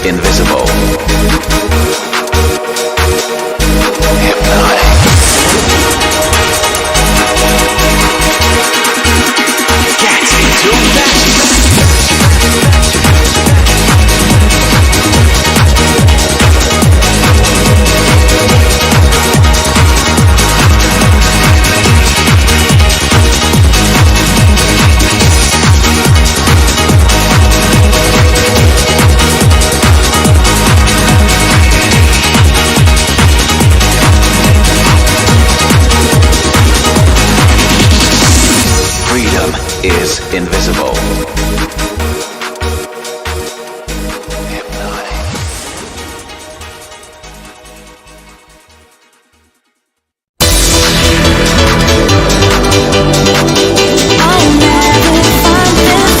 invisible. Hypnotic. Get into that. Is invisible. Hypnotic. I'll never find this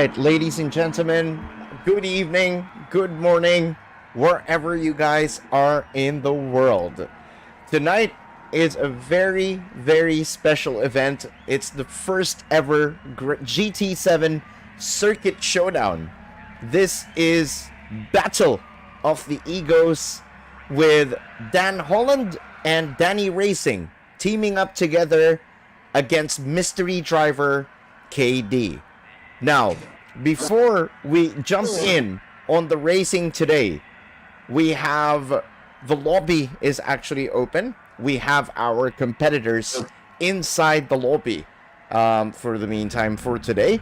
right, ladies and gentlemen, good evening, good morning, wherever you guys are in the world. Tonight is a very, very special event. It's the first ever GT7 Circuit Showdown. This is Battle of the Egos with Dan Holland and Danny Racing teaming up together against mystery driver KayDee. Now, before we jump in on the racing today, we have the lobby is actually open. We have our competitors inside the lobby for the meantime for today.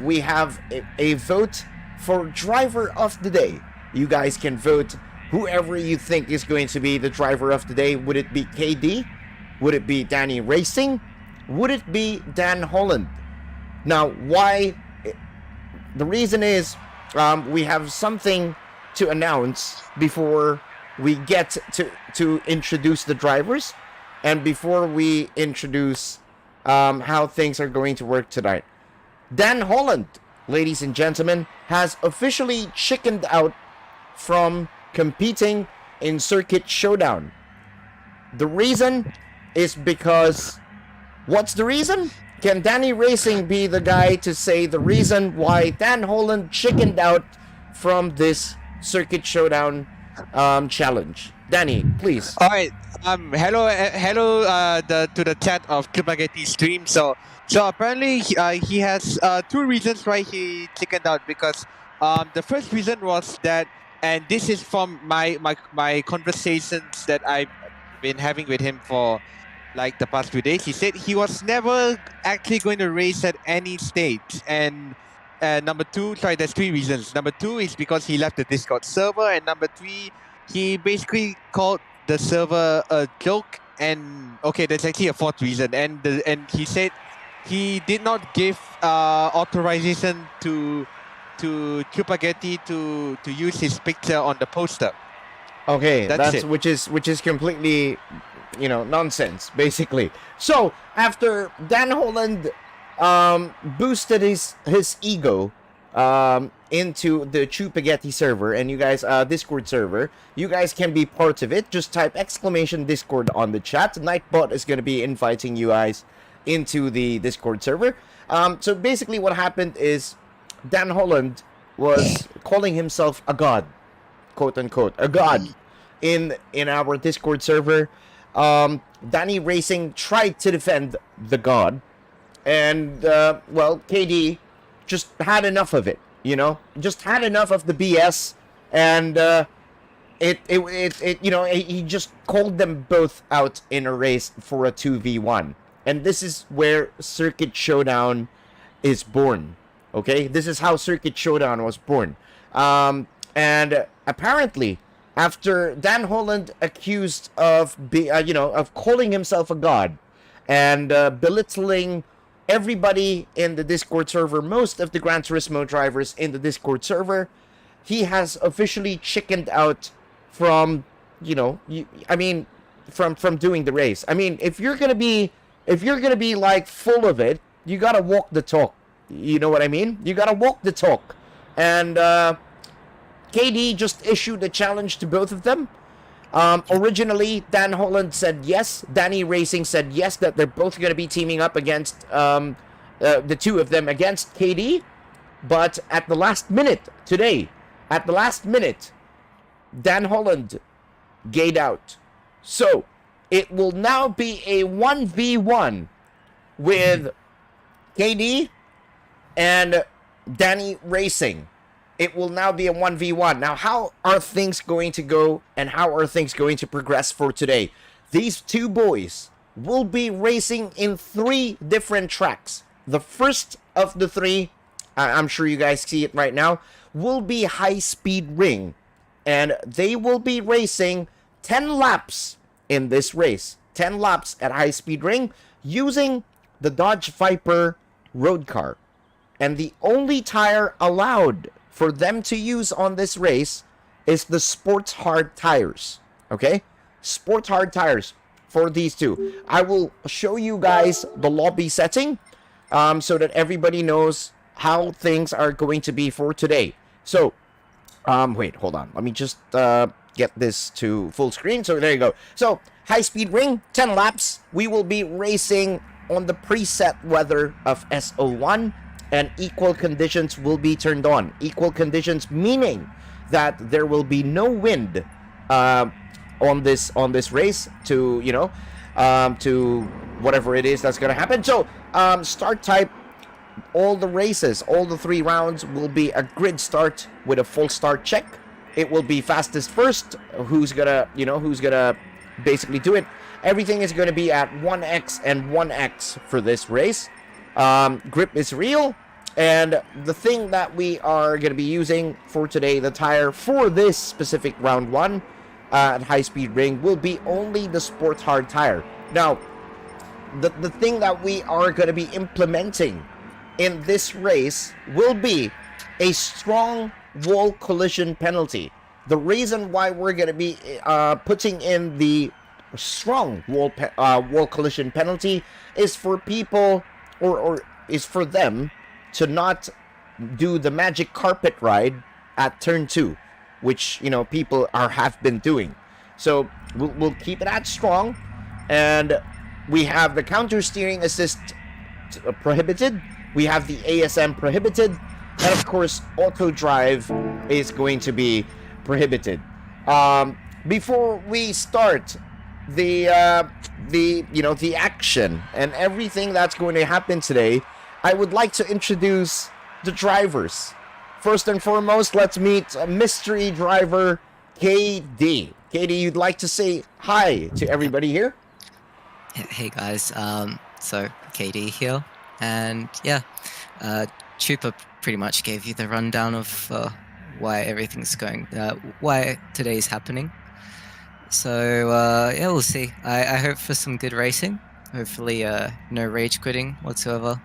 We have a vote for driver of the day. You guys can vote whoever you think is going to be the driver of the day. Would it be KayDee? Would it be Danny Racing? Would it be Dan Holland? Now, why? The reason is we have something to announce before we get to introduce the drivers and before we introduce how things are going to work tonight. Dan Holland, ladies and gentlemen, has officially chickened out from competing in Circuit Showdown. The reason is because... What's the reason? Can Danny Racing be the guy to say the reason why Dan Holland chickened out from this Circuit Showdown challenge? Danny, please. All right. Hello to the chat of Chuupaghetti stream. So apparently he has two reasons why he chickened out, because the first reason was that, and this is from my conversations that I've been having with him for like the past few days. He said he was never actually going to race at any stage. And number two, sorry, there's three reasons. Number two is because he left the Discord server, and number three, he basically called the server a joke. And okay, there's actually a fourth reason, and he said he did not give authorization to Chuupaghetti to use his picture on the poster. Okay, that's it. which is completely, nonsense, basically. So after Dan Holland boosted his ego into the Chuupaghetti server, and you guys Discord server, you guys can be part of it. Just type !Discord on the chat. Nightbot is going to be inviting you guys into the Discord server. So basically what happened is Dan Holland was calling himself a god, quote unquote, a god in our Discord server. Danny Racing tried to defend the god, and KayDee just had enough of it, just had enough of the BS, and he just called them both out in a race for a 2v1, and this is where Circuit Showdown is born. Okay, this is how Circuit Showdown was born. And apparently, after Dan Holland accused of calling himself a god and belittling everybody in the Discord server, most of the Gran Turismo drivers in the Discord server, he has officially chickened out from, from doing the race. I mean, if you're gonna be like full of it, you gotta walk the talk. You know what I mean? You gotta walk the talk. And KayDee just issued a challenge to both of them. Originally, Dan Holland said yes. Danny Racing said yes, that they're both gonna be teaming up against the two of them against KayDee. But at the last minute today, Dan Holland gayed out. So it will now be a 1v1 with KayDee and Danny Racing. It will now be a 1v1. Now, how are things going to go and how are things going to progress for today? These two boys will be racing in 3 different tracks. The first of the 3, I'm sure you guys see it right now, will be High Speed Ring. And they will be racing 10 laps in this race. 10 laps at High Speed Ring using the Dodge Viper road car. And the only tire allowed for them to use on this race is the Sports Hard tires. Okay? Sports Hard tires for these two. I will show you guys the lobby setting so that everybody knows how things are going to be for today. So, wait, hold on. Let me just get this to full screen. So there you go. So, High Speed Ring, 10 laps. We will be racing on the preset weather of SO1. And equal conditions will be turned on. Equal conditions meaning that there will be no wind on this race to to whatever it is that's gonna happen. So start type. All the races, all the 3 rounds will be a grid start with a full start check. It will be fastest first. Who's gonna basically do it? Everything is gonna be at 1x and 1x for this race. Grip is real, and the thing that we are gonna be using for today, the tire for this specific round 1 at high speed ring, will be only the Sport Hard tire. Now, the thing that we are gonna be implementing in this race will be a strong wall collision penalty. The reason why we're going to be putting in the strong wall collision penalty is for people, or is for them to not do the magic carpet ride at turn 2, which people have been doing. So we'll keep it at strong, and we have the counter steering assist prohibited. We have the ASM prohibited, and of course, auto drive is going to be prohibited. Before we start the action and everything that's going to happen today, I would like to introduce the drivers. First and foremost, let's meet mystery driver KayDee. KayDee, you'd like to say hi to everybody here? Hey guys, so KayDee here. And yeah, Chupa pretty much gave you the rundown of why everything's why today's happening. So yeah, we'll see. I hope for some good racing. Hopefully no rage quitting whatsoever.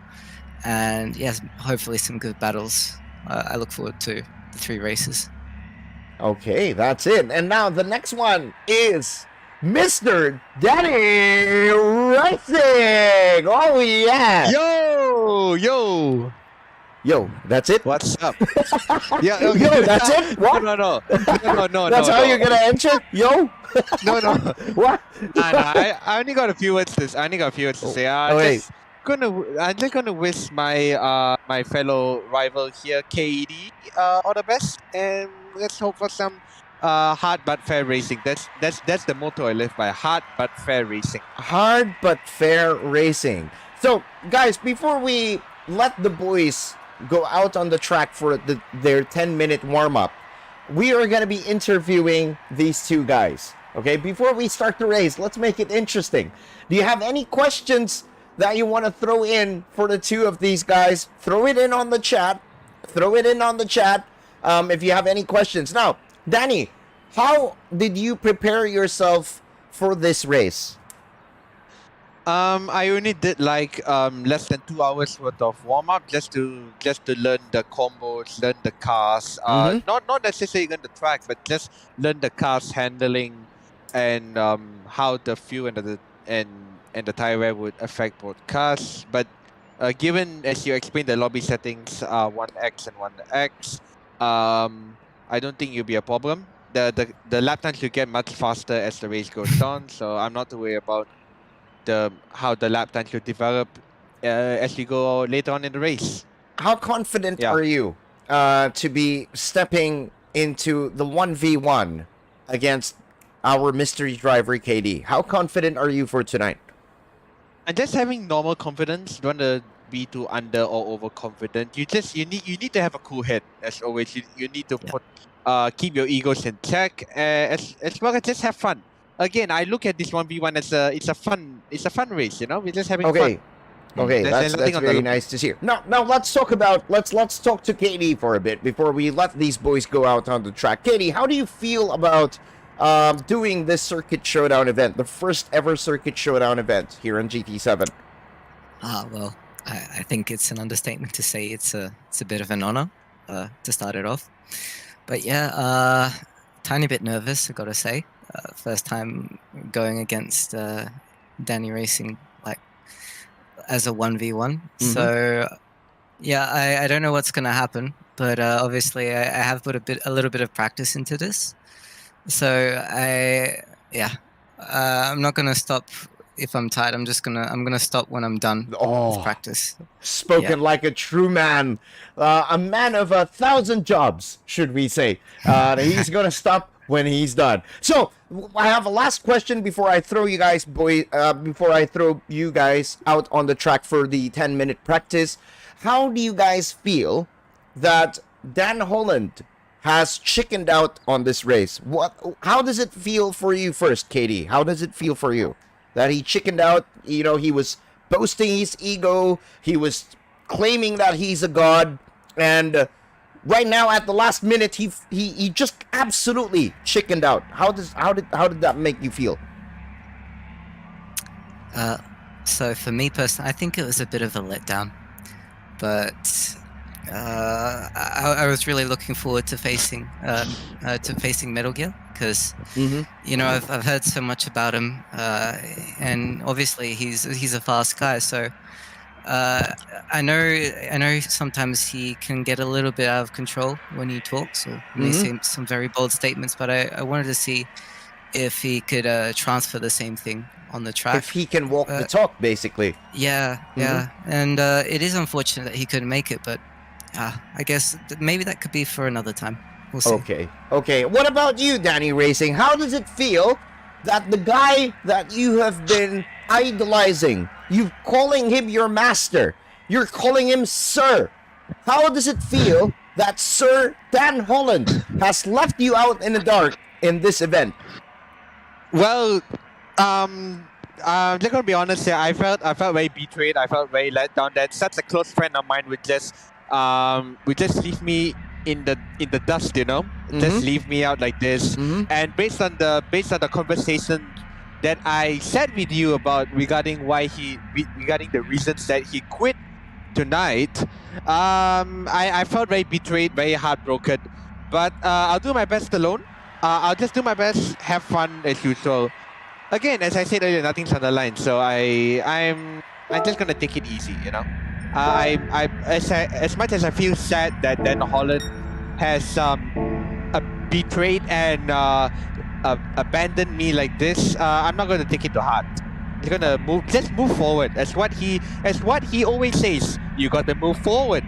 And yes, hopefully some good battles. I look forward to the 3 races. Okay, that's it. And now the next one is Mr. Danny Racing! Oh, yeah! Yo, that's it? What's up? Yeah, okay. Yo, that's it? What? No. That's how you're gonna enter? Yo? No. What? I only got a few words to say. Wait. I'm just gonna wish my my fellow rival here, KayDee, all the best, and let's hope for some hard but fair racing. That's the motto I live by. Hard but fair racing. Hard but fair racing. So, guys, before we let the boys go out on the track for their 10-minute warm-up, we are going to be interviewing these 2 guys. Okay, before we start the race, let's make it interesting. Do you have any questions that you want to throw in for the 2 of these guys? Throw it in on the chat. If you have any questions. Now, Danny, how did you prepare yourself for this race? I only did like less than 2 hours worth of warm up just to learn the combos, learn the cars. Not necessarily learn the track, but just learn the cars handling and how the fuel and the tire wear would affect both cars. But given, as you explained, the lobby settings are 1x and 1x, I don't think it'll be a problem. The lap times will get much faster as the race goes on, so I'm not too worried about how the lap times will develop as we go later on in the race. How confident are you to be stepping into the 1v1 against our mystery driver KayDee? How confident are you for tonight? And just having normal confidence. You don't want to be too under or overconfident. You need to have a cool head as always. You need to keep your egos in check as well as just have fun. Again, I look at this 1v1 as it's a fun race. We're just having fun. Okay, that's very nice to hear. Now let's talk to KayDee for a bit before we let these boys go out on the track. KayDee, how do you feel about doing this Circuit Showdown event, the first ever Circuit Showdown event here on GT7? Well, I think it's an understatement to say it's a bit of an honor to start it off. But yeah, tiny bit nervous, I gotta say. First time going against Danny Racing as a 1v1. So yeah, I don't know what's gonna happen, but obviously I have put a little bit of practice into this. So I'm not gonna stop if I'm tired. I'm gonna stop when I'm done with practice. Spoken like a true man, a man of 1,000 jobs, should we say? He's gonna stop when he's done. So I have a last question before I throw you guys out on the track for the 10-minute practice. How do you guys feel that Dan Holland has chickened out on this race? How does it feel for you first, KayDee? How does it feel for you that he chickened out? You know, he was boasting his ego, he was claiming that he's a god, and right now at the last minute he just absolutely chickened out. How did that make you feel? So for me personally, I think it was a bit of a letdown, but I was really looking forward to facing Metal Gear, because you know, I've heard so much about him, and obviously he's a fast guy. So I know sometimes he can get a little bit out of control when he talks, or when he makes some very bold statements. But I wanted to see if he could transfer the same thing on the track. If he can walk the talk, basically. Yeah. And it is unfortunate that he couldn't make it, but I guess maybe that could be for another time. We'll see. Okay. What about you, Danny Racing? How does it feel that the guy that you have been idolizing, you're calling him your master, you're calling him Sir? How does it feel that Sir Dan Holland has left you out in the dark in this event? Well, I'm just gonna be honest here. I felt very betrayed. I felt very let down. That such a close friend of mine would just leave me in the dust, you know, just leave me out like this. And based on the conversation that I said with you about regarding the reasons that he quit tonight, I felt very betrayed, very heartbroken. But I'll do my best alone. I'll just do my best, have fun as usual. Again, as I said earlier, nothing's on the line, so I'm just gonna take it easy, you know. As much as I feel sad that Dan Holland has betrayed and abandoned me like this, I'm not gonna take it to heart. I'm gonna move forward. As what he always says, you gotta move forward.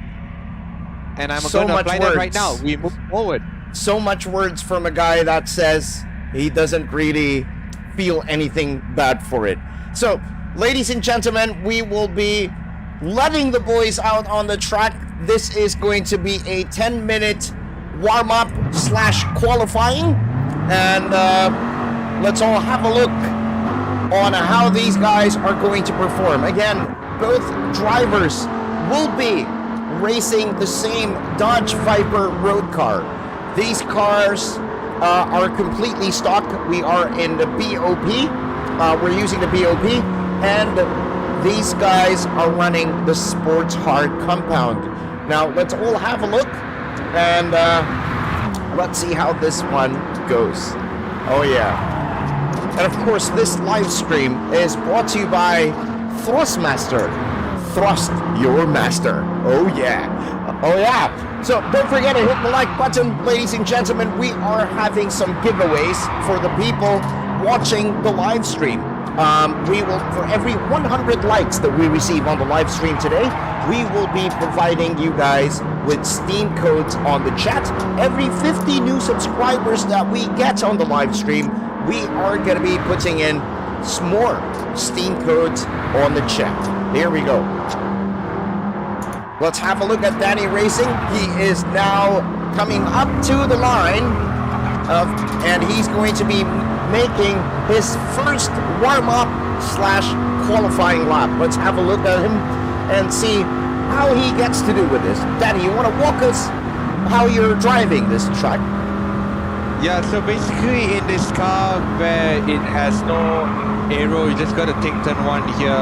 And I'm gonna apply that right now. We move forward. So much words from a guy that says he doesn't really feel anything bad for it. So, ladies and gentlemen, we will be letting the boys out on the track. This is going to be a 10-minute warm-up / qualifying, and let's all have a look on how these guys are going to perform. Again, both drivers will be racing the same Dodge Viper road car. These cars are completely stock. We are in the BOP. We're using the BOP, and these guys are running the Sports Hard compound. Now, let's all have a look, and let's see how this one goes. Oh, yeah. And, of course, this live stream is brought to you by Thrustmaster. Thrust your master. Oh, yeah. Oh, yeah. So, don't forget to hit the like button, ladies and gentlemen. We are having some giveaways for the people watching the live stream. We will, for every 100 likes that we receive on the live stream today, we will be providing you guys with Steam codes on the chat. Every 50 new subscribers that we get on the live stream, we are going to be putting in some more Steam codes on the chat. Here we go. Let's have a look at Danny Racing. He is now coming up to the line, and he's going to be making his first warm-up / qualifying lap. Let's have a look at him and see how he gets to do with this. Danny, you want to walk us how you're driving this track? Yeah, so basically in this car where it has no aero, you just got to take turn one here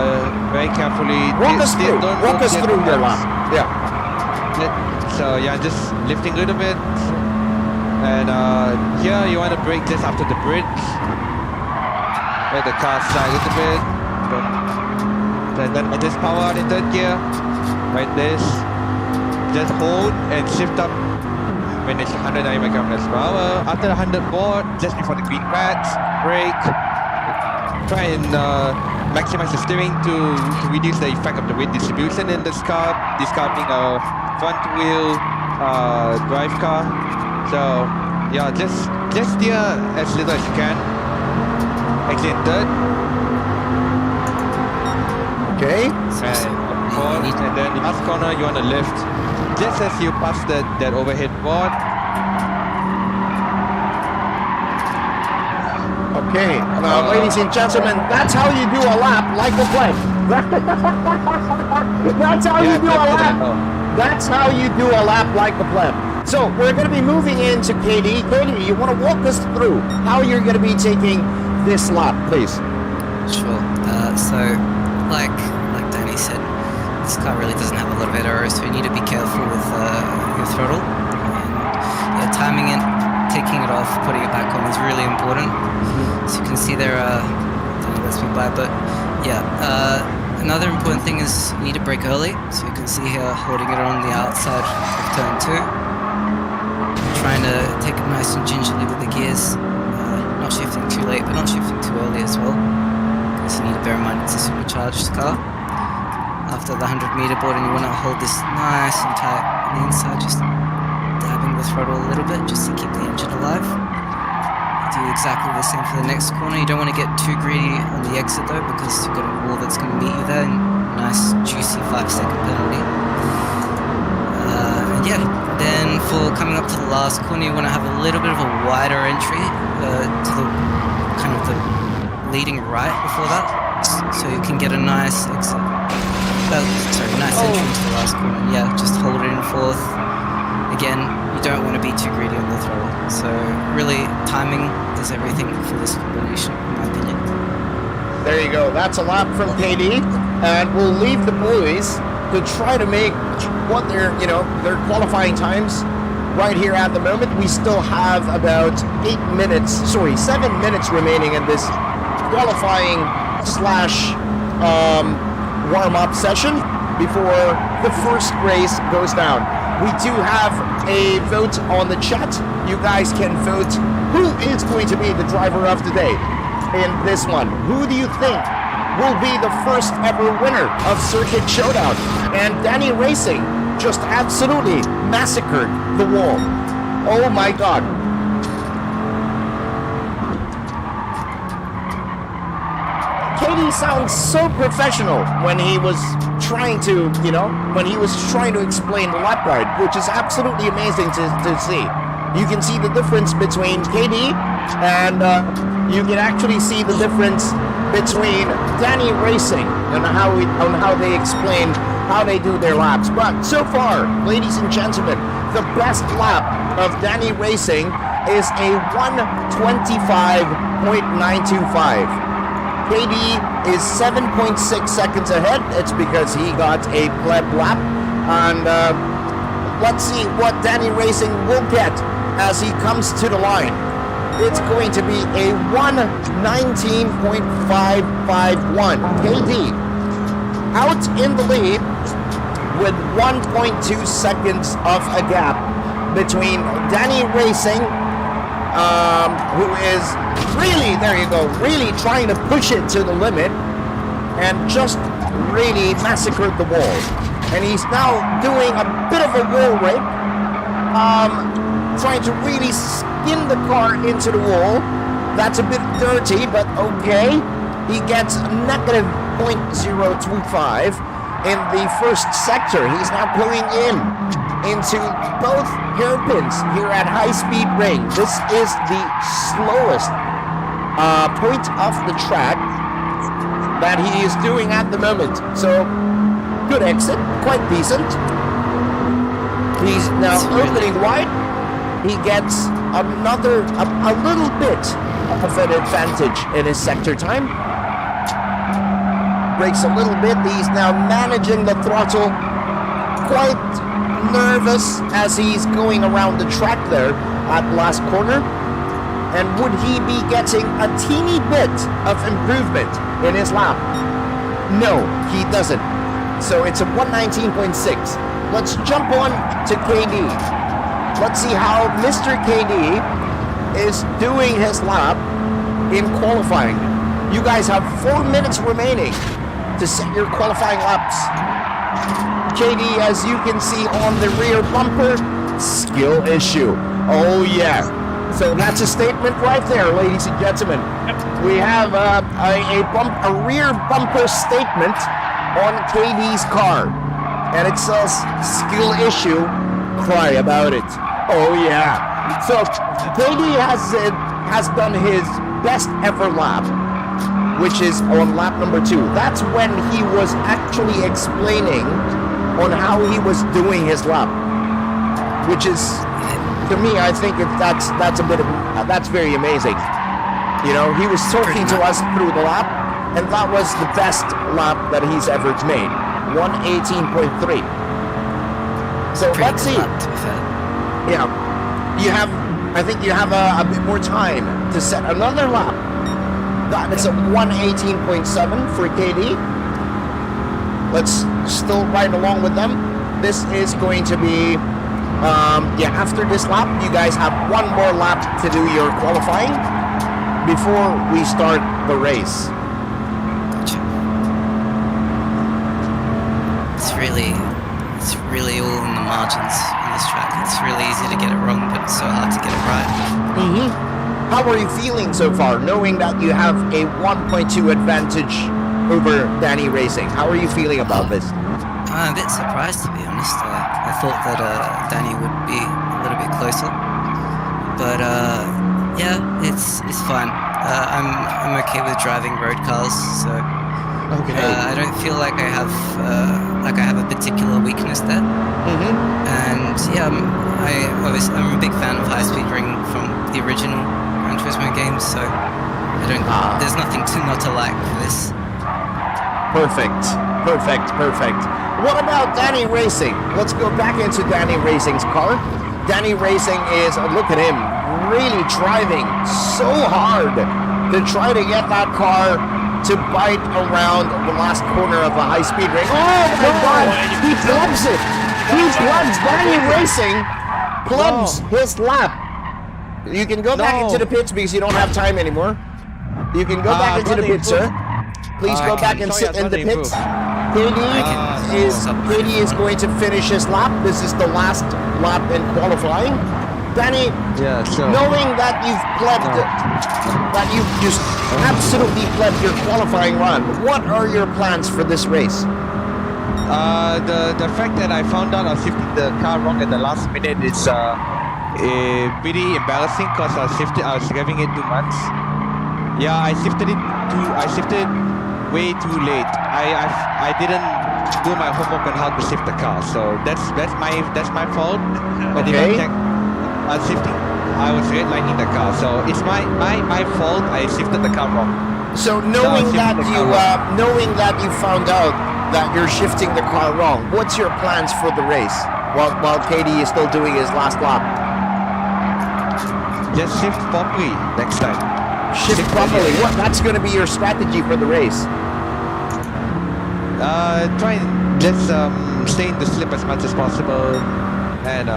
very carefully. Walk us through your lap. Yeah. So yeah, just lifting a little bit. And here you want to brake just after the bridge. Let the car slide a little bit. And then I just power out in third gear. Like this. Just hold and shift up when it's 190 km per hour. After the 100 board, just before the green patch, brake. Try and maximize the steering to reduce the effect of the weight distribution in this car. This car being a front wheel drive car. So Yeah, just steer as little as you can. Exit third. Okay. And then last corner you want to lift just as you pass that overhead board. Okay, ladies and gentlemen, that's how you do a lap like a pleb. That's how you do a lap. That's how you do a lap like a pleb. So we're going to be moving into KayDee. KayDee, you want to walk us through how you're going to be taking this lap, please? Sure. So, like Danny said, this car really doesn't have a lot of aero, so you need to be careful with your throttle. And timing it, taking it off, putting it back on is really important. So you can see there, Danny lets me by, but yeah. Another important thing is you need to brake early. So you can see here, holding it on the outside of turn 2. Trying to take it nice and gingerly with the gears. Not shifting too late, but not shifting too early as well. Because you need to bear in mind it's a supercharged car. After the 100-meter board, and you want to hold this nice and tight on the inside, just dabbing the throttle a little bit just to keep the engine alive. Do exactly the same for the next corner. You don't want to get too greedy on the exit though, because you've got a wall that's going to meet you there. And nice juicy 5-second penalty. And yeah, then for coming up to the last corner, you want to have a little bit of a wider entry to the kind of the leading right before that, so you can get a nice exit. Nice entry into the last corner. Yeah, just hold it in fourth. Again, you don't want to be too greedy on the throttle. So really, timing does everything for this combination, in my opinion. There you go. That's a lap from KayDee, and we'll leave the boys to try to make what their qualifying times right here at the moment. We still have about 7 minutes remaining in this qualifying / warm-up session before the first race goes down. We do have a vote on the chat. You guys can vote who is going to be the driver of the day in this one. Who do you think will be the first ever winner of Circuit Showdown? And Danny Racing just absolutely massacred the wall. Oh my god. KayDee sounds so professional when he was trying to, explain the lap guide, which is absolutely amazing to see. You can see the difference between KayDee and you can actually see the difference between Danny Racing and how they explain how they do their laps. But so far, ladies and gentlemen, the best lap of Danny Racing is a 1:25.925. KayDee is 7.6 seconds ahead. It's because he got a pleb lap. And let's see what Danny Racing will get as he comes to the line. It's going to be a 1:19.551. KayDee out in the lead with 1.2 seconds of a gap between Danny Racing, who is really trying to push it to the limit and just really massacred the wall. And he's now doing a bit of a wall rake, trying to really skin the car into the wall. That's a bit dirty, but okay. He gets negative 0.025 in the first sector. He's now pulling into both hairpins here at high-speed ring. This is the slowest point of the track that he is doing at the moment. So, good exit, quite decent. He's now opening wide. He gets a little bit of an advantage in his sector time. Brakes a little bit. He's now managing the throttle. Quite nervous as he's going around the track there at the last corner. And would he be getting a teeny bit of improvement in his lap? No, he doesn't. So it's a 1:19.6. Let's jump on to KayDee. Let's see how Mr. KayDee is doing his lap in qualifying. You guys have 4 minutes remaining to set your qualifying laps. KayDee, as you can see on the rear bumper, skill issue. Oh yeah, So that's a statement right there, ladies and gentlemen. We have a rear bumper statement on KayDee's car, and it says "skill issue, cry about it." Oh yeah. So KayDee has done his best ever lap, which is on lap number 2. That's when he was actually explaining on how he was doing his lap, which is, to me, I think that's very amazing. You know, he was talking to us through the lap, and that was the best lap that he's ever made, 118.3. So let's see. Lap, to be fair. Yeah, I think you have a bit more time to set another lap. That is a 118.7 for KayDee. Let's still ride along with them. This is going to be, after this lap, you guys have one more lap to do your qualifying before we start the race. Gotcha. It's really all in the margins on this track. It's really easy to get it wrong, but it's so hard to get it right. Mm-hmm. How are you feeling so far, knowing that you have a 1.2 advantage over Danny Racing? How are you feeling about this? I'm a bit surprised, to be honest. I thought that Danny would be a little bit closer, but yeah, it's fine. I'm okay with driving road cars, so Okay. I don't feel like I have a particular weakness there. Mm-hmm. And yeah, I'm a big fan of High Speed Ring from the original Gran Turismo games, so there's nothing not to like for this. Perfect. What about Danny Racing? Let's go back into Danny Racing's car. Danny Racing is, look at him, really driving so hard to try to get that car to bite around the last corner of the high-speed ring. Oh my God! He plebs it! He plebs! Danny Racing plebs his lap. You can go back into the pits because you don't have time anymore. You can go back into the pits, sir. Please go back and sit in the pits. KayDee is going to finish his lap. This is the last lap in qualifying. Danny, knowing that you've plebbed, that you've just absolutely plebbed your qualifying run, what are your plans for this race? The fact that I found out I was shifting the car wrong at the last minute is pretty embarrassing because I was driving it 2 months. Yeah, I shifted it way too late. I didn't do my homework on how to shift the car, so that's my fault. But if I check shifting, I was redlining the car, so it's my fault. I shifted the car wrong. So knowing that you found out that you're shifting the car wrong, what's your plans for the race while KayDee is still doing his last lap? Just shift properly next time. Shift properly. What? That's going to be your strategy for the race. Try and just stay in the slip as much as possible, and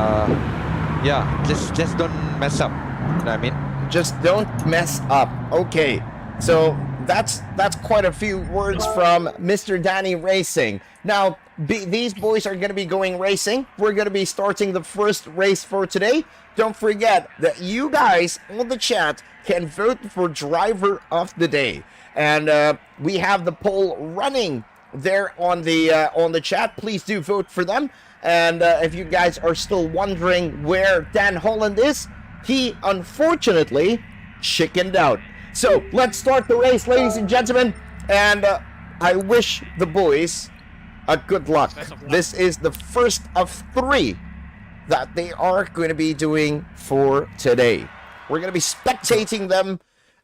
just don't mess up. You know what I mean? Just don't mess up. Okay, so that's quite a few words from Mr. Danny Racing. Now, these boys are going to be going racing. We're going to be starting the first race for today. Don't forget that you guys on the chat can vote for driver of the day, and we have the poll running there on the chat. Please do vote for them. And if you guys are still wondering where Dan Holland is, he unfortunately chickened out. So let's start the race, ladies and gentlemen, and I wish the boys a good luck. This is the first of 3 that they are going to be doing for today. We're going to be spectating them,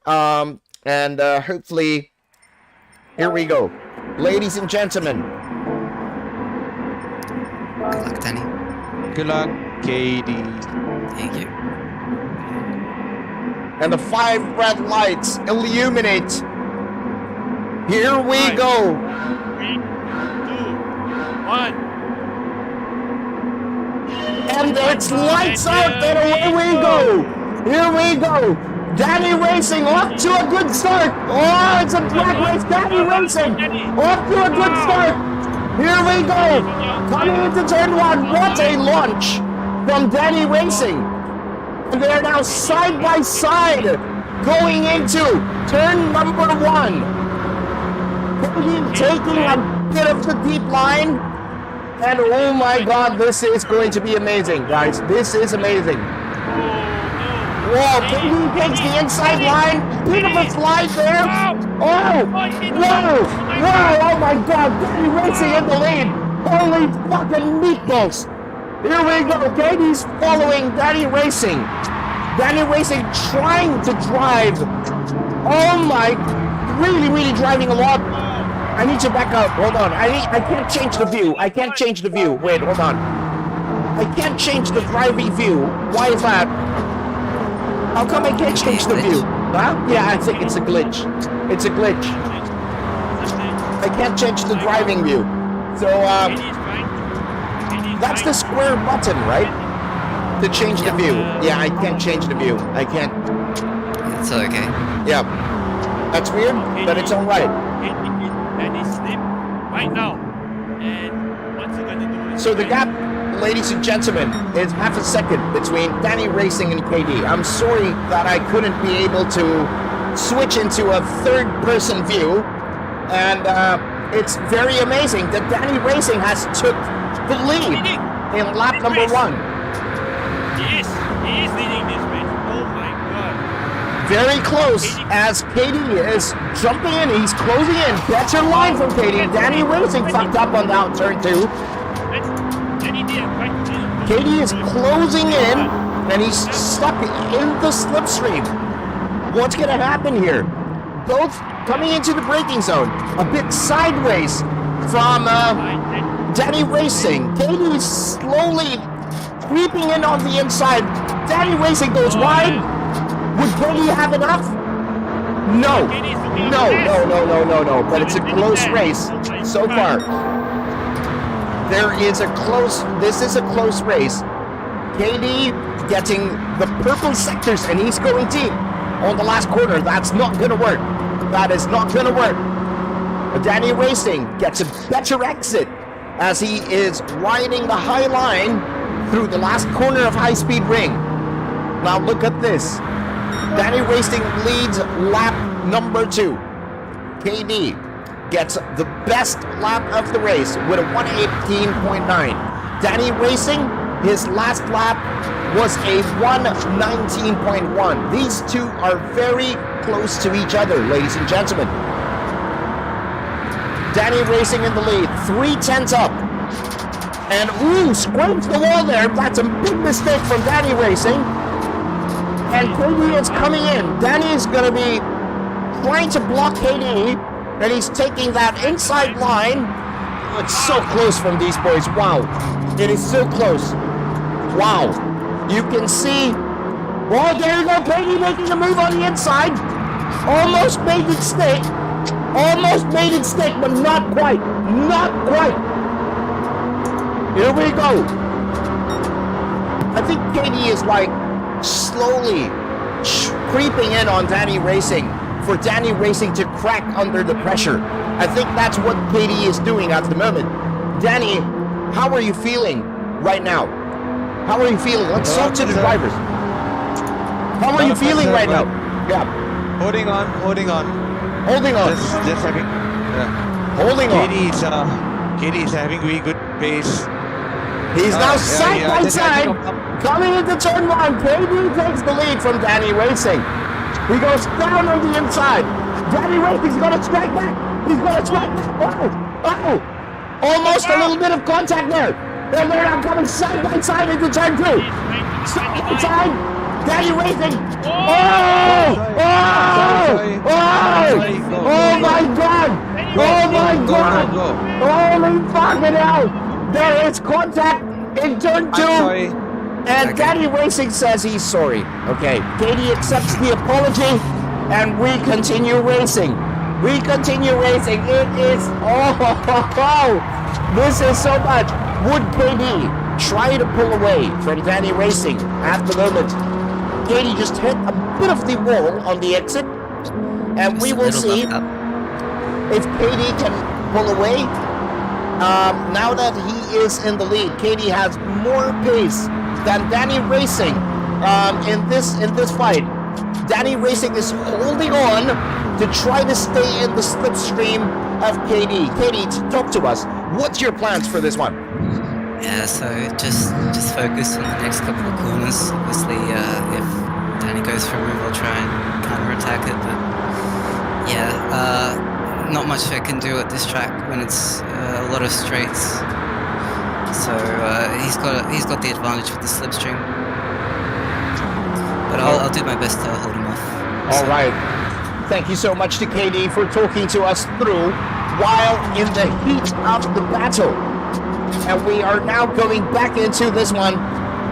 and hopefully, here we go. Ladies and gentlemen. Good luck, Danny. Good luck, KayDee. Thank you. And the 5 red lights illuminate. Here we go. 3, 2, 1. And it's lights out and away we go. Here we go. Danny Racing off to a good start. Oh, it's a drag race. Danny Racing off to a good start. Here we go. Coming into turn 1. What a launch from Danny Racing. And they're now side by side going into turn number 1. KayDee taking a bit of the deep line. And oh my god, this is going to be amazing, guys. This is amazing. Whoa, KayDee takes the inside line. Bit of a slide there. Oh, whoa, oh my god, Danny Racing in the lead. Holy fucking meatballs. Here we go, KayDee's following Danny Racing. Danny Racing trying to drive. Oh my, really driving a lot. I need to back up, hold on. I can't change the view. I can't change the view. Wait, hold on. I can't change the driving view. Why is that? How come I can't change the view? Huh? Yeah, I think it's a glitch. It's a glitch. I can't change the driving view. So, that's the square button, right? To change the view. Yeah, I can't change the view. I can't. It's okay. Yeah. That's weird, but it's alright. Danny slip right now. And what's he gonna do? So the gap, ladies and gentlemen, is half a second between Danny Racing and KayDee. I'm sorry that I couldn't be able to switch into a third-person view. And it's very amazing that Danny Racing has took the lead in lap number 1. He is leading this race. Oh my god. Very close as KayDee is jumping in. He's closing in. Better line from KayDee. Danny Racing fucked up on that turn 2. KayDee is closing in and he's stuck in the slipstream. What's going to happen here? Both coming into the braking zone. A bit sideways from Danny Racing. KayDee is slowly creeping in on the inside. Danny Racing goes wide. Would KayDee have enough? No. But it's a close race so far. This is a close race. KayDee getting the purple sectors and he's going deep on the last corner. That's not gonna work. That is not gonna work. Danny Racing gets a better exit as he is riding the high line through the last corner of High Speed Ring. Now look at this. Danny Racing leads lap number 2. KayDee gets the best lap of the race with a 118.9. Danny Racing, his last lap was a 119.1. These two are very close to each other, ladies and gentlemen. Danny Racing in the lead, 3/10 up. And ooh, scrapes the wall there. That's a big mistake from Danny Racing. And KayDee is coming in. Danny is going to be trying to block KayDee. And he's taking that inside line. It's so close from these boys. Wow. It is so close. Wow. You can see. Oh, there you go. KayDee making a move on the inside. Almost made it stick. Almost made it stick, but not quite. Not quite. Here we go. I think KayDee is like slowly creeping in on Danny Racing for Danny Racing to crack under the pressure. I think that's what KayDee is doing at the moment. Danny, how are you feeling right now? How are you feeling? Let's talk to the drivers. How are you feeling right now? Yeah. Holding on. Holding on. Just having. Holding on. KayDee is having really good pace. He's now side by side, coming into turn 1. KayDee takes the lead from Danny Racing. He goes down on the inside. Danny Racing's going to strike back. He's going to strike back. Oh. Almost a little bit of contact there. And they're now coming side by side into turn 2. Side by side. Danny Racing. Oh my God. Holy fucking hell. There is contact in turn 2. And Danny Racing says he's sorry. Okay, KayDee accepts the apology and we continue racing. It is, this is so much. Would KayDee try to pull away from Danny Racing at the moment? KayDee just hit a bit of the wall on the exit. And we will see if KayDee can pull away. Now that he is in the lead, KayDee has more pace than Danny Racing. in this fight. Danny Racing is holding on to try to stay in the slipstream of KayDee. KayDee, talk to us. What's your plans for this one? Yeah, so just focus on the next couple of corners. Obviously, if Danny goes for a move, I'll try and counter-attack it. But yeah, not much I can do at this track when it's a lot of straights. So he's got the advantage with the slipstream. But I'll do my best to hold him off. All right. Thank you so much to KayDee for talking to us through while in the heat of the battle. And we are now going back into this one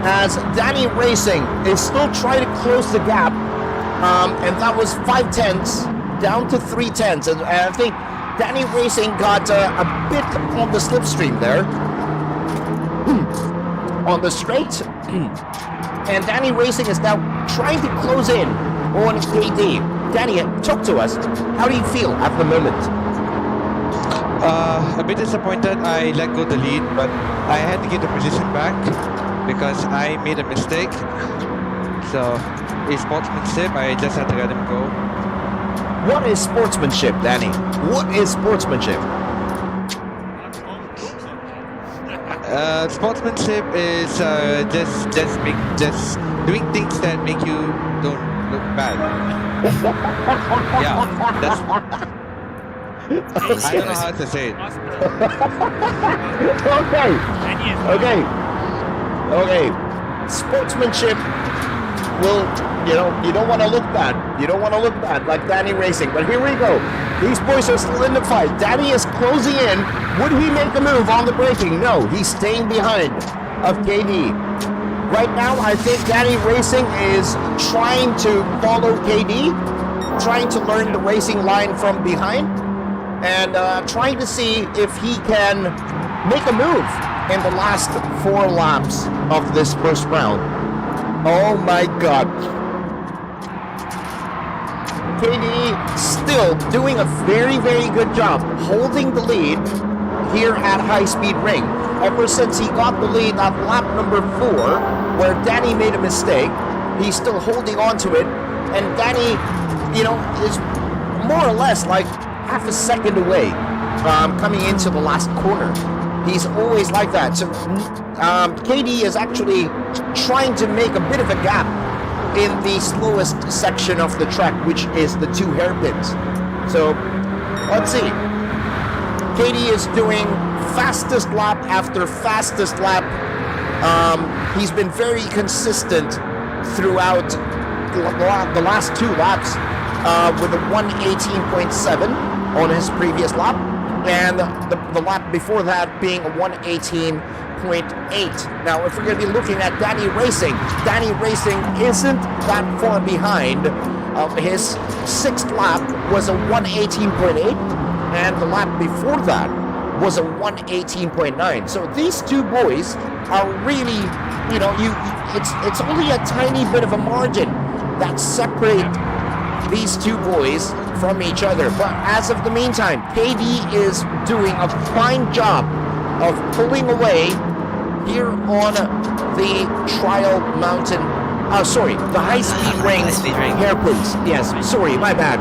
as Danny Racing is still trying to close the gap. And that was 5/10 down to 3/10. And I think Danny Racing got a bit on the slipstream there. On the straight. And Danny Racing is now trying to close in on KayDee. Danny, talk to us. How do you feel at the moment? A bit disappointed. I let go the lead, but I had to get the position back because I made a mistake. So, a sportsmanship, I just had to let him go. What is sportsmanship, Danny? What is sportsmanship? Sportsmanship is just doing things that make you don't look bad. Yeah, that's. I don't know how to say it. Okay. Sportsmanship will, you don't want to look bad. You don't want to look bad like Danny Racing. But here we go. These boys are still in the fight. Danny is closing in. Would he make a move on the braking? No, he's staying behind of KayDee. Right now, I think Danny Racing is trying to follow KayDee, trying to learn the racing line from behind, and trying to see if he can make a move in the last 4 laps of this first round. Oh my God. KayDee still doing a very, very good job holding the lead here at High Speed Ring. Ever since he got the lead at lap number 4, where Danny made a mistake, he's still holding on to it. And Danny, is more or less like half a second away coming into the last corner. He's always like that. So KayDee is actually trying to make a bit of a gap in the slowest section of the track, which is the 2 hairpins. So let's see. KayDee is doing fastest lap after fastest lap. He's been very consistent throughout the last 2 laps with a 118.7 on his previous lap, and the lap before that being a 118.8. Now, if we're going to be looking at Danny Racing isn't that far behind. His 6th lap was a 118.8, and the lap before that was a 118.9. So these 2 boys are really, it's only a tiny bit of a margin that separate these 2 boys from each other. But as of the meantime, KayDee is doing a fine job of pulling away here on the Trial Mountain. The High Speed Ring hairpins. Yes, sorry, my bad.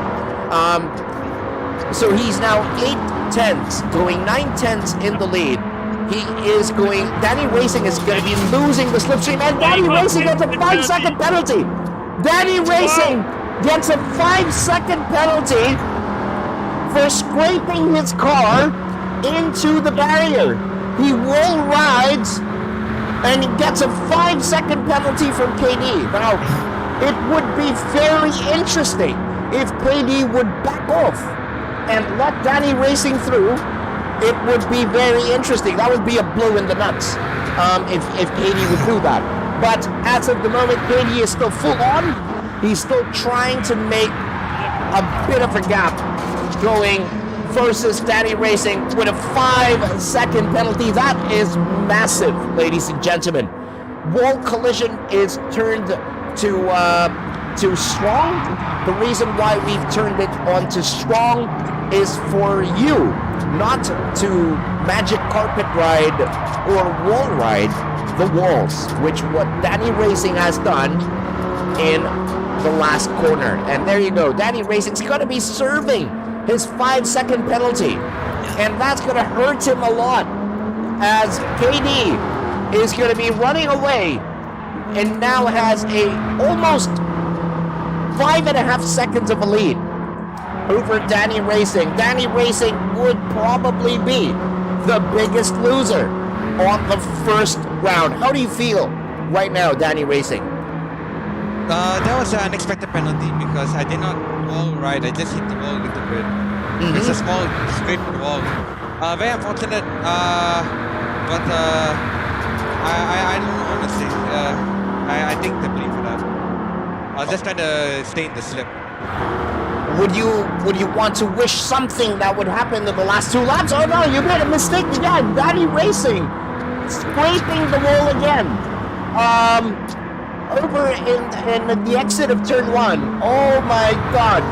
So he's now 8/10, going 9/10 in the lead. Danny Racing is going to be losing the slipstream, and Danny Racing gets a 5-second penalty. Danny Racing gets a 5-second penalty for scraping his car into the barrier. He wall rides and gets a 5-second penalty from KayDee. Now, it would be very interesting if KayDee would back off and let Danny Racing through. It would be very interesting. That would be a blow in the nuts if KayDee would do that. But as of the moment, KayDee is still full on. He's still trying to make a bit of a gap going versus Danny Racing with a 5-second penalty. That is massive, ladies and gentlemen. Wall collision is turned to to strong. The reason why we've turned it on to strong is for you, not to magic carpet ride or wall ride the walls, which what Danny Racing has done in the last corner. And there you go. Danny Racing's going to be serving his 5-second penalty. And that's going to hurt him a lot, as KayDee is going to be running away and now has a almost 5.5 seconds of a lead over Danny Racing. Danny Racing would probably be the biggest loser on the first round. How do you feel right now, Danny Racing? That was an unexpected penalty because I did not wall ride. I just hit the wall a little bit. It's a small scrape on the wall. Very unfortunate. But I don't know, honestly. I take the blame for that. I was just trying to stay in the slip. Would you want to wish something that would happen in the last 2 laps? Oh no, you made a mistake again. Danny Racing scraping the wall again. Over in the exit of turn 1. Oh my god.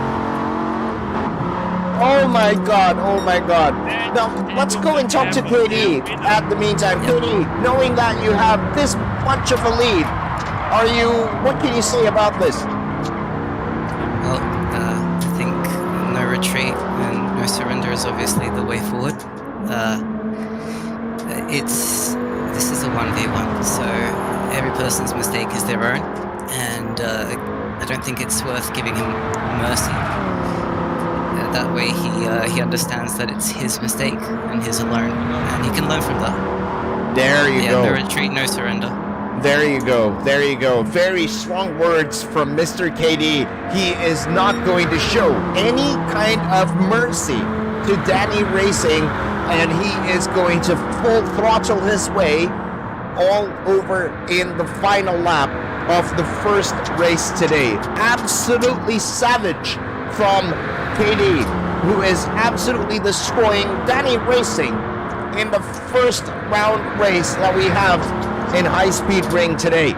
Oh my god, oh my god. Now, let's go and talk to KayDee at the meantime. KayDee, knowing that you have this much of a lead, what can you say about this? Well, I think no retreat and no surrender is obviously the way forward. This is a 1v1, so every person's mistake is their own, and I don't think it's worth giving him mercy. That way he understands that it's his mistake and his alone, and he can learn from that. There you go. No retreat, no surrender. There you go. There you go. Very strong words from Mr. KayDee. He is not going to show any kind of mercy to Danny Racing, and he is going to full throttle his way all over in the final lap of the first race today. Absolutely savage from KayDee, who is absolutely destroying Danny Racing in the first round race that we have in High Speed Ring today.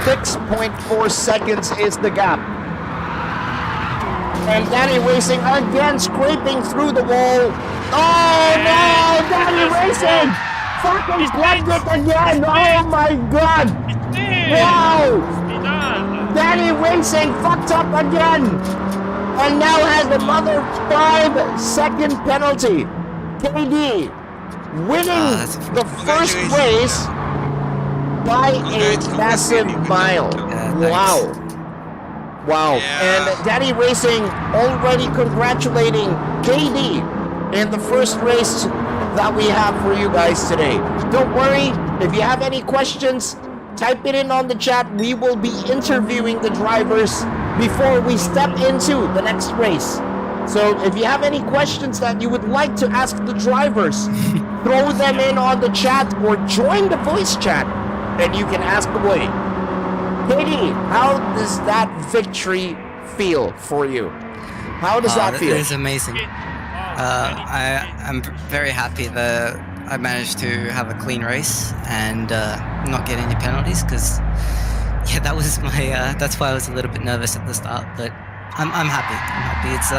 6.4 seconds is the gap. And Danny Racing again scraping through the wall. Oh no! Danny Racing fucking left it again! Oh my god! Wow! Danny Racing fucked up again! And now has another 5-second penalty. KayDee winning the first race by a massive mile. Wow. Wow. Yeah. And Danny Racing already congratulating KayDee in the first race that we have for you guys today. Don't worry, if you have any questions, type it in on the chat. We will be interviewing the drivers before we step into the next race. So if you have any questions that you would like to ask the drivers, throw them in on the chat or join the voice chat and you can ask away. KayDee, how does that victory feel for you? How does that feel? It is amazing. I'm very happy that I managed to have a clean race and not get any penalties, because that was my that's why I was a little bit nervous at the start, but I'm happy. It's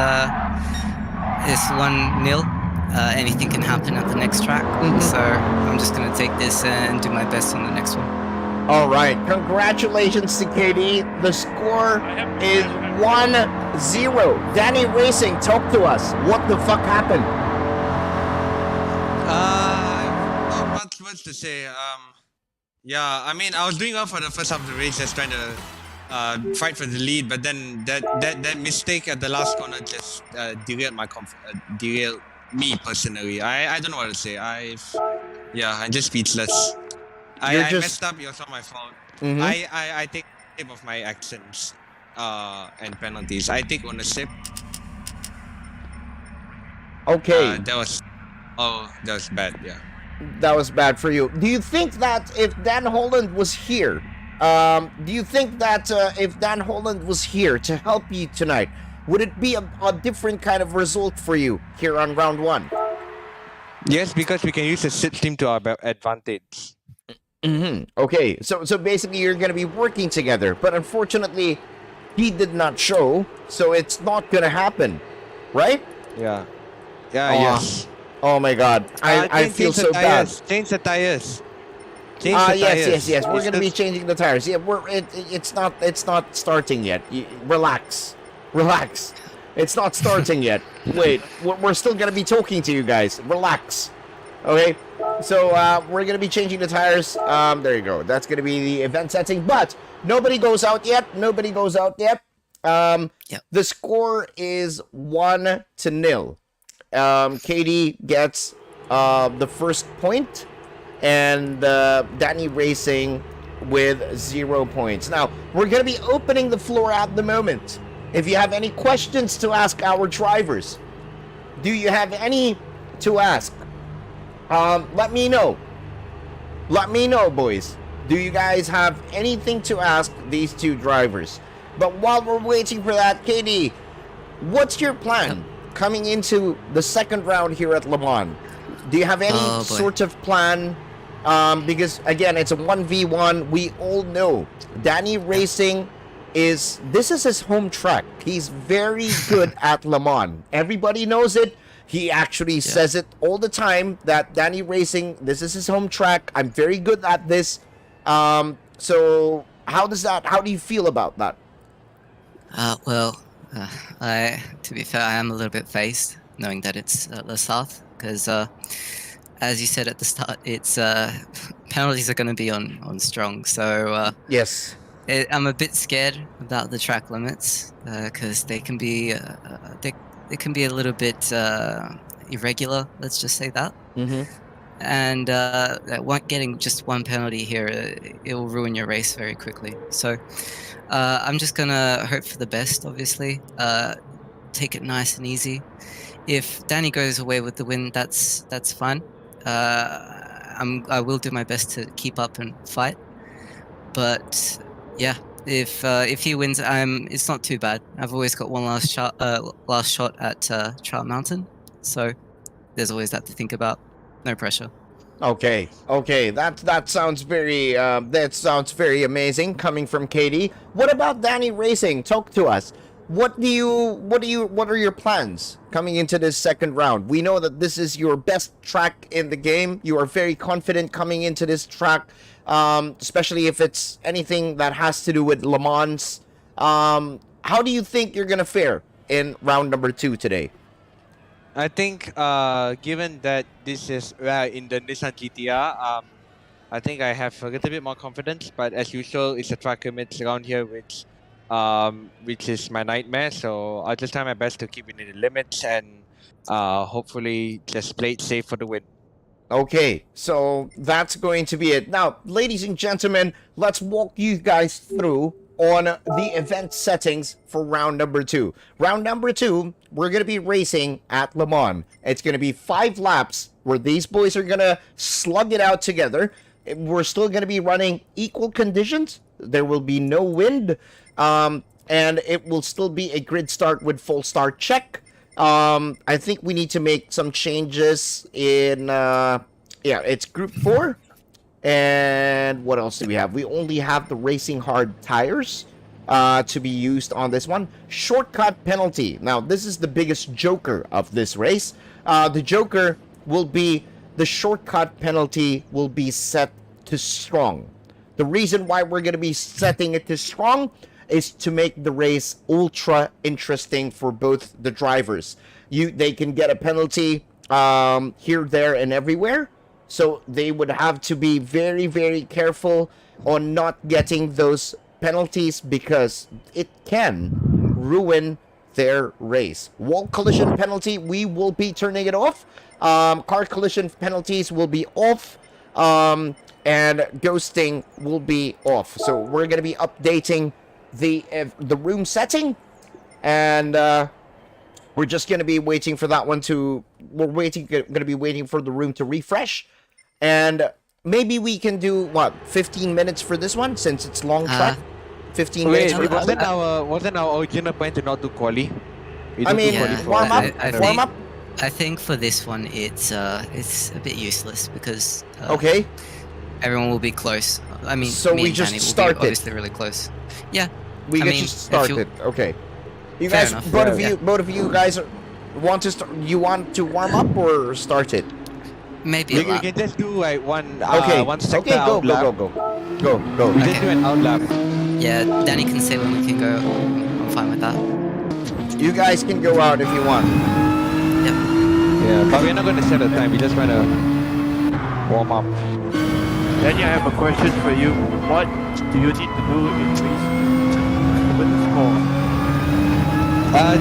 1-0. Anything can happen at the next track, so I'm just gonna take this and do my best on the next one. All right, congratulations to KayDee. The score is 1-0. Danny Racing, talk to us. What the fuck happened? Not much to say. I mean, I was doing well for the first half of the race, just trying to fight for the lead, but then that mistake at the last corner just derailed derailed me personally. I don't know what to say. I'm just speechless. I messed up. It was not my fault. I take ownership of my actions and penalties. I take ownership. Okay. That was bad. Yeah. That was bad for you. Do you think that if Dan Holland was here, if Dan Holland was here to help you tonight, would it be a different kind of result for you here on round 1? Yes, because we can use the sit team to our advantage. Okay, so basically you're going to be working together, but unfortunately he did not show, so it's not gonna happen, right? Yeah. Yeah. Aw. Yes. Oh my God, I feel change the so bad. tires. Change the tires. Change the tires. Yes. We're It's gonna be just- changing the tires. Yeah, it's not starting yet. Relax. It's not starting yet. Wait, we're still gonna be talking to you guys. Relax. Okay. So we're gonna be changing the tires. There you go. That's gonna be the event setting. But nobody goes out yet. The score is 1-0. KayDee gets the first point, and Danny Racing with 0 points. Now, we're going to be opening the floor at the moment. If you have any questions to ask our drivers, do you have any to ask? Let me know. Let me know, boys. Do you guys have anything to ask these two drivers? But while we're waiting for that, KayDee, what's your plan coming into the second round here at Le Mans? Do you have any sort of plan? Because again, it's a 1v1. We all know Danny Racing this is his home track. He's very good at Le Mans. Everybody knows it. He actually says it all the time that Danny Racing, this is his home track. I'm very good at this. So how do you feel about that? To be fair, I am a little bit phased knowing that it's Le South, because as you said at the start, it's penalties are going to be on strong. So Yes. I'm a bit scared about the track limits because they can be they can be a little bit irregular. Let's just say that. Mm-hmm. And getting just one penalty here, it will ruin your race very quickly. So I'm just gonna hope for the best, obviously. Take it nice and easy. If Danny goes away with the win, that's fine. I will do my best to keep up and fight. But yeah, if he wins, it's not too bad. I've always got one last shot at Trout Mountain, so there's always that to think about. No pressure. Okay. That sounds very amazing coming from KayDee. What about Danny Racing? Talk to us. What are your plans coming into this second round? We know that this is your best track in the game. You are very confident coming into this track, especially if it's anything that has to do with Le Mans. How do you think you're gonna fare in round number 2 today? I think, given that this is in the Nissan GTR, I think I have a little bit more confidence. But as usual, it's a track limits around here, which is my nightmare. So I'll just try my best to keep it in the limits and hopefully just play it safe for the win. Okay, so that's going to be it. Now, ladies and gentlemen, let's walk you guys through on the event settings for round number 2. Round number 2, we're going to be racing at Le Mans. It's going to be 5 laps where these boys are going to slug it out together. We're still going to be running equal conditions. There will be no wind. And it will still be a grid start with full start check. I think we need to make some changes in, it's group 4. And what else do we have? We only have the racing hard tires to be used on this one. Shortcut penalty. Now, this is the biggest joker of this race. The joker will be the shortcut penalty will be set to strong. The reason why we're going to be setting it to strong is to make the race ultra interesting for both the drivers. They can get a penalty here, there, and everywhere. So they would have to be very, very careful on not getting those penalties because it can ruin their race. Wall collision penalty, we will be turning it off. Car collision penalties will be off. And ghosting will be off. So we're going to be updating the room setting. And we're just going to be waiting for that one going to be waiting for the room to refresh. And maybe we can do, 15 minutes for this one, since it's long track? 15 minutes for wasn't our original plan to not do quali? I mean, warm up? I think for this one, it's a bit useless because okay, everyone will be close. I mean, so me we and just Danny will start be obviously really close. Yeah, we I get mean, you if started. Okay. You Fair guys, enough. both of you guys want to start? You want to warm up or start it? Maybe We, a we lap. can just do like one Okay. one sector Okay. Go. out lap. Go. We Okay. just do an out lap. Yeah, Danny can say when we can go. I'm fine with that. You guys can go out if you want. Yep. Yeah, but we're not going to set a time. We just want to warm up. Danny, I have a question for you. What do you need to do in race with the score?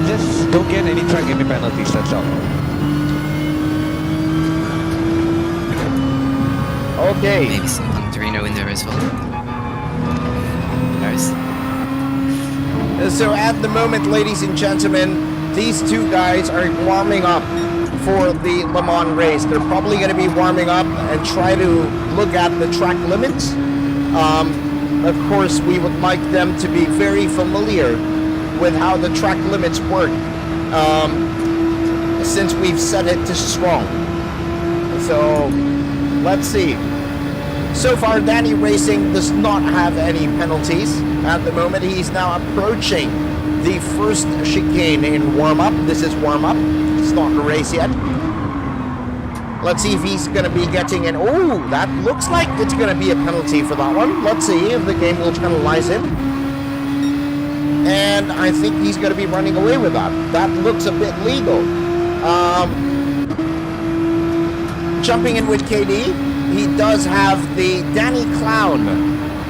Just don't get any track gaming penalties. That's all. Okay. Maybe some Andrino in there as well. Who knows? So at the moment, ladies and gentlemen, these two guys are warming up for the Le Mans race. They're probably going to be warming up and try to look at the track limits. Of course, we would like them to be very familiar with how the track limits work, since we've set it to strong. So let's see. So far, Danny Racing does not have any penalties. At the moment, he's now approaching the first chicane in warm-up. This is warm-up. It's not a race yet. Let's see if he's going to be getting an... Oh, that looks like it's going to be a penalty for that one. Let's see if the game will penalize him. And I think he's going to be running away with that. That looks a bit legal. Jumping in with KayDee. He does have the Danny Clown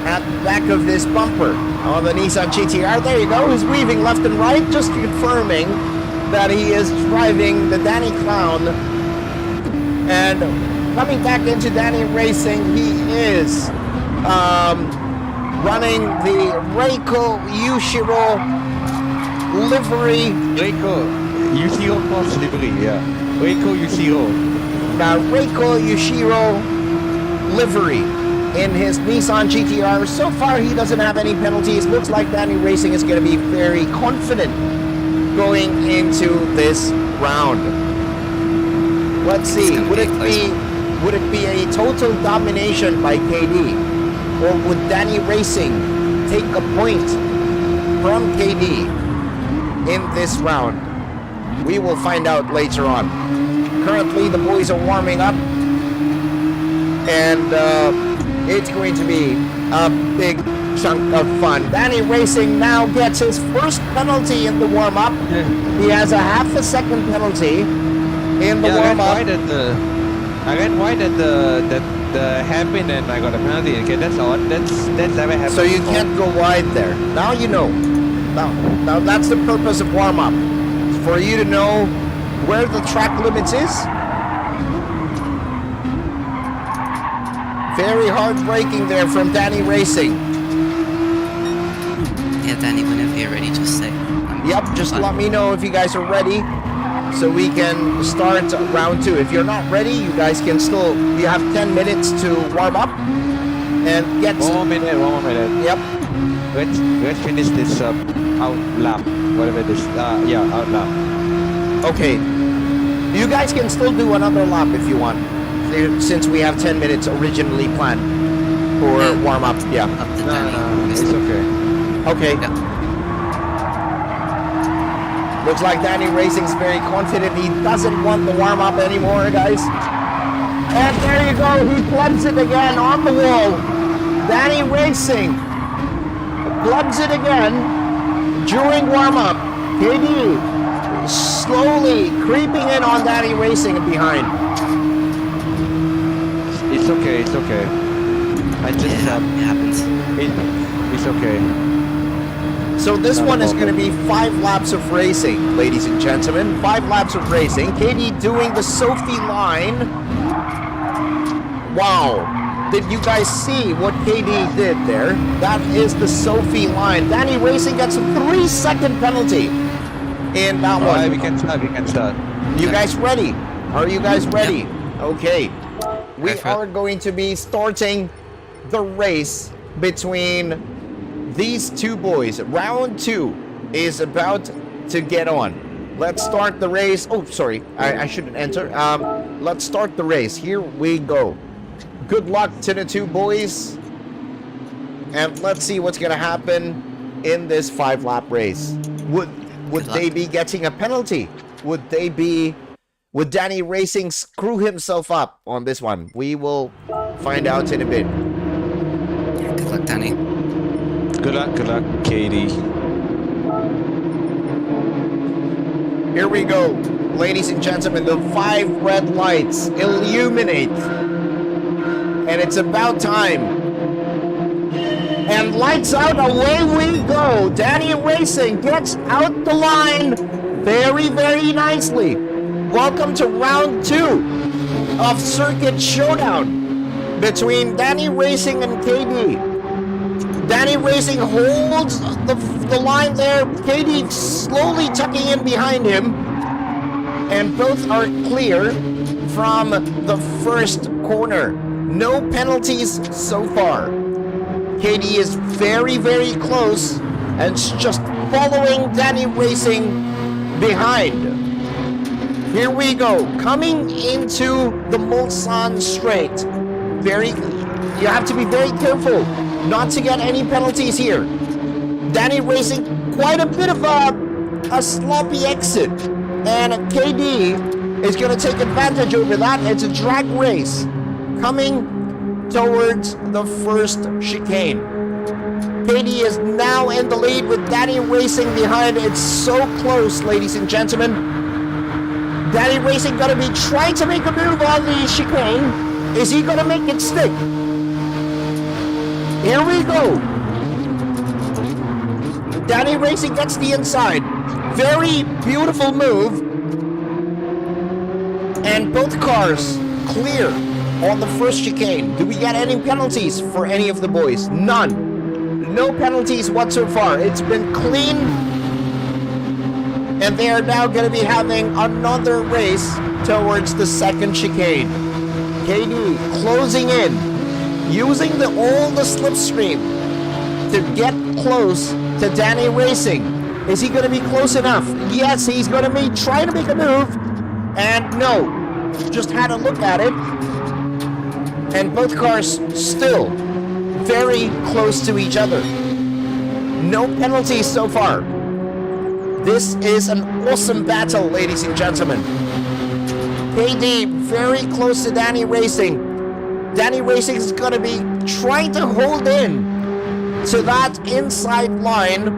at the back of this bumper on the Nissan GTR. There you go. He's weaving left and right, just confirming that he is driving the Danny Clown. And coming back into Danny Racing, he is running the Reiko Yushiro livery. Reiko Yushiro plus livery, yeah. Reiko Yushiro. Reiko Yushiro livery in his Nissan GTR. So far, he doesn't have any penalties. Looks like Danny Racing is going to be very confident going into this round. Let's see. Would it be a total domination by KayDee, or would Danny Racing take a point from KayDee in this round? We will find out later on. Currently, the boys are warming up, and it's going to be a big chunk of fun. Danny Racing now gets his first penalty in the warm-up. He has a half a second penalty in the warm-up. I ran wide at the hairpin and I got a penalty. Okay, that's odd. That's never happened. So you before. can't go wide there. Now you know. Now that's the purpose of warm-up. For you to know where the track limits is. Very hard braking there from Danny Racing. Yeah, Danny, whenever you're ready, just say. Yep, just let me know if you guys are ready, so we can start round 2. If you're not ready, you guys can still, you have 10 minutes to warm up and get... One more minute. Yep. Let's finish this out lap, whatever it is. Yeah, out lap. Okay. You guys can still do another lap if you want, since we have 10 minutes originally planned for warm up. Yeah. Up to No, Danny. it's okay. Okay. Yeah. Looks like Danny Racing's very confident. He doesn't want the warm up anymore, guys. And there you go. He clubs it again on the wall. Danny Racing clubs it again during warm up. KayDee slowly creeping in on Danny Racing and behind. It's okay. I just It happens. it's okay. So this Not a one is going problem. to be 5 laps of racing, ladies and gentlemen. 5 laps of racing. KayDee doing the Sophie line. Wow. Did you guys see what KayDee did there? That is the Sophie line. Danny Racing gets a 3-second penalty in that one. Alright, we can start. You guys ready? Are you guys ready? Okay. We Go for it. are going to be starting the race between these two boys. Round 2 is about to get on. Let's start the race. Oh, sorry. I shouldn't enter. Let's start the race. Here we go. Good luck to the two boys. And let's see what's going to happen. in this 5-lap race? Would Good they luck. be getting a penalty? Would Danny Racing screw himself up on this one? We will find out in a bit. Yeah, good luck, Danny. Good luck, KayDee. Here we go, ladies and gentlemen. The 5 red lights illuminate, and it's about time. And lights out, away we go. Danny Racing gets out the line very, very nicely. Welcome to round 2 of Circuit Showdown between Danny Racing and KayDee. Danny Racing holds the line there. KayDee slowly tucking in behind him. And both are clear from the first corner. No penalties so far. KayDee is very, very close and just following Danny Racing behind. Here we go, coming into the Mulsanne straight. You have to be very careful not to get any penalties here. Danny Racing, quite a bit of a sloppy exit, and KayDee is going to take advantage over that. It's a drag race coming towards the first chicane. KayDee is now in the lead with Danny Racing behind. It's so close, ladies and gentlemen. Danny Racing going to be trying to make a move on the chicane. Is he going to make it stick? Here we go. Danny Racing gets the inside. Very beautiful move. And both cars clear on the first chicane. Do we get any penalties for any of the boys? None. No penalties whatsoever. It's been clean. And they are now going to be having another race towards the second chicane. KayDee closing in, using all the slipstream to get close to Danny Racing. Is he going to be close enough? Yes, he's going to be trying to make a move. And no, just had a look at it. And both cars still very close to each other. No penalties so far. This is an awesome battle, ladies and gentlemen. KayDee very close to Danny Racing. Danny Racing is going to be trying to hold in to that inside line.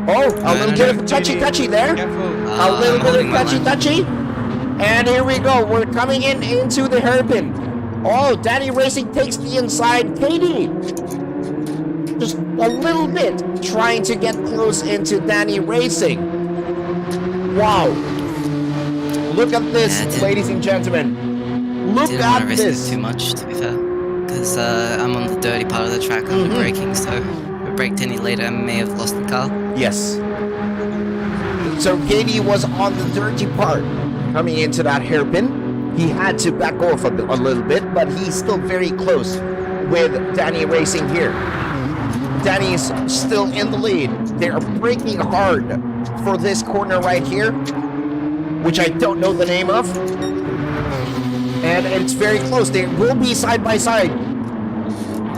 Oh, a little bit of touchy-touchy there. A little bit of touchy-touchy. And here we go. We're coming into the hairpin. Oh, Danny Racing takes the inside. KayDee just a little bit trying to get close into Danny Racing. Wow. Look at this, ladies and gentlemen. Look Didn't at want to risk this. it too much, to be fair, because I'm on the dirty part of the track. I'm braking, so if I braked any later, I may have lost the car. Yes. So KayDee was on the dirty part coming into that hairpin. He had to back off a little bit, but he's still very close with Danny Racing here. Danny is still in the lead. They are braking hard for this corner right here, which I don't know the name of. And it's very close. They will be side by side.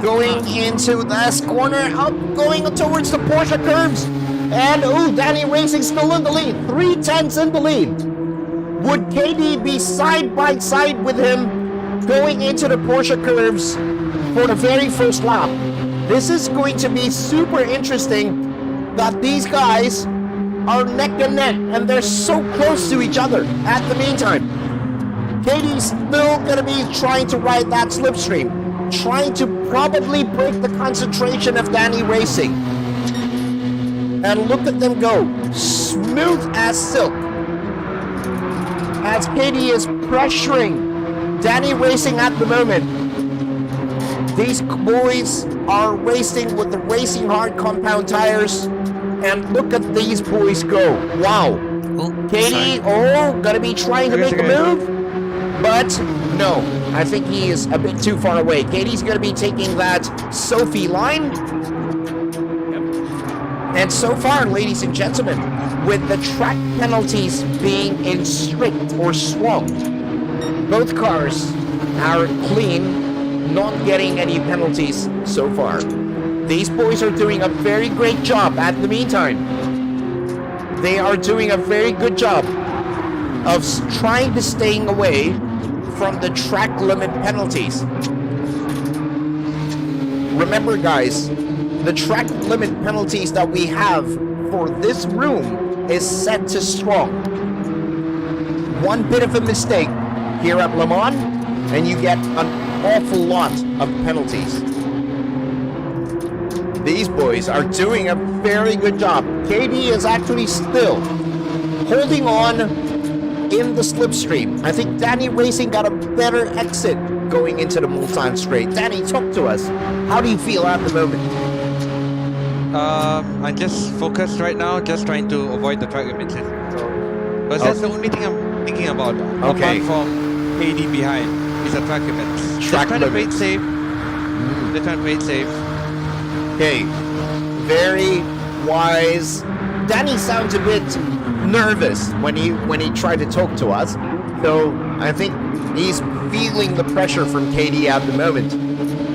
Going into this corner, up, going towards the Porsche curves. And, ooh, Danny Racing still in the lead. 3/10 in the lead. Would KayDee be side by side with him going into the Porsche curves for the very first lap? This is going to be super interesting that these guys are neck and neck and they're so close to each other at the meantime. KayDee's still going to be trying to ride that slipstream, trying to probably break the concentration of Danny Racing. And look at them go, smooth as silk. As KayDee is pressuring Danny Racing at the moment. These boys are racing with the Racing Hard compound tires. And look at these boys go. Wow. Oh, KayDee, gonna be trying to make a move. But no, I think he is a bit too far away. KayDee's gonna be taking that Sophie line. And so far, ladies and gentlemen, with the track penalties being in strict or swung, both cars are clean, not getting any penalties so far. These boys are doing a very great job at the meantime. They are doing a very good job of trying to staying away from the track limit penalties. Remember guys, the track limit penalties that we have for this room is set to strong. One bit of a mistake here at Le Mans, and you get an awful lot of penalties. These boys are doing a very good job. KayDee is actually still holding on in the slipstream. I think Danny Racing got a better exit going into the Mulsanne straight. Danny, talk to us. How do you feel at the moment? I'm just focused right now, just trying to avoid the track limits. Because that's the only thing I'm thinking about. Okay. Apart from KayDee behind, is the track limits. Track They're trying to play it limits. safe. They're trying to play it safe. Okay, very wise. Danny sounds a bit nervous when he tried to talk to us, so I think he's feeling the pressure from KayDee at the moment.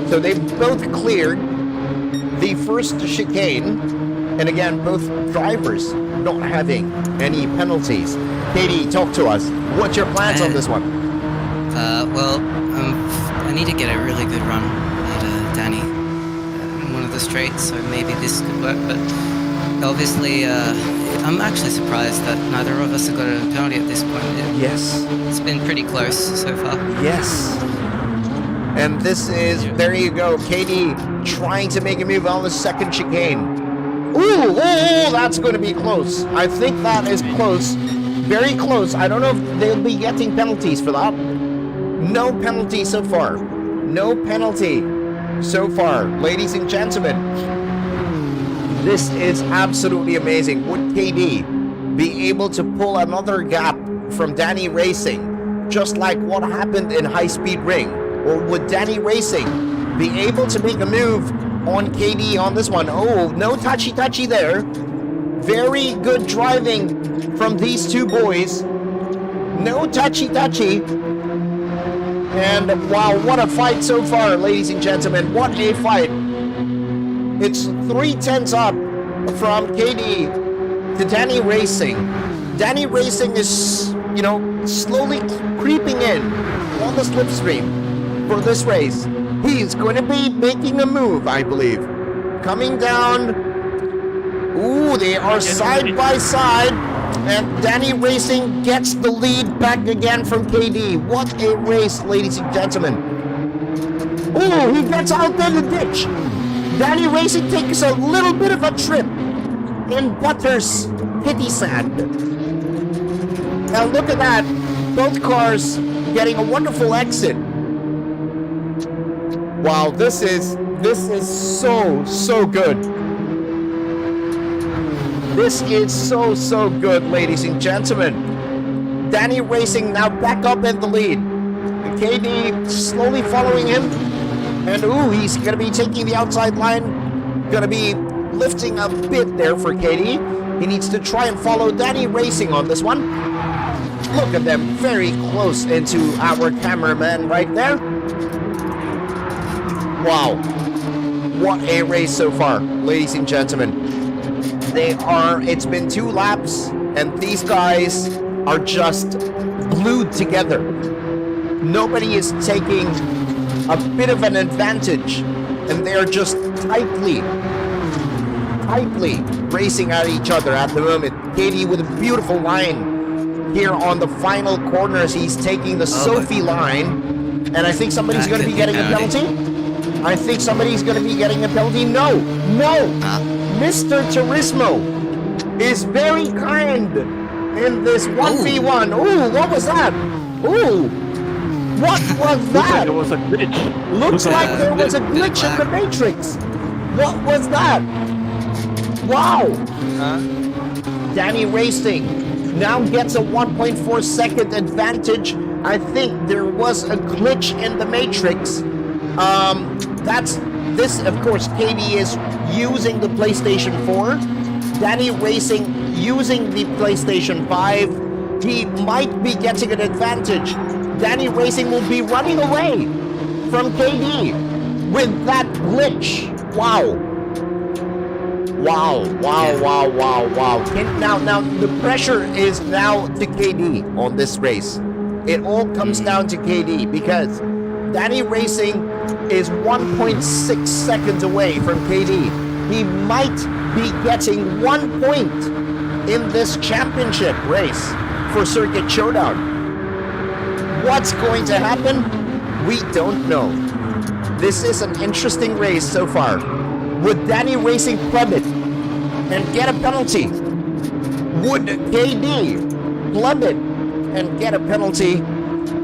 So they've both cleared the first chicane, and again, both drivers not having any penalties. KayDee, talk to us. What's your plans on this one? Well, I need to get a really good run at Danny in one of the straights, so maybe this could work. But obviously, I'm actually surprised that neither of us have got a penalty at this point. Yes. It's been pretty close so far. Yes. And this is, there you go, KayDee trying to make a move on the second chicane. Ooh, that's going to be close. I think that is close. Very close. I don't know if they'll be getting penalties for that. No penalty so far. No penalty so far. Ladies and gentlemen, this is absolutely amazing. Would KayDee be able to pull another gap from Danny Racing, just like what happened in High Speed Ring? Or would Danny Racing be able to make a move on KayDee on this one? Oh, no touchy-touchy there. Very good driving from these two boys. No touchy-touchy. And wow, what a fight so far, ladies and gentlemen. What a fight. It's 3/10 up from KayDee to Danny Racing. Danny Racing is, you know, slowly creeping in on the slipstream for this race. He's going to be making a move, I believe. Coming down. Ooh, they are side by side. And Danny Racing gets the lead back again from KayDee. What a race, ladies and gentlemen. Ooh, he gets out in the ditch. Danny Racing takes a little bit of a trip in Butter's pity sand. Now look at that. Both cars getting a wonderful exit. Wow, this is so good. This is so good, ladies and gentlemen. Danny Racing now back up in the lead. KayDee slowly following him. And ooh, he's going to be taking the outside line. Going to be lifting a bit there for KayDee. He needs to try and follow Danny Racing on this one. Look at them very close into our cameraman right there. Wow. What a race so far, ladies and gentlemen. It's been 2 laps, and these guys are just glued together. Nobody is taking a bit of an advantage, and they're just tightly racing at each other at the moment. KayDee with a beautiful line here on the final corners. He's taking the Sophie line, and I think somebody's going to be getting a penalty. I think somebody's going to be getting a penalty. No. Mr. Turismo is very kind in this 1v1. Ooh, what was that? Ooh, what was that? There was a glitch. Looks like there was a glitch in the Matrix. What was that? Wow. Danny Racing now gets a 1.4 second advantage. I think there was a glitch in the Matrix. This, of course, KayDee is using the PlayStation 4. Danny Racing using the PlayStation 5. He might be getting an advantage. Danny Racing will be running away from KayDee with that glitch. Wow. Wow. Now the pressure is now to KD on this race. It all comes down to KD because Danny Racing is 1.6 seconds away from KD. He might be getting 1 point in this championship race for Circuit Showdown. What's going to happen? We don't know. This is an interesting race so far. Would Danny Racing plummet and get a penalty? Would KD plummet and get a penalty?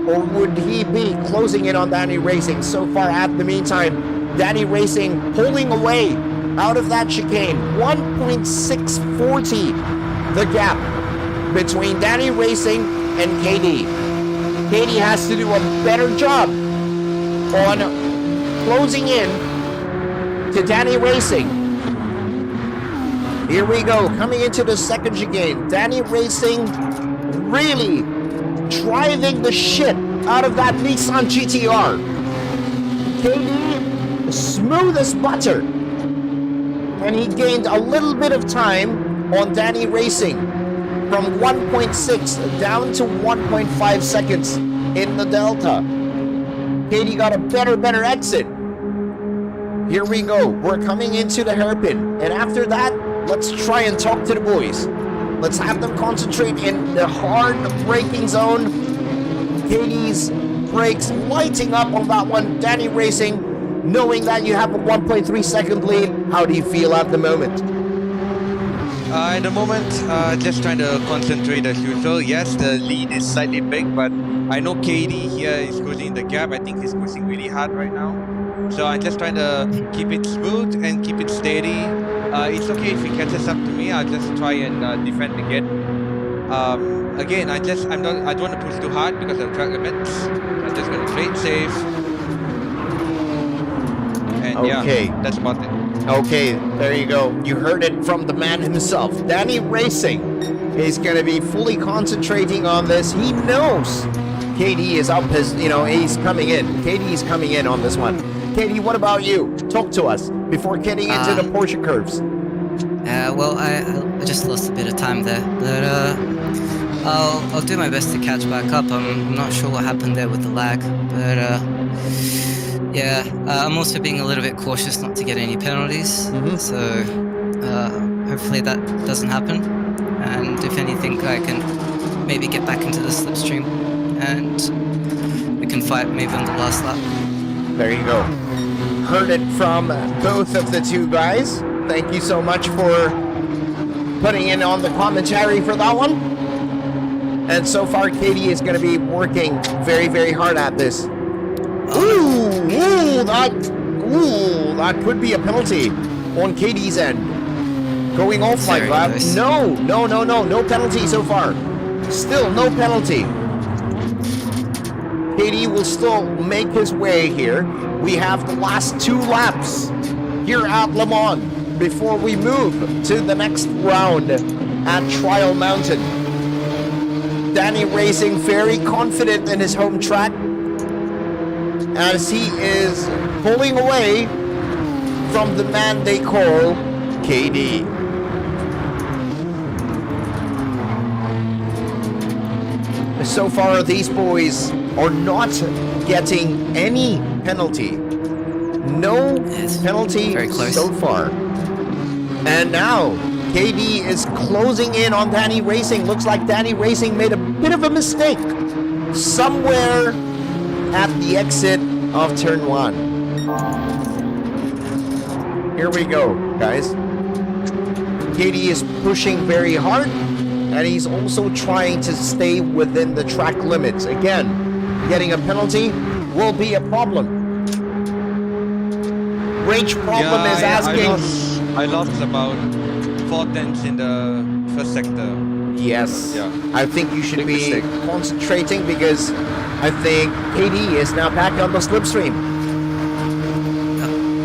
Or would he be closing in on Danny Racing? So far at the meantime, Danny Racing pulling away out of that chicane. 1.640 the gap between Danny Racing and KD. KD has to do a better job on closing in to Danny Racing. Here we go, coming into the second chicane. Danny Racing really driving the shit out of that Nissan GTR. KD, smooth as butter. And he gained a little bit of time on Danny Racing from 1.6 down to 1.5 seconds in the Delta. KD got a better exit. Here we go. We're coming into the hairpin. And after that, let's try and talk to the boys. Let's have them concentrate in the hard braking zone. KD's brakes lighting up on that one. Danny Racing, knowing that you have a 1.3 second lead. How do you feel at the moment? At the moment, just trying to concentrate as usual. Yes, the lead is slightly big, but I know KD here is closing the gap. I think he's pushing really hard right now. So I'm just trying to keep it smooth and keep it steady. It's okay if he catches up to me. I'll just try and defend again. Again, I don't want to push too hard because of track limits. I'm just going to play it safe. And Okay. yeah, that's about it. Okay, there you go. You heard it from the man himself. Danny Racing is going to be fully concentrating on this. He knows KD is up his, he's coming in. KD is coming in on this one. KD, what about you? Talk to us before getting into the Porsche curves. Well, I just lost a bit of time there, but I'll do my best to catch back up. I'm not sure what happened there with the lag, but yeah, I'm also being a little bit cautious not to get any penalties. So hopefully that doesn't happen. And if anything, I can maybe get back into the slipstream, and we can fight maybe on the last lap. There you go. Heard it from both of the two guys. Thank you so much for putting in on the commentary for that one. And so far, KD is going to be working very hard at this. That could be a penalty on KD's end. Going off like that. Nice. No penalty so far. Still no penalty. KD will still make his way here. We have the last 2 laps here at Le Mans before we move to the next round at Trial Mountain. Danny Racing very confident in his home track as he is pulling away from the man they call KD. So far, these boys are not getting any penalty. No penalty very close so far. And now, KD is closing in on Danny Racing. Looks like Danny Racing made a bit of a mistake somewhere at the exit of turn 1. Here we go, guys. KD is pushing very hard, and he's also trying to stay within the track limits. Again, getting a penalty will be a problem. Rage Problem is asking... I lost about 4 tenths in the first sector. Yes. Yeah. I think you should Big be mistake. concentrating because I think KD is now back on the slipstream.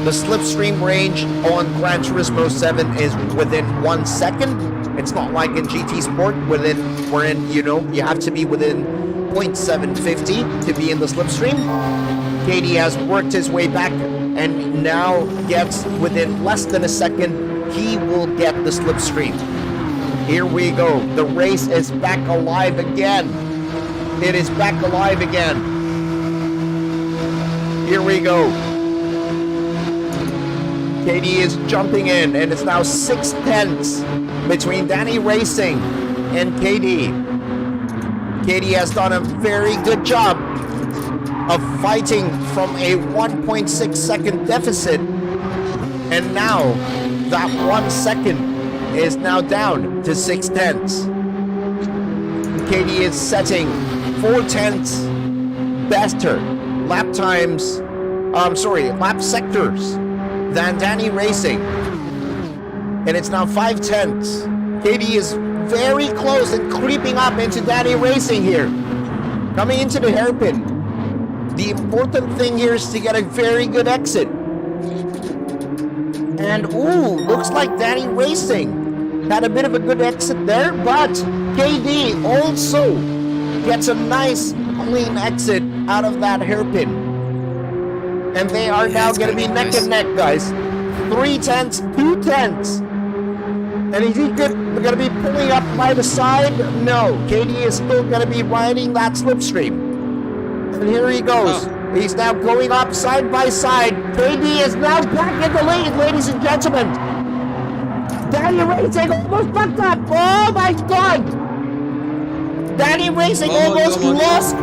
The slipstream range on Gran Turismo 7 is within 1 second. It's not like in GT Sport wherein you have to be within 0.750 to be in the slipstream. KD has worked his way back and now gets within less than a second he will get the slipstream. Here we go. The race is back alive again. It is back alive again. Here we go. KayDee is jumping in, and it's now 6/10 between Danny Racing and KayDee. KayDee has done a very good job of fighting from a 1.6 second deficit, and now that 1 second is now down to 6/10. KayDee is setting 4/10 better lap times, lap sectors than Danny Racing. And it's now 5/10. KayDee is very close and creeping up into Danny Racing here. Coming into the hairpin. The important thing here is to get a very good exit. And ooh, looks like Danny Racing had a bit of a good exit there, but KayDee also gets a nice clean exit out of that hairpin. And they are now going to be neck and neck, guys. 3/10, 2/10. And is he going to be pulling up by the side? No, KayDee is still going to be riding that slipstream. And here he goes. He's now going up side by side. KayDee is now back in the lead, ladies and gentlemen. Danny Racing almost fucked up. Oh my God. Danny Racing almost lost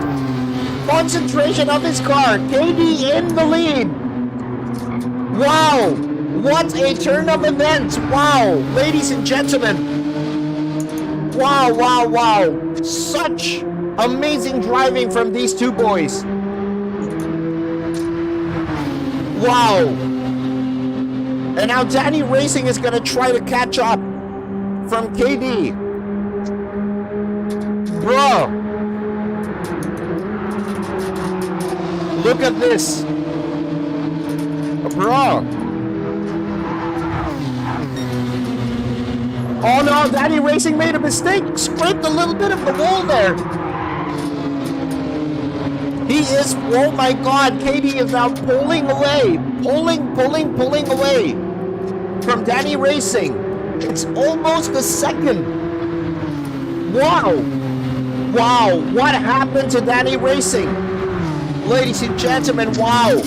concentration of his car. KayDee in the lead. Wow. What a turn of events. Wow. Ladies and gentlemen. Wow, wow, wow. Such amazing driving from these two boys. Wow. And now Danny Racing is going to try to catch up from KayDee. Bro. Look at this. Bro. Oh no, Danny Racing made a mistake. Scraped a little bit of the wall there. He is, oh my God, KayDee is now pulling away. Pulling away from Danny Racing. It's almost a second. Wow. Wow, what happened to Danny Racing? Ladies and gentlemen, wow.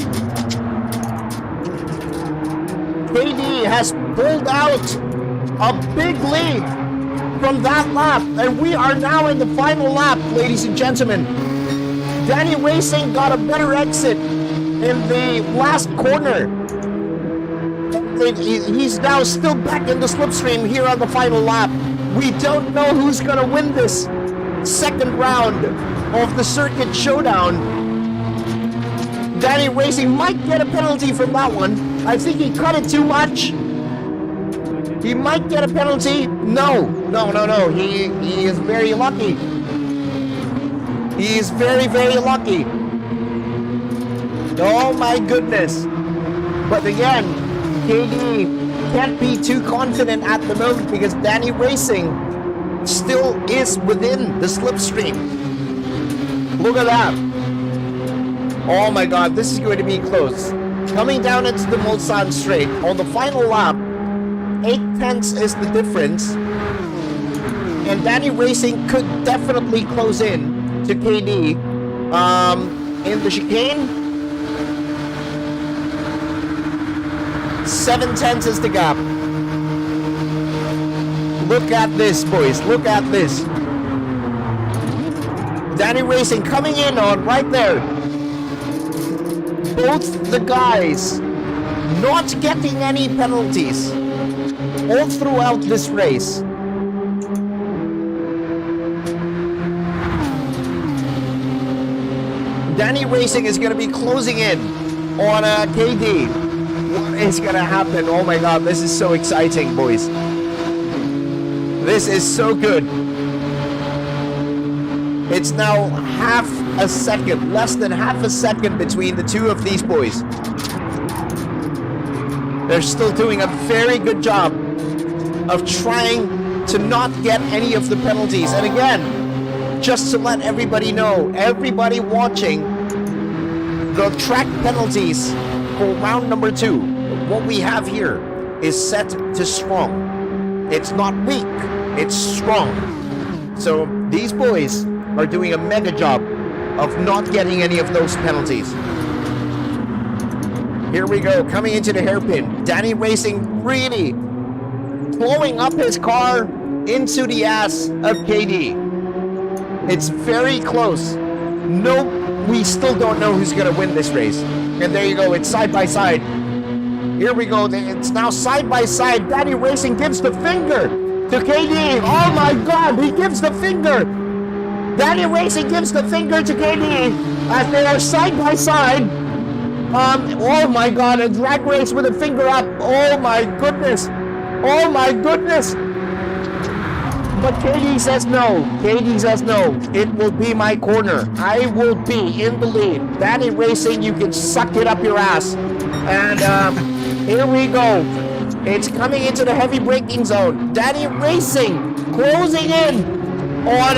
KayDee has pulled out a big lead from that lap, and we are now in the final lap, ladies and gentlemen. Danny Racing got a better exit in the last corner. He's now still back in the slipstream here on the final lap. We don't know who's going to win this second round of the Circuit Showdown. Danny Racing might get a penalty from that one. I think he cut it too much. He might get a penalty. No. He is very lucky. He is very, very lucky. Oh my goodness. But again, KayDee can't be too confident at the moment because Danny Racing still is within the slipstream. Look at that. Oh my God, this is going to be close. Coming down into the Mulsanne straight on the final lap, 8/10 is the difference. And Danny Racing could definitely close in to KayDee in the chicane. 7/10 is the gap. Look at this, boys. Look at this. Danny Racing coming in on right there. Both the guys not getting any penalties all throughout this race. Danny Racing is going to be closing in on KayDee. What is going to happen? Oh my God, this is so exciting, boys. This is so good. It's now half a second, less than half a second between the two of these boys. They're still doing a very good job of trying to not get any of the penalties. And again, just to let everybody know, everybody watching, the track penalties for round number 2, what we have here is set to strong. It's not weak, it's strong. So these boys are doing a mega job of not getting any of those penalties. Here we go, coming into the hairpin. Danny Racing really blowing up his car into the ass of KayDee. It's very close. No, we still don't know who's gonna win this race. And there you go, it's side by side. Here we go, it's now side by side. Danny Racing gives the finger to KayDee. Oh my God, he gives the finger. Danny Racing gives the finger to KayDee as they are side by side. Oh my God, a drag race with a finger up. Oh my goodness. Oh my goodness. But KayDee says no. KayDee says no. It will be my corner. I will be in the lead. Danny Racing, you can suck it up your ass. And here we go. It's coming into the heavy braking zone. Danny Racing closing in on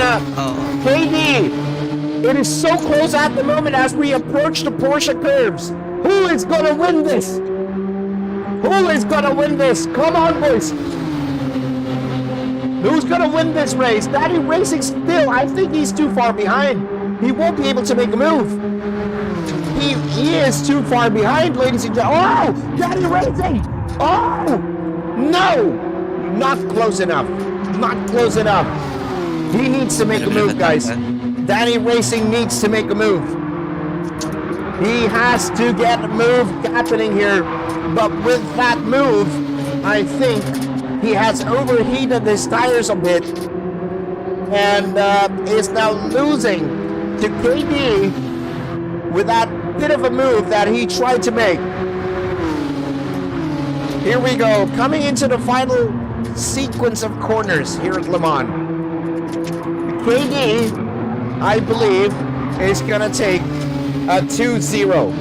KayDee. It is so close at the moment as we approach the Porsche curves. Who is gonna win this? Who is gonna win this? Come on, boys. Who's gonna win this race? Danny Racing still, I think he's too far behind. He won't be able to make a move. He is too far behind, ladies and gentlemen. Oh, Danny Racing! Oh, no! Not close enough. Not close enough. He needs to make a move, guys. Danny Racing needs to make a move. He has to get a move happening here. But with that move, I think he has overheated his tires a bit and is now losing to KayDee with that bit of a move that he tried to make. Here we go, coming into the final sequence of corners here at Le Mans. KayDee, I believe, is going to take a 2-0.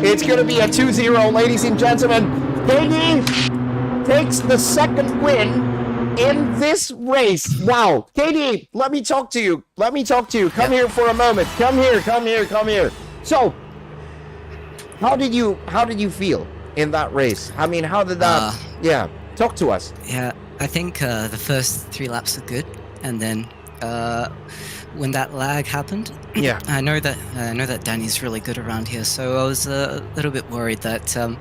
It's going to be a 2-0, ladies and gentlemen. KayDee takes the second win in this race. Wow. KayDee, let me talk to you. Let me talk to you. Come here for a moment. Come here, come here, come here. So, how did you feel in that race? I mean, how did that... yeah, talk to us. Yeah, I think the first 3 laps are good, and then when that lag happened, yeah, I know that Danny's really good around here, so I was a little bit worried that I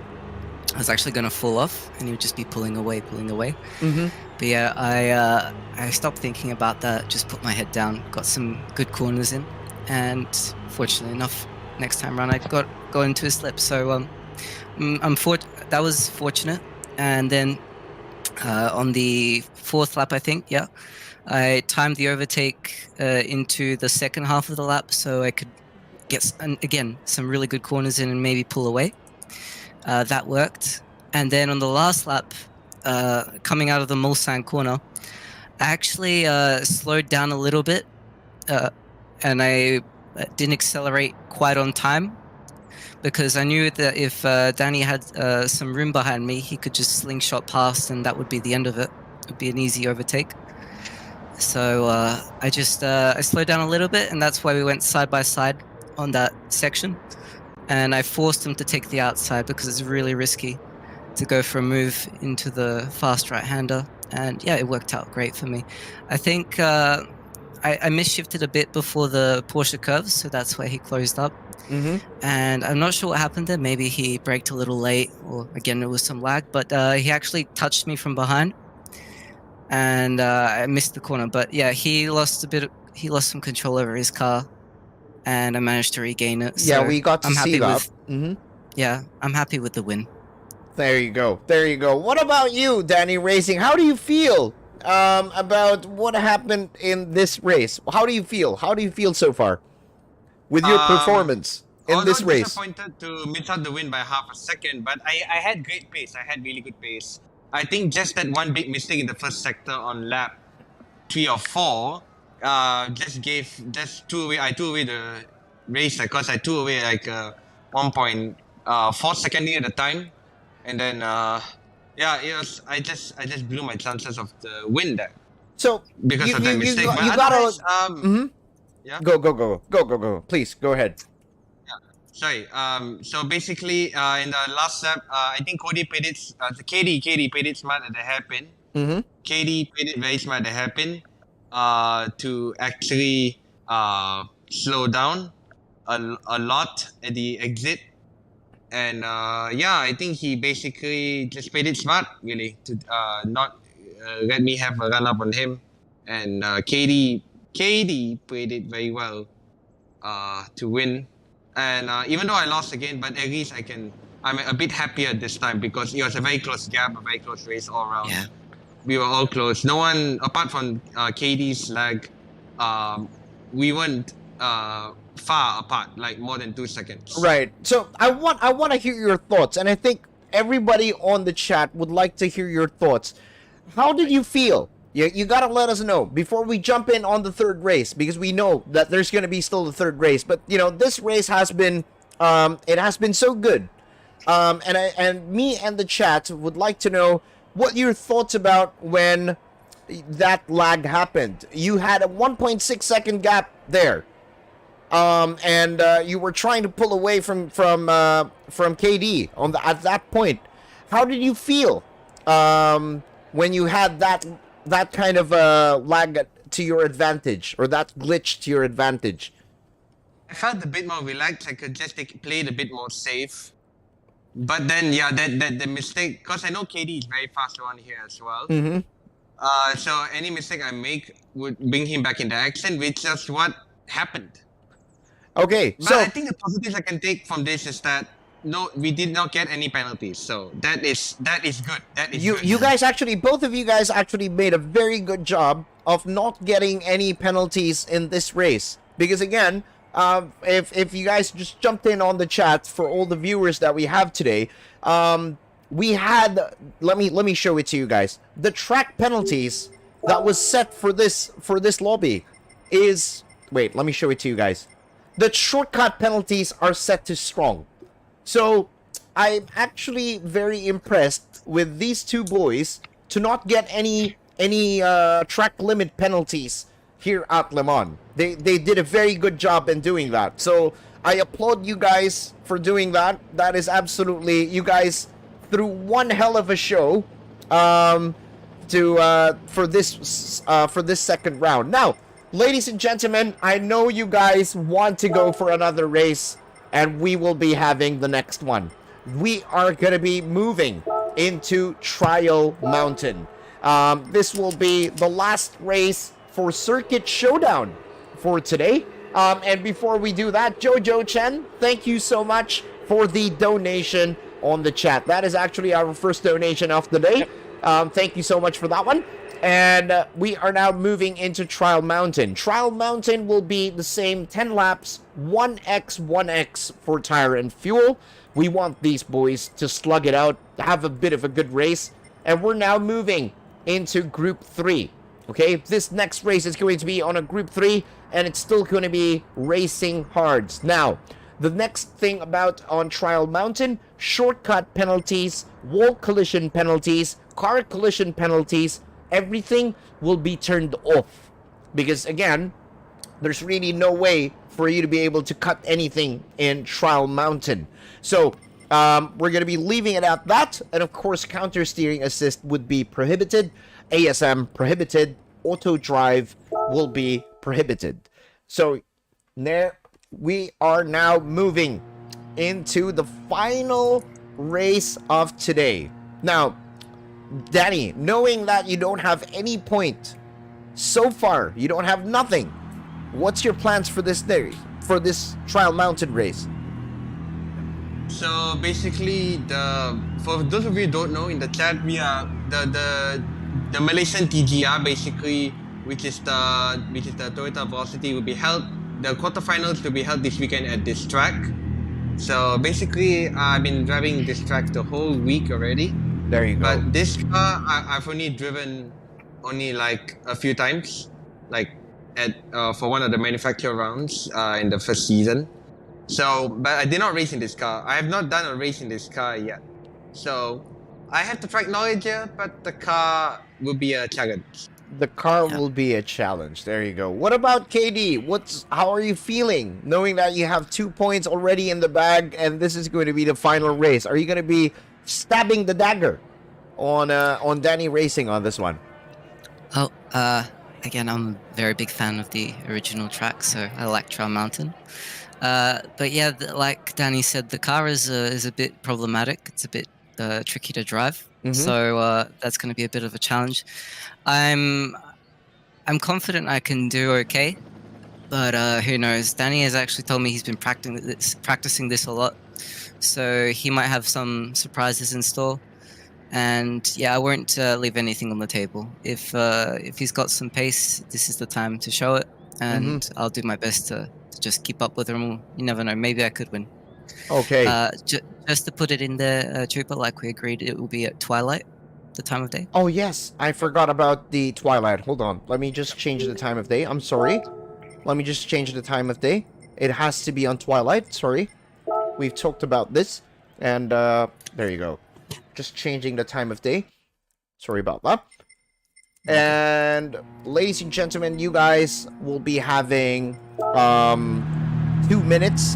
was actually going to fall off, and he would just be pulling away. Mm-hmm. But yeah, I stopped thinking about that, just put my head down, got some good corners in, and fortunately enough, next time around I got into a slip. So that was fortunate. And then on the 4th lap, I think, yeah, I timed the overtake into the second half of the lap so I could get, again, some really good corners in and maybe pull away. That worked. And then on the last lap, coming out of the Mulsanne corner, I actually slowed down a little bit and I didn't accelerate quite on time because I knew that if Danny had some room behind me, he could just slingshot past and that would be the end of it. It would be an easy overtake. So I slowed down a little bit, and that's why we went side by side on that section. And I forced him to take the outside because it's really risky to go for a move into the fast right-hander. And yeah, it worked out great for me. I think I misshifted a bit before the Porsche curves, so that's where he closed up. Mm-hmm. And I'm not sure what happened there. Maybe he braked a little late, or again, it was some lag. But he actually touched me from behind, and I missed the corner. But yeah, he lost some control over his car, and I managed to regain it. So yeah, we got to see that. Mm-hmm. Yeah, I'm happy with the win. There you go. There you go. What about you, Danny Racing? How do you feel about what happened in this race? How do you feel? How do you feel so far with your performance in this race? Disappointed to miss out the win by half a second, but I had great pace. I had really good pace. I think just that one big mistake in the first sector on lap 3 or 4 just threw away. I threw away the race because I threw away like 1.4 second at the time, and then yeah, it was. I just blew my chances of the win there. So because of that mistake. You gotta. Yeah. Go. Please go ahead. Sorry. So basically, in the last lap, I think Cody played it. KayDee played it smart at the hairpin. Mm-hmm. KayDee played it very smart at the hairpin. To actually slow down a lot at the exit. And yeah, I think he basically just played it smart, really, to not let me have a run up on him. And KayDee played it very well to win. And even though I lost again, but at least I'm a bit happier this time because it was a very close gap, a very close race all around. Yeah. We were all close. No one, apart from KayDee's lag, we weren't far apart, like more than 2 seconds. Right. So I want to hear your thoughts, and I think everybody on the chat would like to hear your thoughts. How did you feel? You gotta let us know before we jump in on the third race, because we know that there's gonna be still the third race. But you know, this race has been it has been so good, and me and the chat would like to know what your thoughts about when that lag happened. You had a 1.6 second gap there. And you were trying to pull away from KayDee at that point. How did you feel when you had that kind of lag to your advantage, or that glitch to your advantage? I felt a bit more relaxed. I could just play it a bit more safe. But then, yeah, that the mistake, because I know KayDee is very fast around here as well. Mm-hmm. So any mistake I make would bring him back into action, which is what happened. Okay, But so I think the positives I can take from this is that no, we did not get any penalties, so that is good. That is good. you guys actually, both of you guys actually made a very good job of not getting any penalties in this race. Because again, if you guys just jumped in on the chat for all the viewers that we have today, we had, let me show it to you guys. The track penalties that was set for this lobby is, wait, let me show it to you guys. The shortcut penalties are set to strong. So I'm actually very impressed with these two boys to not get any track limit penalties here at Le Mans. They did a very good job in doing that. So I applaud you guys for doing that. That is absolutely, you guys threw one hell of a show for this second round. Now, ladies and gentlemen, I know you guys want to go for another race, and we will be having the next one. We are going to be moving into Trial Mountain. This will be the last race for Circuit Showdown for today. And before we do that, Jojo Chen, thank you so much for the donation on the chat. That is actually our first donation of the day. Thank you so much for that one. And we are now moving into Trial Mountain. Trial Mountain will be the same 10 laps, 1x for tire and fuel. We want these boys to slug it out, have a bit of a good race. And we're now moving into Group 3. Okay, this next race is going to be on a Group 3, and it's still going to be racing hards. Now, the next thing about on Trial Mountain, shortcut penalties, wall collision penalties, car collision penalties, everything will be turned off, because again, there's really no way for you to be able to cut anything in Trial Mountain. So we're going to be leaving it at that, and of course counter steering assist would be prohibited, ASM prohibited, auto drive will be prohibited. So there we are now moving into the final race of today. Now, Danny, knowing that you don't have any point so far, you don't have nothing, what's your plans for this day, for this Trial Mountain race? So basically, for those of you who don't know, in the chat, we are the Malaysian TGR basically, which is the Toyota Velocity, will be held. The quarterfinals will be held this weekend at this track. So basically, I've been driving this track the whole week already. There you go. But this car, I've only driven like a few times, like for one of the manufacturer rounds in the first season. So, but I did not race in this car. I have not done a race in this car yet. So, I have the track knowledge here, but the car will be a challenge. The car Yeah. will be a challenge. There you go. What about KayDee? How are you feeling knowing that you have 2 points already in the bag and this is going to be the final race? Are you going to be stabbing the dagger on Danny Racing on this one? Oh, again, I'm a very big fan of the original track, so I like Trail Mountain. But yeah, like Danny said, the car is a bit problematic. It's a bit tricky to drive, so that's going to be a bit of a challenge. I'm confident I can do okay, but who knows? Danny has actually told me he's been practicing this a lot, so he might have some surprises in store. And yeah, I won't leave anything on the table. If he's got some pace, this is the time to show it, and I'll do my best to just keep up with him. You never know, maybe I could win. Okay. Just to put it in there, Trooper, like we agreed, it will be at twilight, the time of day. Oh, yes. I forgot about the twilight. Hold on. Let me just change the time of day. I'm sorry. Let me just change the time of day. It has to be on twilight. Sorry. We've talked about this. And there you go. Just changing the time of day. Sorry about that. And ladies and gentlemen, you guys will be having 10 minutes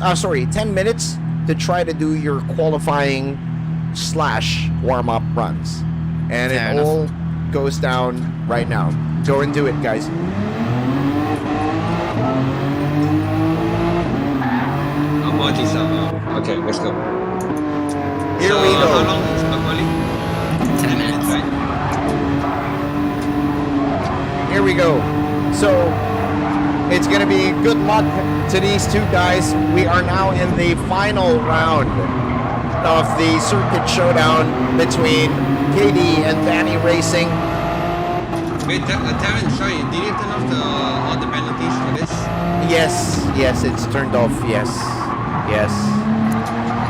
to try to do your qualifying / warm-up runs. And Fair it enough. all goes down right now. Go and do it, guys. Okay, let's go. Here we How go. long is the quali? 10 minutes. Right? Here we go. So it's going to be good luck to these two guys. We are now in the final round of the Circuit Showdown between KayDee and Danny Racing. Wait, Taryn, sorry, did you turn off all the penalties for this? Yes, it's turned off. Yes.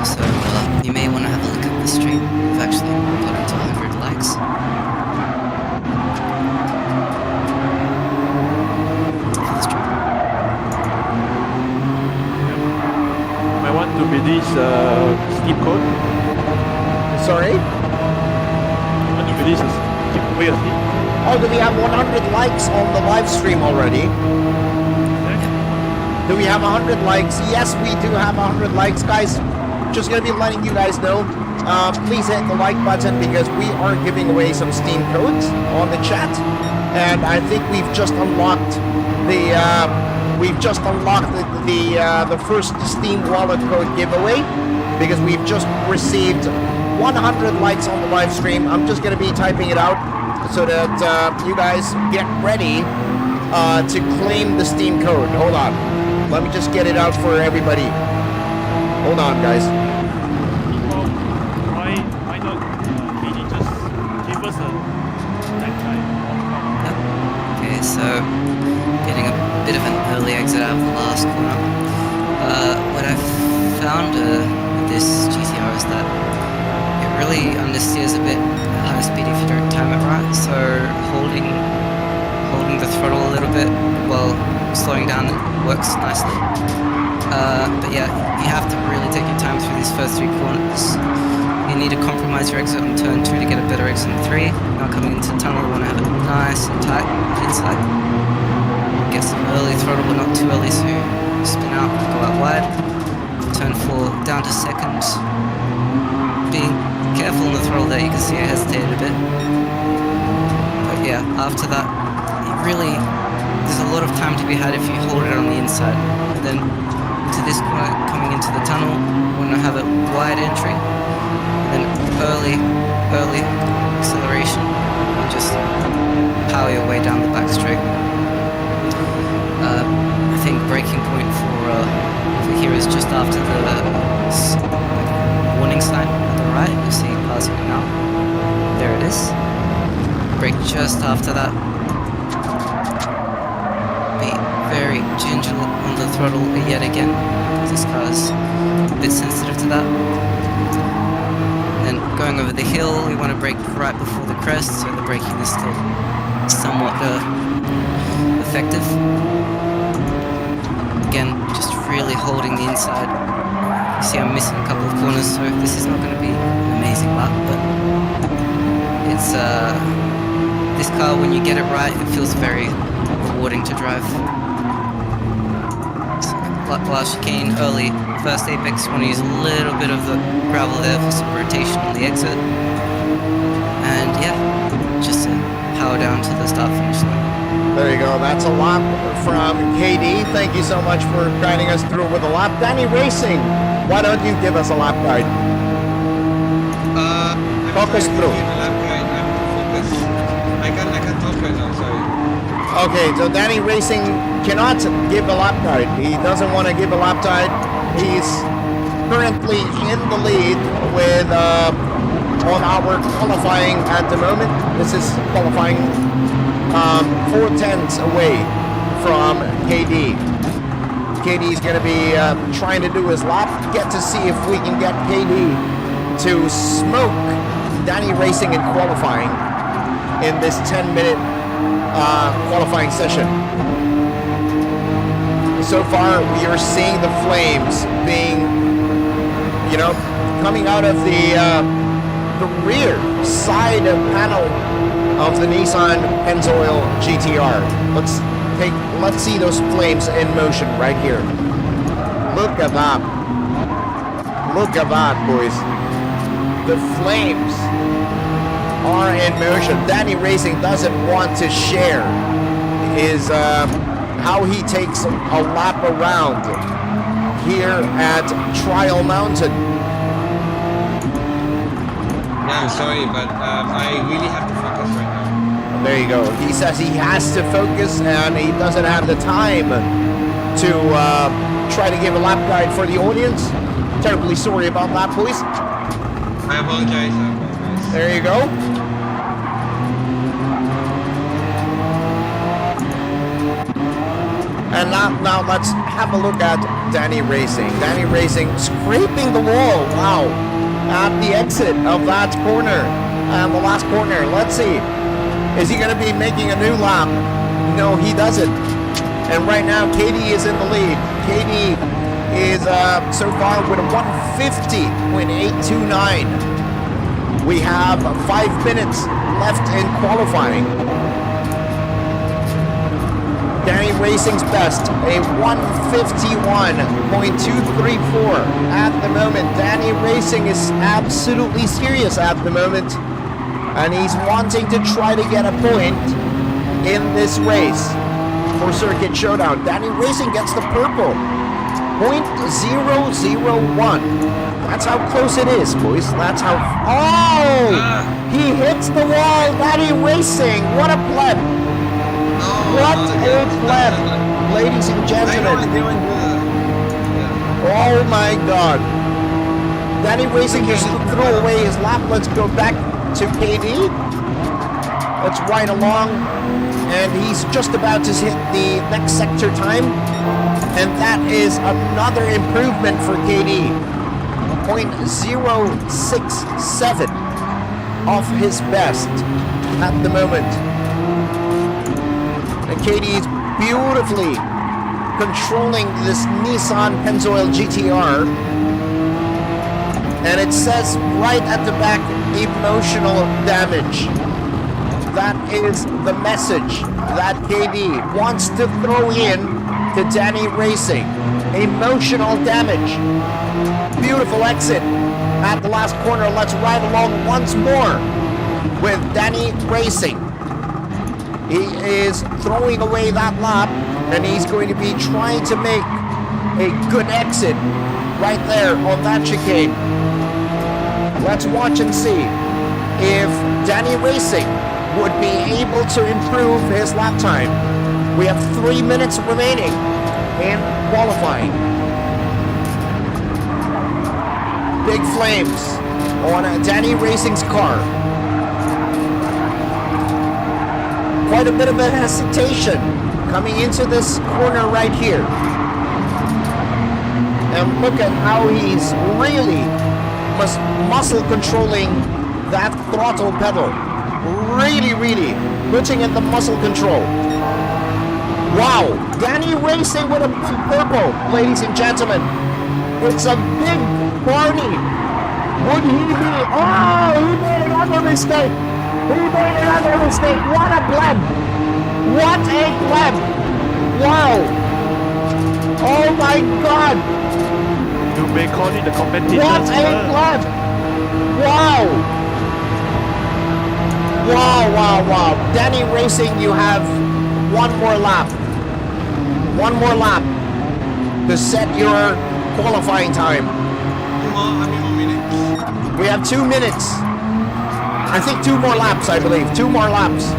So you may want to have a look at the stream. We've actually got it to 100 likes. For the stream. I want to release Steam code. Sorry? I want to release a Steam way of Steam. Oh, do we have 100 likes on the live stream already? Do we have 100 likes? Yes, we do have 100 likes, guys. Just gonna be letting you guys know. Please hit the like button because we are giving away some Steam codes on the chat, and I think we've just unlocked the first Steam wallet code giveaway because we've just received 100 likes on the live stream. I'm just gonna be typing it out so that you guys get ready to claim the Steam code. Hold on. Let me just get it out for everybody. Hold on, guys. Well, why not KayDee just give us a time? Okay, so getting a bit of an early exit out of the last corner. What I've found with this GTR is that it really understeers a bit at high speed if you don't time it right. So holding the throttle a little bit while slowing down works nicely. But yeah, you have to really take your time through these first 3 corners. You need to compromise your exit on turn 2 to get a better exit on 3. Now coming into the tunnel, you want to have it nice and tight inside. Get some early throttle, but not too early, so you spin out, go out wide. Turn 4 down to second. Being careful on the throttle there, you can see I hesitated a bit. But yeah, after that, there's a lot of time to be had if you hold it on the inside. And then to this corner, coming into the tunnel, you want to have a wide entry, and then early acceleration, and just power your way down the back straight. I think braking point for here is just after the warning sign on the right. You'll see it passing it now. There it is. Brake just after that. Be very gingerly on the throttle yet again, because this car is a bit sensitive to that. And then going over the hill, we want to brake right before the crest, so the braking is still somewhat effective. Again, just really holding the inside. You see I'm missing a couple of corners, so this is not going to be an amazing lap, but it's This car, when you get it right, it feels very rewarding to drive. So, last chicane early, first apex, want to use a little bit of the gravel there for some rotation on the exit. And yeah, just to power down to the start finish line. There you go. That's a lap from KayDee. Thank you so much for guiding us through with a lap. Danny Racing, why don't you give us a lap guide? Talk us through. I can't talk right now, sorry. Okay, so Danny Racing cannot give a lap guide. He doesn't want to give a lap guide. He's currently in the lead with on our qualifying at the moment. This is qualifying 4/10 away from KayDee. KayDee is going to be trying to do his lap, get to see if we can get KayDee to smoke Danny Racing in qualifying in this 10-minute qualifying session. So far, we are seeing the flames being, coming out of the rear side panel of the Nissan Pennzoil GTR. Let's see those flames in motion right here. Look at that. Look at that, boys. The flames are in motion. Danny Racing doesn't want to share his how he takes a lap around here at Trial Mountain. Yeah, I'm sorry, but I really have to focus right now. There you go. He says he has to focus and he doesn't have the time to try to give a lap guide for the audience. Terribly sorry about that, boys. I apologize. There you go. And now let's have a look at Danny Racing. Danny Racing scraping the wall. Wow. At the exit of that corner. The last corner. Let's see. Is he going to be making a new lap? No, he doesn't. And right now, KayDee is in the lead. KayDee is so far with a 150.829. We have 5 minutes left in qualifying. Danny Racing's best, a 151.234 at the moment. Danny Racing is absolutely serious at the moment, and he's wanting to try to get a point in this race for Circuit Showdown. Danny Racing gets the purple, 0.001. That's how close it is, boys. That's how... Oh! He hits the wall. Danny Racing. What a pleb. What a pleb, ladies and gentlemen. Oh my God. Danny Racing just threw away his lap. Let's go back to KayDee. Let's ride along. And he's just about to hit the next sector time. And that is another improvement for KayDee. 0.067 off his best at the moment. And KayDee is beautifully controlling this Nissan Pennzoil GTR. And it says right at the back, emotional damage. That is the message that KayDee wants to throw in to Danny Racing. Emotional damage. Beautiful exit at the last corner. Let's ride along once more with Danny Racing. He is throwing away that lap, and he's going to be trying to make a good exit right there on that chicane. Let's watch and see if Danny Racing would be able to improve his lap time. We have 3 minutes remaining in qualifying. Big flames on Danny Racing's car. Quite a bit of a hesitation coming into this corner right here. And look at how he's really muscle controlling that throttle pedal. Really putting in the muscle control. Wow, Danny Racing with a purple, ladies and gentlemen. It's a big party. Would he be? Oh, he made another mistake. He made another mistake. What a blend. What a blend. Wow. Oh my God. You may call it the competition. What a blend. Wow. Wow. Danny Racing, you have one more lap. One more lap to set your qualifying time. How many more minutes? We have 2 minutes. I think 2 more laps, I believe. 2 more laps.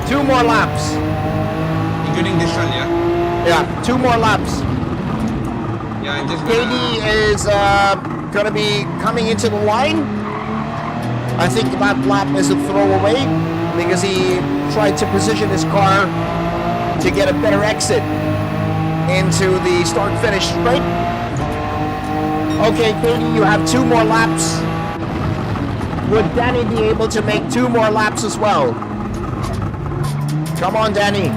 2 more laps. Including this one, yeah? Yeah, 2 more laps. Yeah, I'm just KayDee is gonna be coming into the line. I think that lap is a throwaway because he tried to position his car to get a better exit into the start-finish straight. Okay, KayDee, you have 2 more laps. Would Danny be able to make 2 more laps as well? Come on, Danny.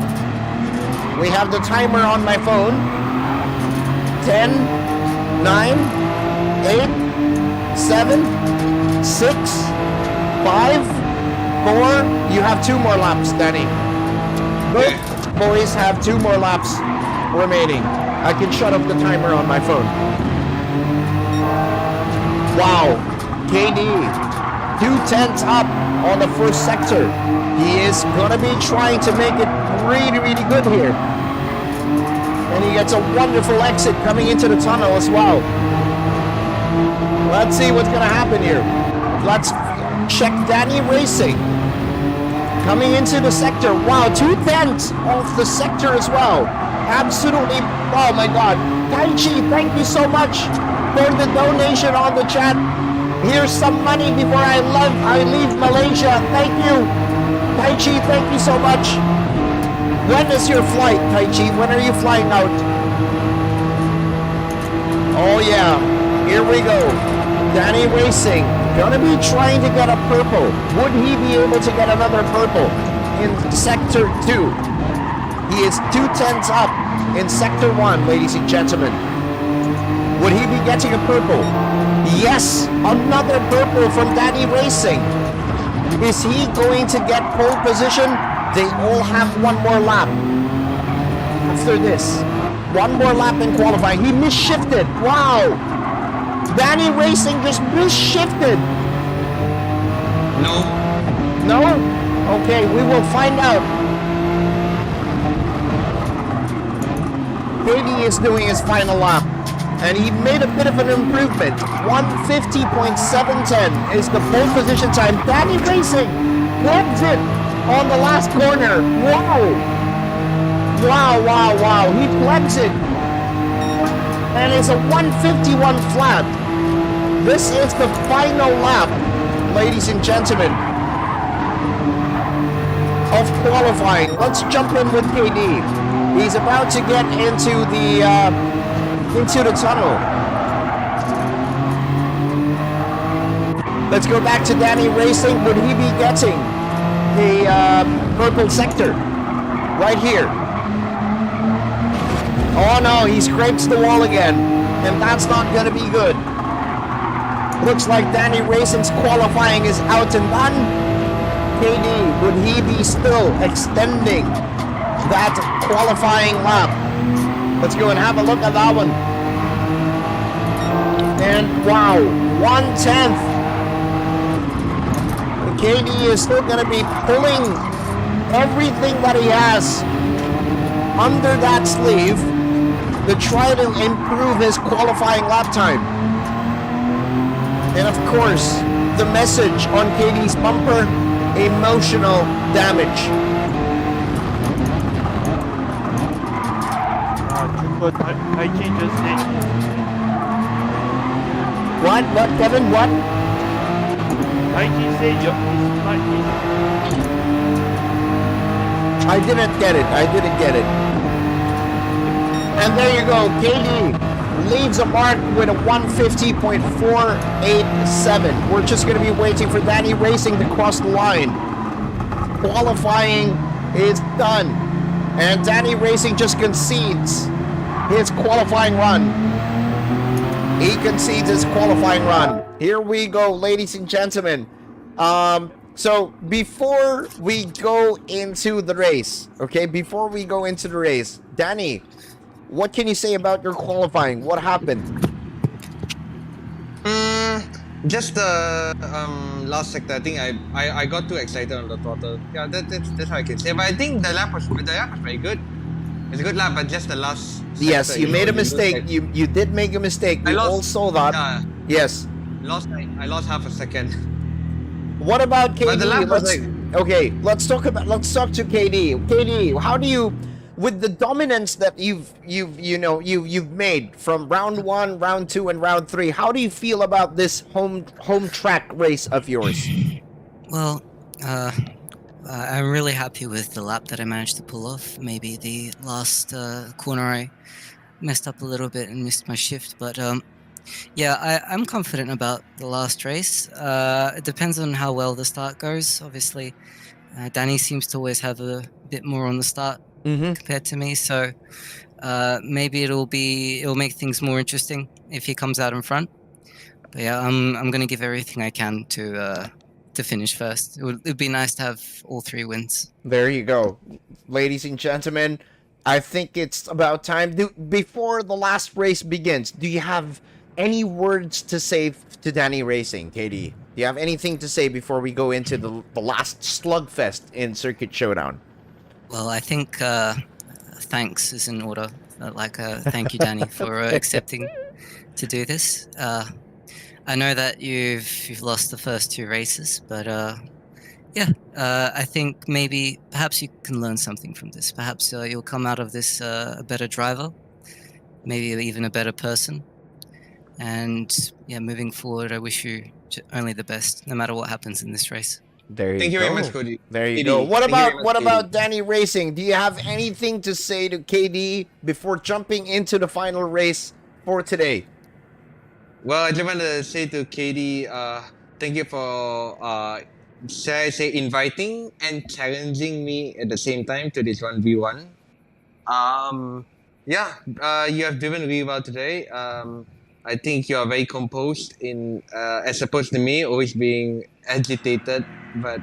We have the timer on my phone. 10, 9, 8, 7, 6, 5, 4. You have 2 more laps, Danny. Both boys have 2 more laps remaining. I can shut off the timer on my phone. Wow, KayDee, 2/10 up on the first sector. He is gonna be trying to make it really, really good here. And he gets a wonderful exit coming into the tunnel as well. Let's see what's gonna happen here. Let's check Danny Racing. Coming into the sector. Wow, 2/10 off the sector as well. Absolutely, oh my God. Taichi, thank you so much for the donation on the chat. Here's some money before I leave Malaysia. Thank you. Taichi, thank you so much. When is your flight, Taichi? When are you flying out? Oh yeah, here we go. Danny Racing, gonna be trying to get a purple. Would he be able to get another purple in Sector 2? He is 2/10 up in Sector 1, ladies and gentlemen. Would he be getting a purple? Yes, another purple from Danny Racing. Is he going to get pole position? They all have 1 more lap. After this, 1 more lap in qualifying. He misshifted. Wow. Danny Racing just misshifted. No. No? Okay, we will find out. KayDee is doing his final lap. And he made a bit of an improvement. 150.710 is the pole position time. Danny Racing grabs it on the last corner. Wow. Wow. He plebs it. And it's a 151 flat. This is the final lap, ladies and gentlemen, of qualifying. Let's jump in with KayDee. He's about to get into the tunnel. Let's go back to Danny Racing. Would he be getting the purple sector right here? Oh no, he scrapes the wall again, and that's not going to be good. Looks like Danny Racing's qualifying is out and done. KayDee, would he be still extending that qualifying lap? Let's go and have a look at that one. And wow, 1/10. KayDee is still going to be pulling everything that he has under that sleeve to try to improve his qualifying lap time. And of course, the message on KayDee's bumper, emotional damage. I changed just name. What, Kevin, what? I can say your I didn't get it. And there you go. KayDee leaves a mark with a 150.487. We're just going to be waiting for Danny Racing to cross the line. Qualifying is done. And Danny Racing just concedes his qualifying run. He concedes his qualifying run. Here we go, ladies and gentlemen. So before we go into the race, okay, before we go into the race, Danny, what can you say about your qualifying? What happened? Just the last sector. I think I got too excited on the throttle. Yeah, that's how I can say. But I think the lap was very good. It's a good lap, but just the last. Yes, sector, you made a know, mistake. You did make a mistake. We all saw that. Yes. I lost half a second. What about KayDee? But the lap was Okay, let's talk to KayDee. KayDee, how do you, with the dominance that you've made from round 1, round 2, and round 3, how do you feel about this home track race of yours? Well, I'm really happy with the lap that I managed to pull off. Maybe the last corner I messed up a little bit and missed my shift, but yeah, I'm confident about the last race. It depends on how well the start goes. Obviously, Danny seems to always have a bit more on the start compared to me, so maybe it'll make things more interesting if he comes out in front. But yeah, I'm gonna give everything I can to finish first. It'd be nice to have all 3 wins. There you go, ladies and gentlemen. I think it's about time. Before the last race begins, do you have any words to say to Danny Racing, KayDee? Do you have anything to say before we go into the last slugfest in Circuit Showdown? Well, I think thanks is in order. Thank you, Danny, for accepting to do this. I know that you've lost the first 2 races, but yeah, I think perhaps you can learn something from this. Perhaps you'll come out of this a better driver, maybe even a better person. And yeah, moving forward, I wish you only the best, no matter what happens in this race. There you go. Thank you very much, Cody. There you KayDee. go. What Thank you very much, about KayDee. Danny Racing? Do you have anything to say to KayDee before jumping into the final race for today? Well, I just want to say to KayDee, thank you for inviting and challenging me at the same time to this 1v1. Yeah, you have driven really well today. I think you are very composed as opposed to me always being agitated. But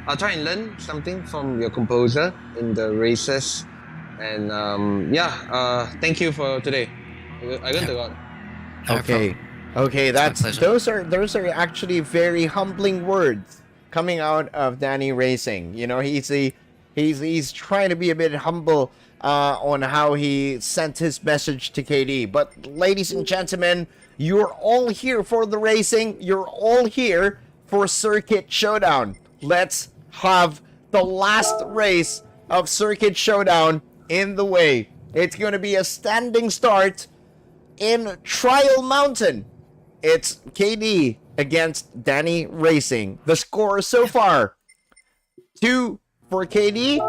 I'll try and learn something from your composure in the races. And thank you for today. I learned a lot. Okay. Okay, those are actually very humbling words coming out of Danny Racing. You know, he's trying to be a bit humble on how he sent his message to KayDee. But ladies and gentlemen, you're all here for the racing. You're all here for Circuit Showdown. Let's have the last race of Circuit Showdown in the way. It's going to be a standing start in Trial Mountain. It's KayDee against Danny Racing. The score so far, 2 for KayDee,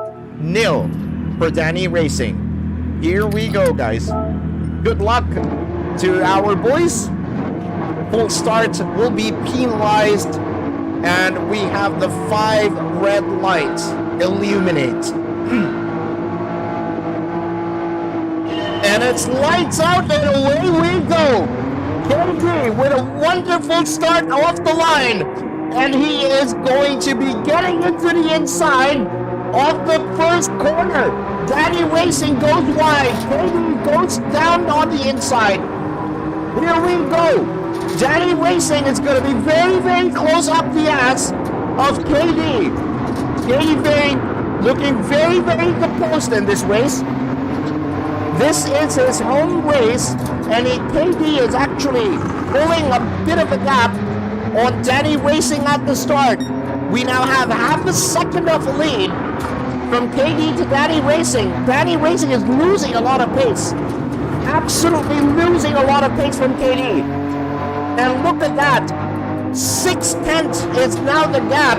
0 for Danny Racing. Here we go, guys. Good luck to our boys. Full start will be penalized, and we have the 5 red lights illuminate. And it's lights out and away we go. KayDee with a wonderful start off the line. And he is going to be getting into the inside of the first corner. Danny Racing goes wide. KayDee goes down on the inside. Here we go. Danny Racing is going to be very, very close up the ass of KayDee. KayDee looking very, very composed in this race. This is his home race, and KayDee is actually pulling a bit of a gap on Danny Racing at the start. We now have half a second of a lead from KayDee to Danny Racing. Danny Racing is losing a lot of pace. Absolutely losing a lot of pace from KayDee. And look at that. 6/10 is now the gap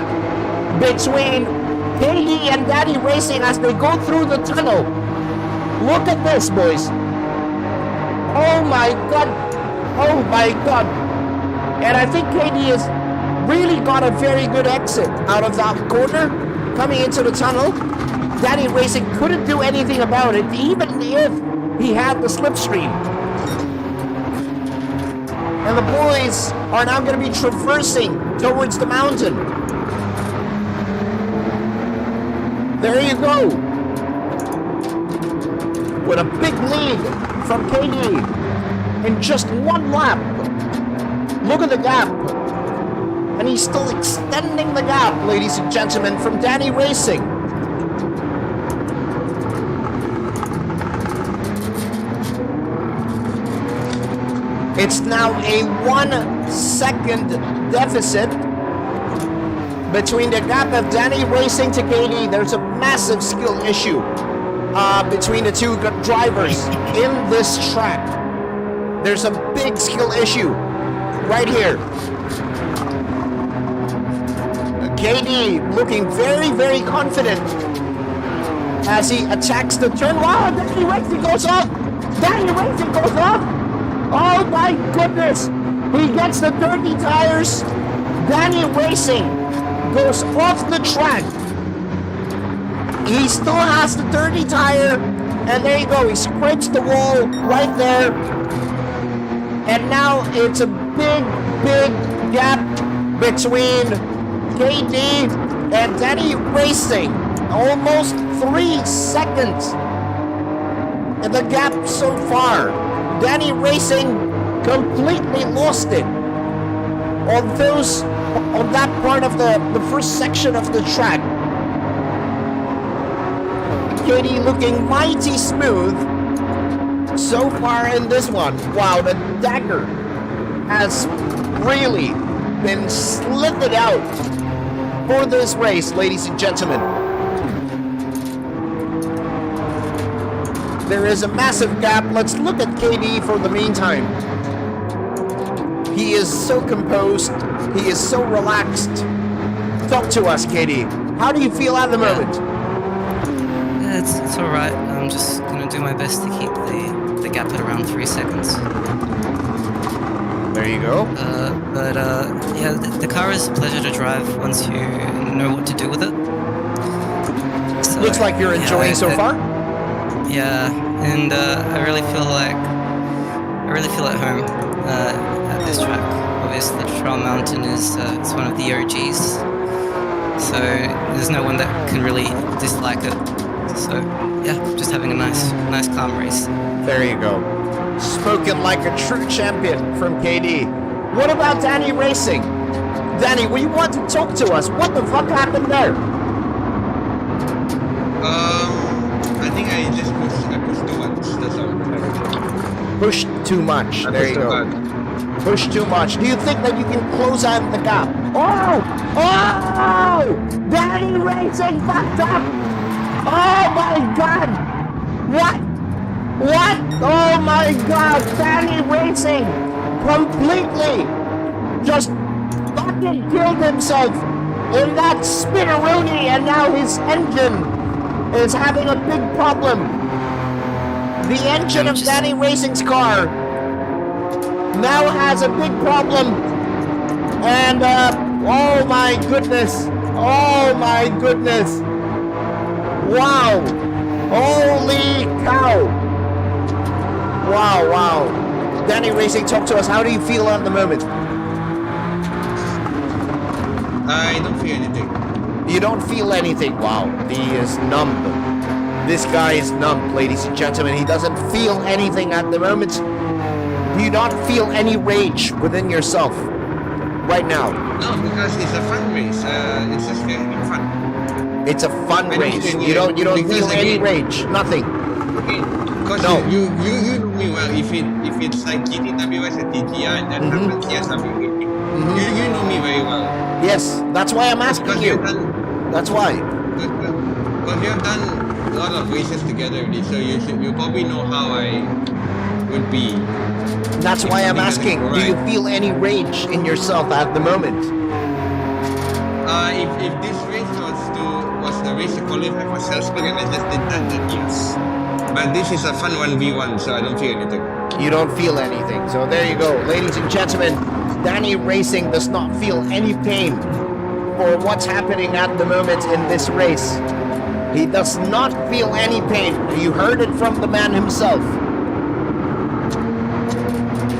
between KayDee and Danny Racing as they go through the tunnel. Look at this, boys. Oh my god. Oh my god. And I think KayDee has really got a very good exit out of that corner coming into the tunnel. Danny Racing couldn't do anything about it, even if he had the slipstream. And the boys are now going to be traversing towards the mountain. There you go. With a big lead from KayDee in just one lap. Look at the gap. And he's still extending the gap, ladies and gentlemen, from Danny Racing. It's now a 1 second deficit between the gap of Danny Racing to KayDee. There's a massive skill issue between the two drivers in this track. There's a big skill issue right here. KayDee looking very, very confident as he attacks the turn. Wow, Danny Racing goes off! Danny Racing goes off! Oh my goodness! He gets the dirty tires. Danny Racing goes off the track. He still has the dirty tire. And there you go, he scrapes the wall right there. And now it's a big, big gap between KayDee and Danny Racing. Almost 3 seconds in the gap so far. Danny Racing completely lost it on that part of the first section of the track. KayDee looking mighty smooth so far in this one. Wow, the dagger has really been slitted out for this race, ladies and gentlemen. There is a massive gap. Let's look at KayDee for the meantime. He is so composed. He is so relaxed. Talk to us, KayDee. How do you feel at the moment? Yeah, it's all right. I'm just gonna do my best to keep the gap at around 3 seconds. There you go. Yeah, the car is a pleasure to drive once you know what to do with it. So, Looks like you're enjoying so far. Yeah, and I really feel at home at this track. Obviously, Trail Mountain is it's one of the OGs, so there's no one that can really dislike it. So yeah, just having a nice calm race. There you go. Spoken like a true champion from KayDee. What about Danny Racing? Danny, we want to talk to us. What the fuck happened there? I think I pushed too much. That's all. Pushed too much. There you go. Pushed too much. Do you think that you can close out the gap? Oh! Danny Racing fucked up! Oh my god! What? Oh my god! Danny Racing completely just fucking killed himself in that spinneroonie, and now his engine is having a big problem. The engine of Danny Racing's car now has a big problem. And, oh my goodness. Oh my goodness. Wow. Holy cow. Wow. Danny Racing, talk to us. How do you feel at the moment? I don't feel anything. You don't feel anything. Wow, he is numb. This guy is numb, ladies and gentlemen. He doesn't feel anything at the moment. Do you not feel any rage within yourself right now? No, because it's a fun race. It's just getting fun. It's a fun race. You don't feel any rage. Nothing. Because No. you know me well. If it's like GTWS and TGR and that happens, yes, I mean, you know me very well. Yes, that's why I'm asking Because you. you've done, That's why. because we have done a lot of races together already, so you probably know how I would be. That's why I'm asking. Do you feel any rage in yourself at the moment? If this race was the race to qualify for Salzburg and I just did that, then yes. But this is a fun 1v1, so I don't feel anything. You don't feel anything. So there you go. Ladies and gentlemen, Danny Racing does not feel any pain for what's happening at the moment in this race. He does not feel any pain. You heard it from the man himself.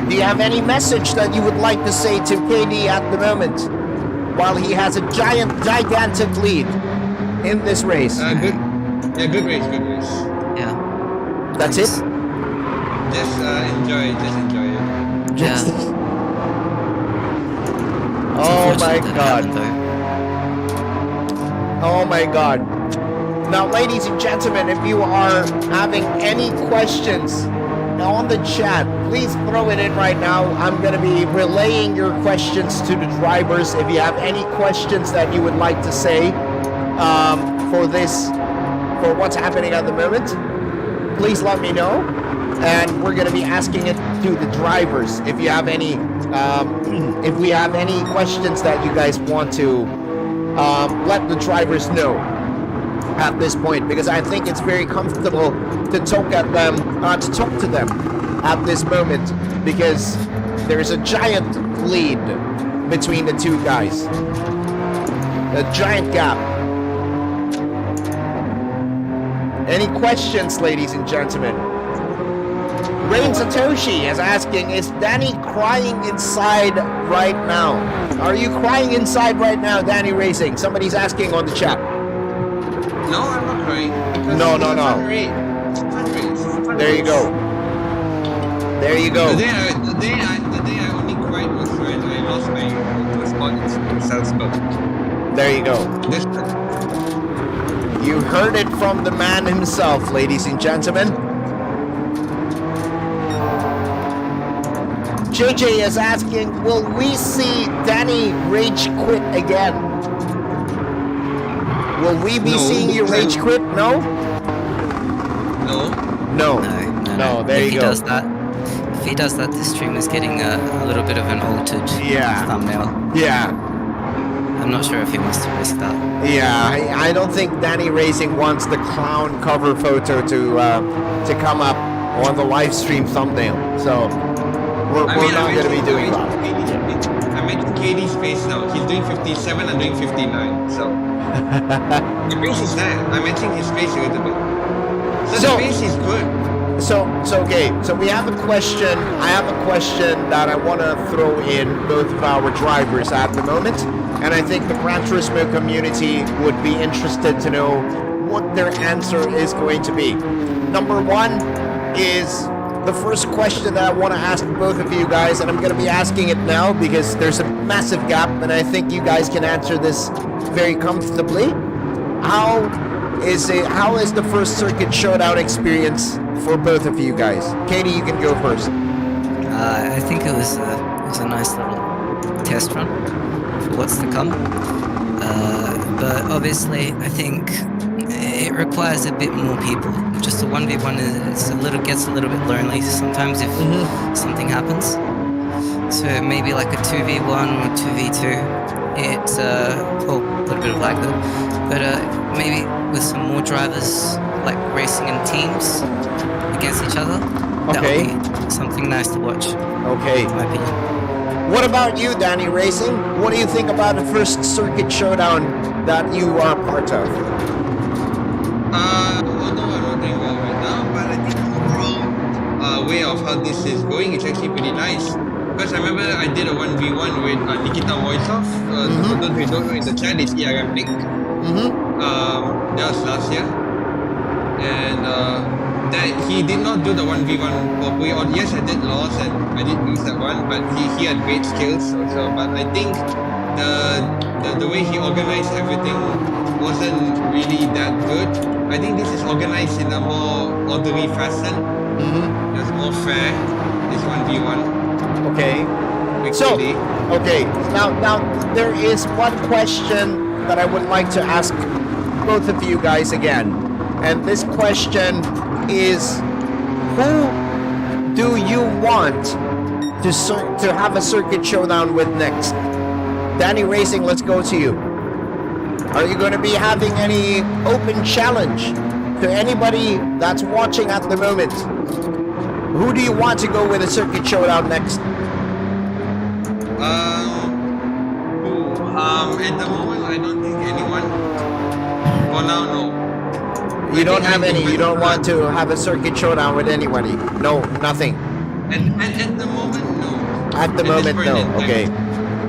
Do you have any message that you would like to say to KayDee at the moment while he has a gigantic lead? in this race? Good. Yeah, good race, good race. Yeah. That's Thanks. it? Just enjoy it. Yeah. It's Oh my unfortunate that it god. happened, though. Oh my god. Now, ladies and gentlemen, if you are having any questions on the chat, please throw it in right now. I'm going to be relaying your questions to the drivers. If you have any questions that you would like to say for what's happening at the moment, please let me know. And we're going to be asking it to the drivers. If you have any, if we have any questions that you guys want to let the drivers know at this point, because I think it's very comfortable to talk to them at this moment, because there's a giant lead between the two guys, a giant gap. Any questions, ladies and gentlemen? Rain Satoshi is asking, is Danny crying inside right now? Are you crying inside right now, Danny Racing? Somebody's asking on the chat. No, I'm not crying. No. Fun race. There you go. There you go. The day I only cried was when I lost my spot in Salzburg. There you go. This You heard it from the man himself, ladies and gentlemen. JJ is asking, will we see Danny rage quit again? Will we be No. seeing you rage quit? No? No. No. No. There if you he go. does that, if he does that, the stream is getting a little bit of an altered thumbnail. Yeah. I'm not sure if he wants to risk that. Yeah. I don't think Danny Racing wants the clown cover photo to come up on the live stream thumbnail. So we're not going to be doing that. I'm making KayDee's face now. He's doing 57, I'm doing 59. So the face is there. I'm matching his face a little bit. So the face is good. So okay. So we have a question. I have a question that I want to throw in both of our drivers at the moment, and I think the Gran Turismo community would be interested to know what their answer is going to be. Number one is the first question that I want to ask both of you guys, and I'm going to be asking it now because there's a massive gap, and I think you guys can answer this very comfortably. How is the first Circuit Showdown experience for both of you guys? KayDee, you can go first. I think it was a nice little test run for what's to come. But obviously, I think it requires a bit more people. Just a 1v1 gets a little bit lonely sometimes if something happens. So maybe like a 2v1 or 2v2. It's a little bit of lag though. But maybe with some more drivers, like racing in teams against each other, that would be something nice to watch. Okay. In my opinion. What about you, Danny Racing? What do you think about the first Circuit Showdown that you are part of? Although I'm not doing well right now, but I think overall way of how this is going is actually pretty nice. Because I remember I did a 1v1 with Nikita Moisov. For those who don't know in the chat, it's ERM Nick. That was last year. And that he did not do the 1v1 properly. Or yes, I did lose and I did lose that one, but he had great skills also. But I think the way he organized everything wasn't really that good. I think this is organized in a more orderly fashion. It was more fair, this 1v1. Okay. So, okay. Now there is one question that I would like to ask both of you guys again. And this question is, who do you want to have a Circuit Showdown with next? Danny Racing, let's go to you. Are you going to be having any open challenge to anybody that's watching at the moment? Who do you want to go with a Circuit Showdown next? At the moment, I don't think anyone. For now, no. You don't have any. You don't want to have a Circuit Showdown with anybody. No, nothing. At the moment, no. At the moment, no. Okay.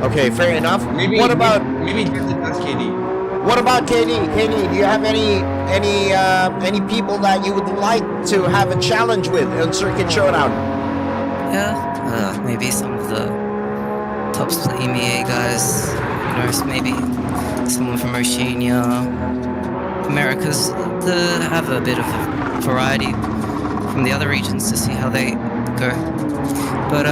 Okay, fair enough. Maybe what about maybe just ask KayDee. What about KayDee? KayDee, do you have any people that you would like to have a challenge with on Circuit Showdown? Yeah, maybe some of the top split EMEA guys. You know, maybe someone from Oceania, Americas, to have a bit of a variety from the other regions to see how they go. But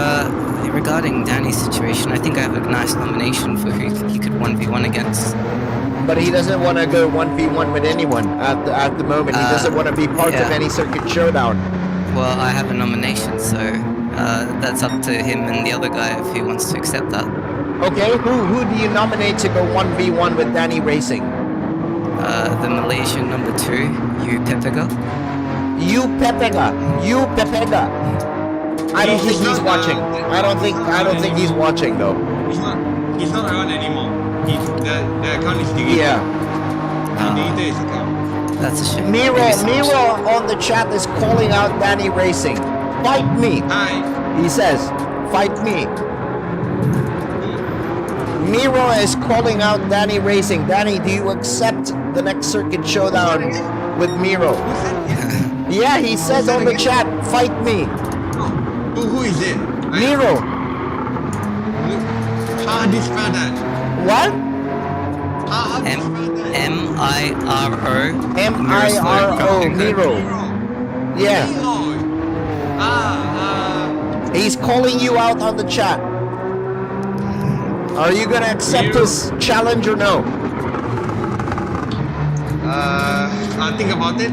regarding Danny's situation, I think I have a nice nomination for who he could 1v1 against. But he doesn't want to go 1v1 with anyone at the moment. He doesn't want to be part of any Circuit Showdown. Well, I have a nomination, so that's up to him and the other guy if he wants to accept that. Okay, who do you nominate to go 1v1 with Danny Racing? The Malaysian number 2, Chuupaghetti. Chuupaghetti. I don't think he's watching. I don't think he's watching though. He's not around anymore. The account is deleted. Yeah. He deleted his account. That's a shame. Miro on the chat is calling out Danny Racing. Fight me. Hi. He says, fight me. Miro is calling out Danny Racing. Danny, do you accept the next Circuit Showdown with Miro? Yeah, he says on the chat, fight me. Who is it? Miro. How do you spell that? What? How do you spell that? M-I-R-O. M-I-R-O. Miro. Yeah. He's calling you out on the chat. Are you gonna accept his challenge or no? I'll think about it.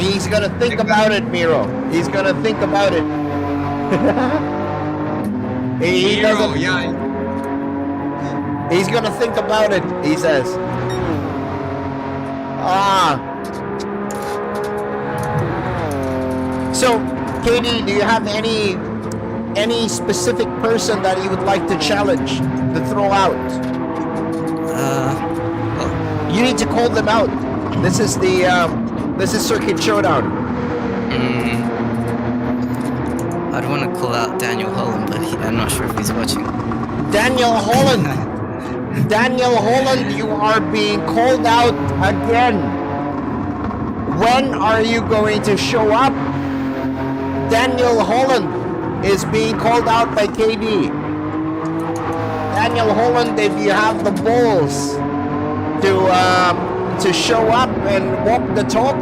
He's gonna think about it, Miro. He's gonna think about it. he doesn't. Yeah. He's gonna think about it. He says. So, KayDee, do you have any specific person that you would like to challenge, to throw out? You need to call them out. This is Circuit Showdown. I'd want to call out Daniel Holland, but I'm not sure if he's watching. Daniel Holland! Daniel Holland, you are being called out again. When are you going to show up? Daniel Holland is being called out by KayDee. Daniel Holland, if you have the balls to show up and walk the talk,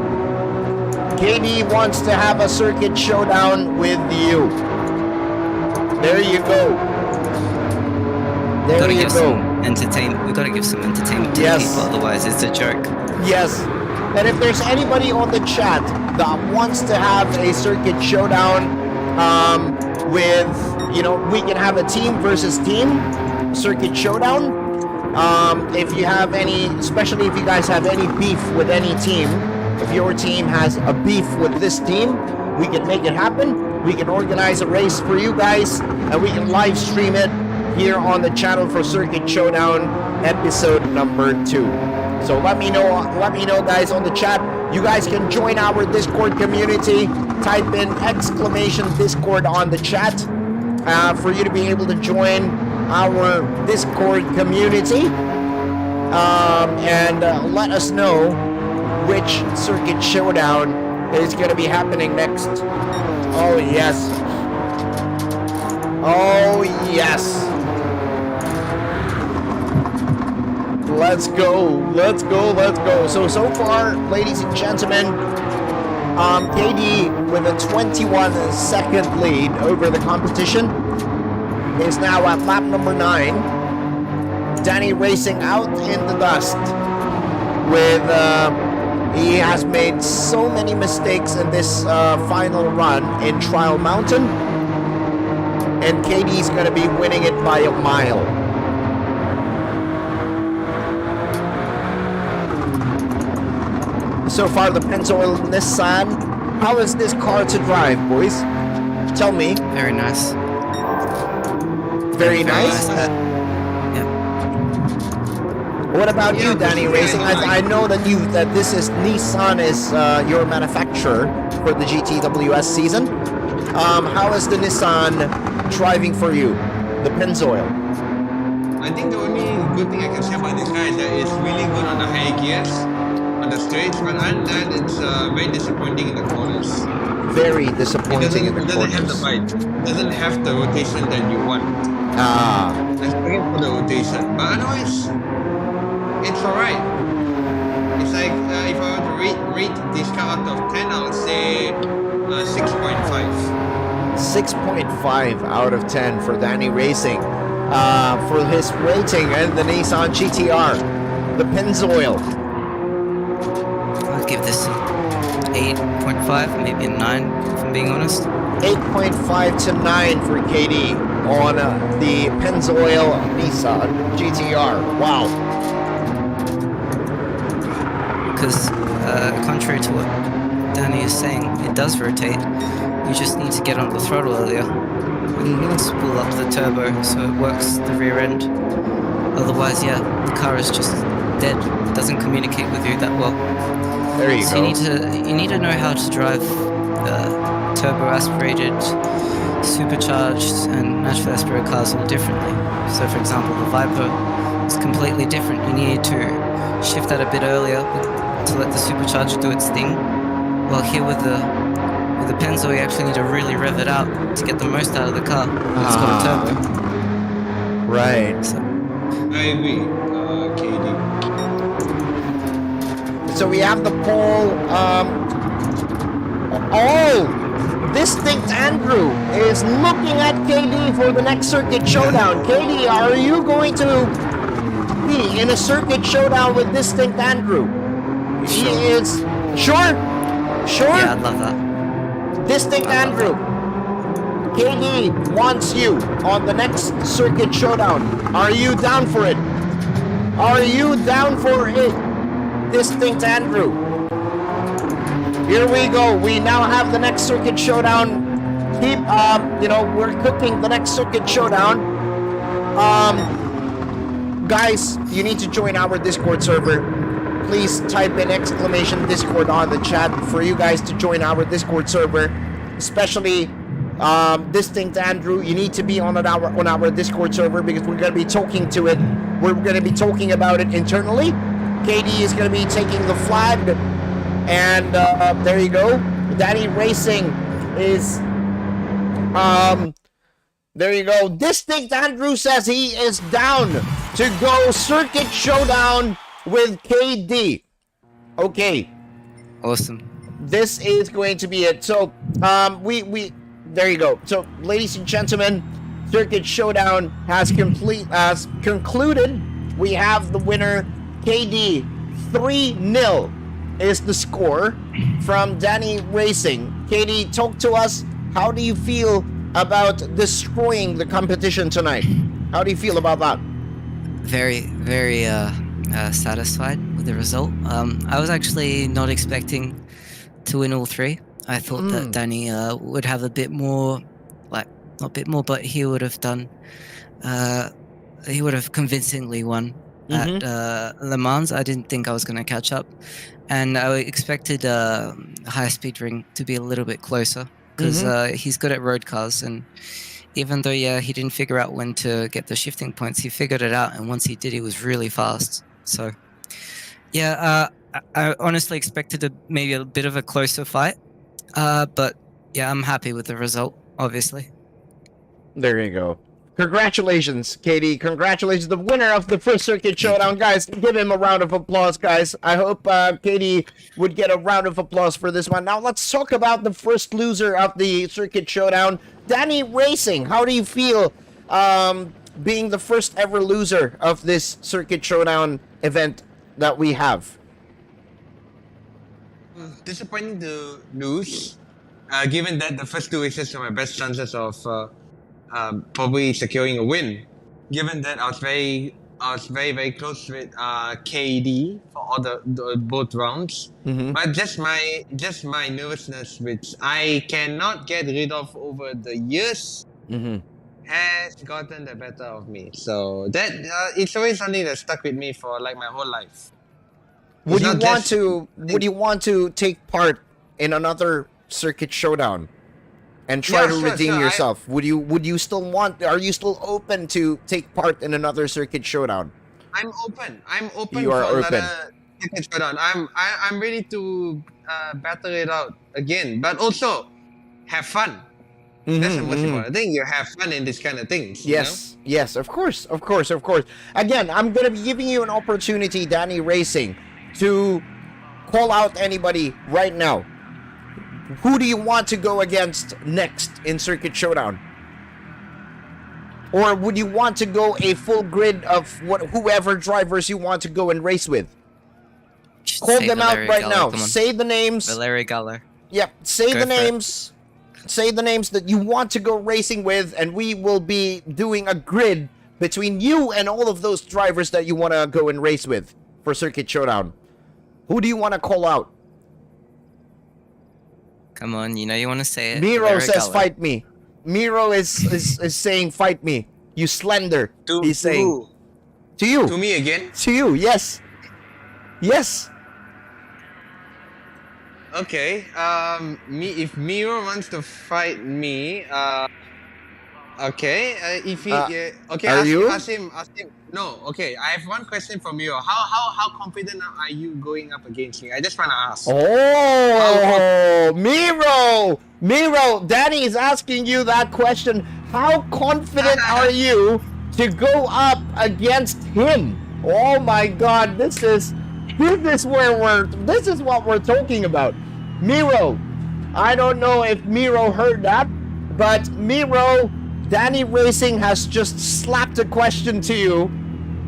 KayDee wants to have a Circuit Showdown with you. There you go. There you go. Entertainment. We gotta give some entertainment to the people, otherwise it's a joke. Yes. And if there's anybody on the chat that wants to have a Circuit Showdown with, we can have a team versus team Circuit Showdown. If you have any, especially if you guys have any beef with any team, if your team has a beef with this team, we can make it happen. We can organize a race for you guys, and we can live stream it here on the channel for Circuit Showdown episode number 2. So let me know guys on the chat. You guys can join our Discord community. Type in !Discord on the chat for you to be able to join our Discord community. And let us know which Circuit Showdown is going to be happening next. Oh yes. Oh yes. Let's go. So far, ladies and gentlemen, KayDee with a 21-second lead over the competition is now at lap number 9. Danny Racing out in the dust with he has made so many mistakes in this final run in Trial Mountain, and KayDee's going to be winning it by a mile. So far, the Pennzoil Nissan. How is this car to drive, boys? Tell me. Very nice. Very nice? Yeah. What about you, Danny Racing? I know that this is Nissan is your manufacturer for the GTWS season. How is the Nissan driving for you? The Pennzoil. I think the only good thing I can say about this guy is that it's really good on the high gears, on the straights, but other than that, it's very disappointing in the corners. Very disappointing in the It doesn't have the corners. bite. It doesn't have the rotation that you want. Ah, Let's bring it for the rotation. But otherwise, it's alright. It's like, if I were to rate this car out of 10, I would say 6.5. 6.5 out of 10 for Danny Racing. For his rating and the Nissan GTR, the Pennzoil. I'll give this 8.5, maybe a 9, if I'm being honest. 8.5 to 9 for KayDee on the Pennzoil Nissan GTR. Wow. Because, contrary to what Danny is saying, it does rotate. You just need to get on the throttle earlier. And spool up the turbo so it works the rear end. Otherwise, yeah, the car is just dead. It doesn't communicate with you that well. There you So go. you need to know how to drive turbo aspirated, supercharged, and naturally aspirated cars all differently. So, for example, the Viper is completely different. You need to shift that a bit earlier to let the supercharger do its thing. While here with the Pennzoil, you actually need to really rev it out to get the most out of the car. It's got a turbo. Right. So, I agree, KayDee. So we have the poll. Distinct Andrew is looking at KayDee for the next Circuit Showdown. KayDee, are you going to be in a Circuit Showdown with Distinct Andrew? He is. Sure? Sure? yeah, I'd love that. Distinct Andrew. KayDee wants you on the next Circuit Showdown. Are you down for it? Are you down for it? Distinct Andrew. Here we go. We now have the next Circuit Showdown. We're cooking the next Circuit Showdown. Guys, you need to join our Discord server. Please type in exclamation Discord on the chat for you guys to join our Discord server. Especially Distinct Andrew, you need to be on our Discord server because we're going to be talking to it. We're going to be talking about it internally. KayDee is going to be taking the flag, and there you go. Danny Racing is there you go. Distinct Andrew says he is down to go Circuit Showdown with KayDee. Okay, Awesome. this is going to be it. So there you go. So ladies and gentlemen, Circuit Showdown has concluded. We have the winner, KayDee. 3-0 is the score from Danny Racing. KayDee, talk to us. How do you feel about destroying the competition tonight? How do you feel about that? Very, very satisfied with the result. I was actually not expecting to win all three. I thought that Danny would have a bit more, not a bit more, but he would have done, he would have convincingly won at Le Mans. I didn't think I was going to catch up. And I expected High Speed Ring to be a little bit closer because he's good at road cars. And even though, he didn't figure out when to get the shifting points, he figured it out. And once he did, he was really fast. So, I honestly expected maybe a bit of a closer fight. But yeah, I'm happy with the result, obviously. There you go. Congratulations, KayDee. Congratulations, the winner of the first Circuit Showdown. Guys, give him a round of applause, guys. I hope KayDee would get a round of applause for this one. Now, let's talk about the first loser of the Circuit Showdown, Danny Racing. How do you feel being the first ever loser of this Circuit Showdown event that we have? Disappointing to lose, given that the first two races are my best chances of probably securing a win. Given that I was very close with KayDee for all the both rounds, but just my nervousness, which I cannot get rid of over the years, has gotten the better of me. So that it's always something that stuck with me for like my whole life. Would you want to take part in another Circuit Showdown? and try Yeah, to sure, redeem sure, yourself? Would you still want? Are you still open to take part in another Circuit Showdown? I'm open. I'm open You are for open. another Circuit Showdown. I'm ready to battle it out again, but also have fun. That's the most important thing. You have fun in this kind of things. Yes, yes, of course, of course, of course. Again, I'm gonna be giving you an opportunity, Danny Racing, to call out anybody right now. Who do you want to go against next in Circuit Showdown? Or would you want to go a full grid of whoever drivers you want to go and race with? Call them out right now. Say the names. Valery Galler. Yep, say Go the for it. names. Say the names that you want to go racing with, and we will be doing a grid between you and all of those drivers that you want to go and race with for Circuit Showdown. Who do you want to call out? Come on, you know you want to say it. Miro Valery says, Galler. fight me. Miro is saying, fight me. You slender. He's saying. who? To you. To me again. To you, yes. Yes. Okay. If Miro wants to fight me, okay. If he, okay. are you? Ask him. No. Okay. I have one question for Miro. How confident are you going up against me? I just wanna ask. Oh, Miro, Danny is asking you that question. How confident are you to go up against him? Oh my God, this is what we're talking about. Miro, I don't know if Miro heard that, but Miro, Danny Racing has just slapped a question to you,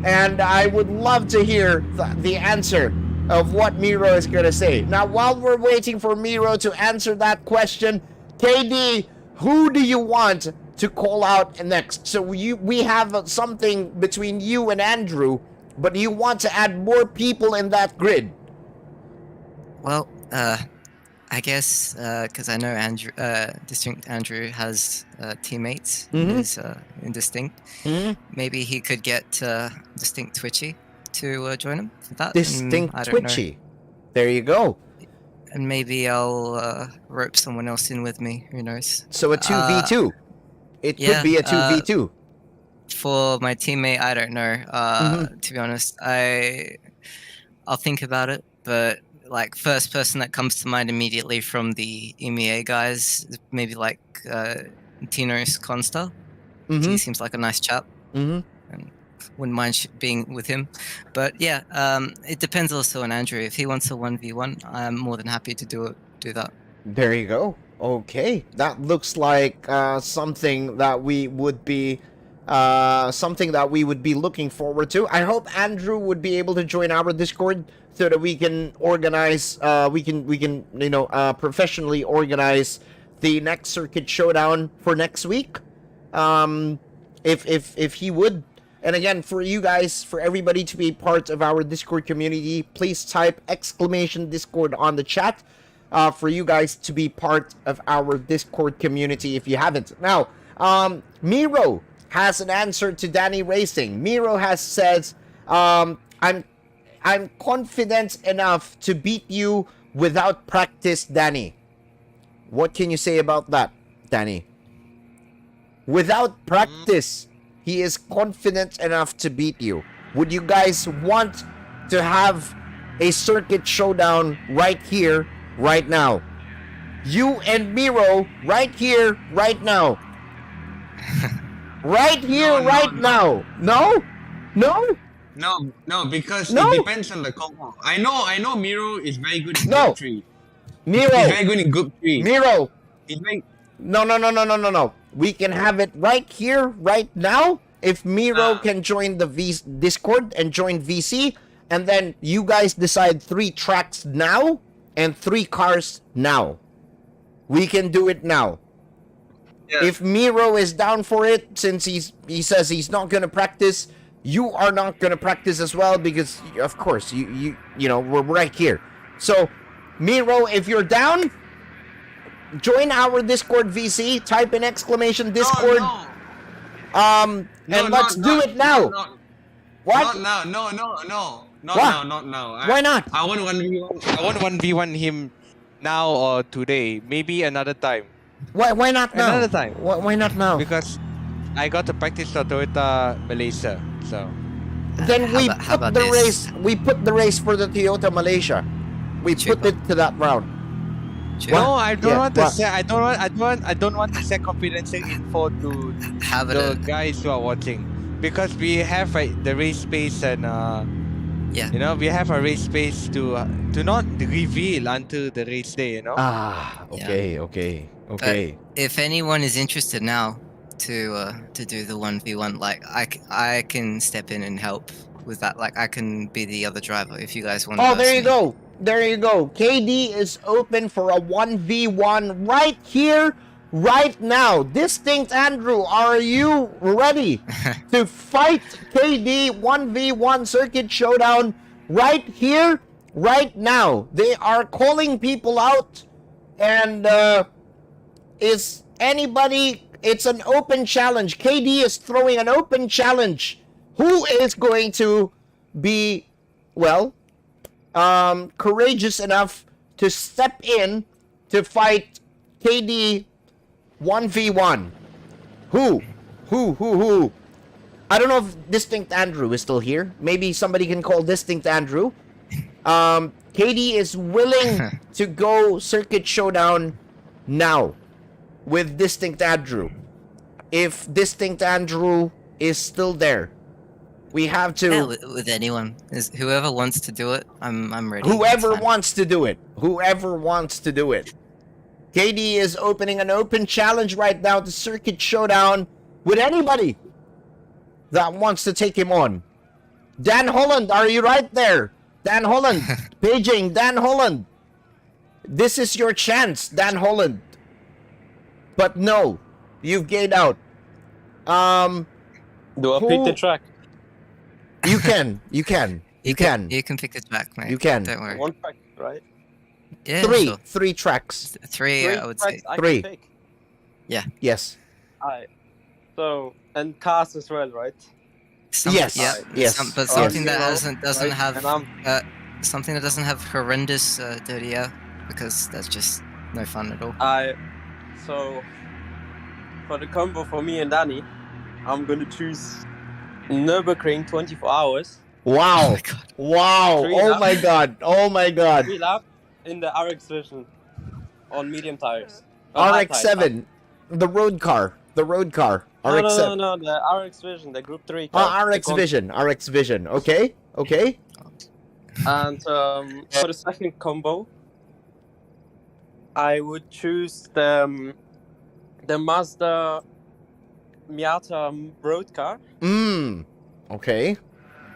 and I would love to hear the answer of what Miro is going to say. Now, while we're waiting for Miro to answer that question, KayDee, who do you want to call out next? So we have something between you and Andrew, but you want to add more people in that grid. Well, I guess because I know Andrew, Distinct Andrew has teammates in Distinct. Maybe he could get Distinct Twitchy to join him for that. Distinct I don't know. Twitchy. There you go. And maybe I'll rope someone else in with me. Who knows? So a 2v2. It could be a 2v2. For my teammate, I don't know. To be honest, I'll think about it. But like first person that comes to mind immediately from the EMEA guys, is maybe like Tino's Consta. He seems like a nice chap. And wouldn't mind being with him. But yeah, it depends also on Andrew. If he wants a 1v1, I'm more than happy to do that. There you go. Okay, that looks like something that we would be looking forward to. I hope Andrew would be able to join our Discord so that we can organize, we can professionally organize the next Circuit Showdown for next week. If he would. And again, for you guys, for everybody to be part of our Discord community, please type !Discord on the chat for you guys to be part of our Discord community if you haven't. Now, Miro has an answer to Danny Racing. Miro has said, I'm confident enough to beat you without practice, Danny. What can you say about that, Danny? Without practice, he is confident enough to beat you. Would you guys want to have a Circuit Showdown right here, right now? You and Miro, right here, right now. Right here, now. No? No, because No. it depends on the combo. I know Miro is very good in No. group 3. Miro. He's very good in group 3. Miro. He's very... No. We can have it right here, right now. If Miro can join the Discord and join VC, and then you guys decide 3 tracks now and 3 cars now. We can do it now. Yeah. If Miro is down for it, since he says he's not gonna practice, you are not gonna practice as well because of course you know we're right here. So Miro, if you're down, join our Discord VC, type in !Discord. And let's do it now. What? Not now. Not now. Why not? I want 1v1 him now or today. Maybe another time. Why not now? Another time. Why not now? Because I got to practice the Toyota Malaysia. So Then How we about- how put about the this? race. We put the race for the Toyota Malaysia. We put Chupa. it to that round. Sure. no, I don't Yeah, want to what? say. I don't want to share confidential info to How about the a, guys who are watching, because we have the race space and yeah? you know, we have a race space to not reveal until the race day. You know. Ah, okay. If anyone is interested now to do the 1v1, like I can step in and help with that. Like I can be the other driver if you guys want. Oh, there you go. There you go. KayDee is open for a 1v1 right here, right now. Distinct Andrew, are you ready to fight KayDee 1v1 Circuit Showdown right here, right now? They are calling people out, and is anybody... It's an open challenge. KayDee is throwing an open challenge. Who is going to be, well, courageous enough to step in to fight KayDee 1v1? Who? I don't know if Distinct Andrew is still here. Maybe somebody can call Distinct Andrew. KayDee is willing to go Circuit Showdown now with Distinct Andrew. If Distinct Andrew is still there, we have to... Yeah, with anyone. Whoever wants to do it, I'm ready. Whoever It's fine. wants to do it. Whoever wants to do it. KayDee is opening an open challenge right now to Circuit Showdown with anybody that wants to take him on. Dan Holland, are you right there? Dan Holland. Paging Dan Holland. This is your chance, Dan Holland. But no, you've gained out. Do I pick the track? You can. You can. You can pick the track, mate. You can. Don't worry. One track, right? Yeah, Three. sure. 3 tracks. Three, I would say. tracks I Three. can pick. Yes. Alright. So, and cars as well, right? Yes. Yeah, Yes. but Yes. something that Zero, doesn't right? have And I'm something that doesn't have horrendous dirty air, because that's just no fun at all. So for the combo for me and Danny, I'm gonna choose Nurburgring 24 hours. Wow. Oh my god. Wow. Three Oh laps. my god. Oh my god. 3 lap in the RX version on medium tires. On hard tires. RX-7. The road car. The road car. No, RX-7. no, the RX version, the Group 3 car. RX Vision. RX Vision. Okay. Okay. And for the second combo, I would choose the Mazda Miata road car. Okay.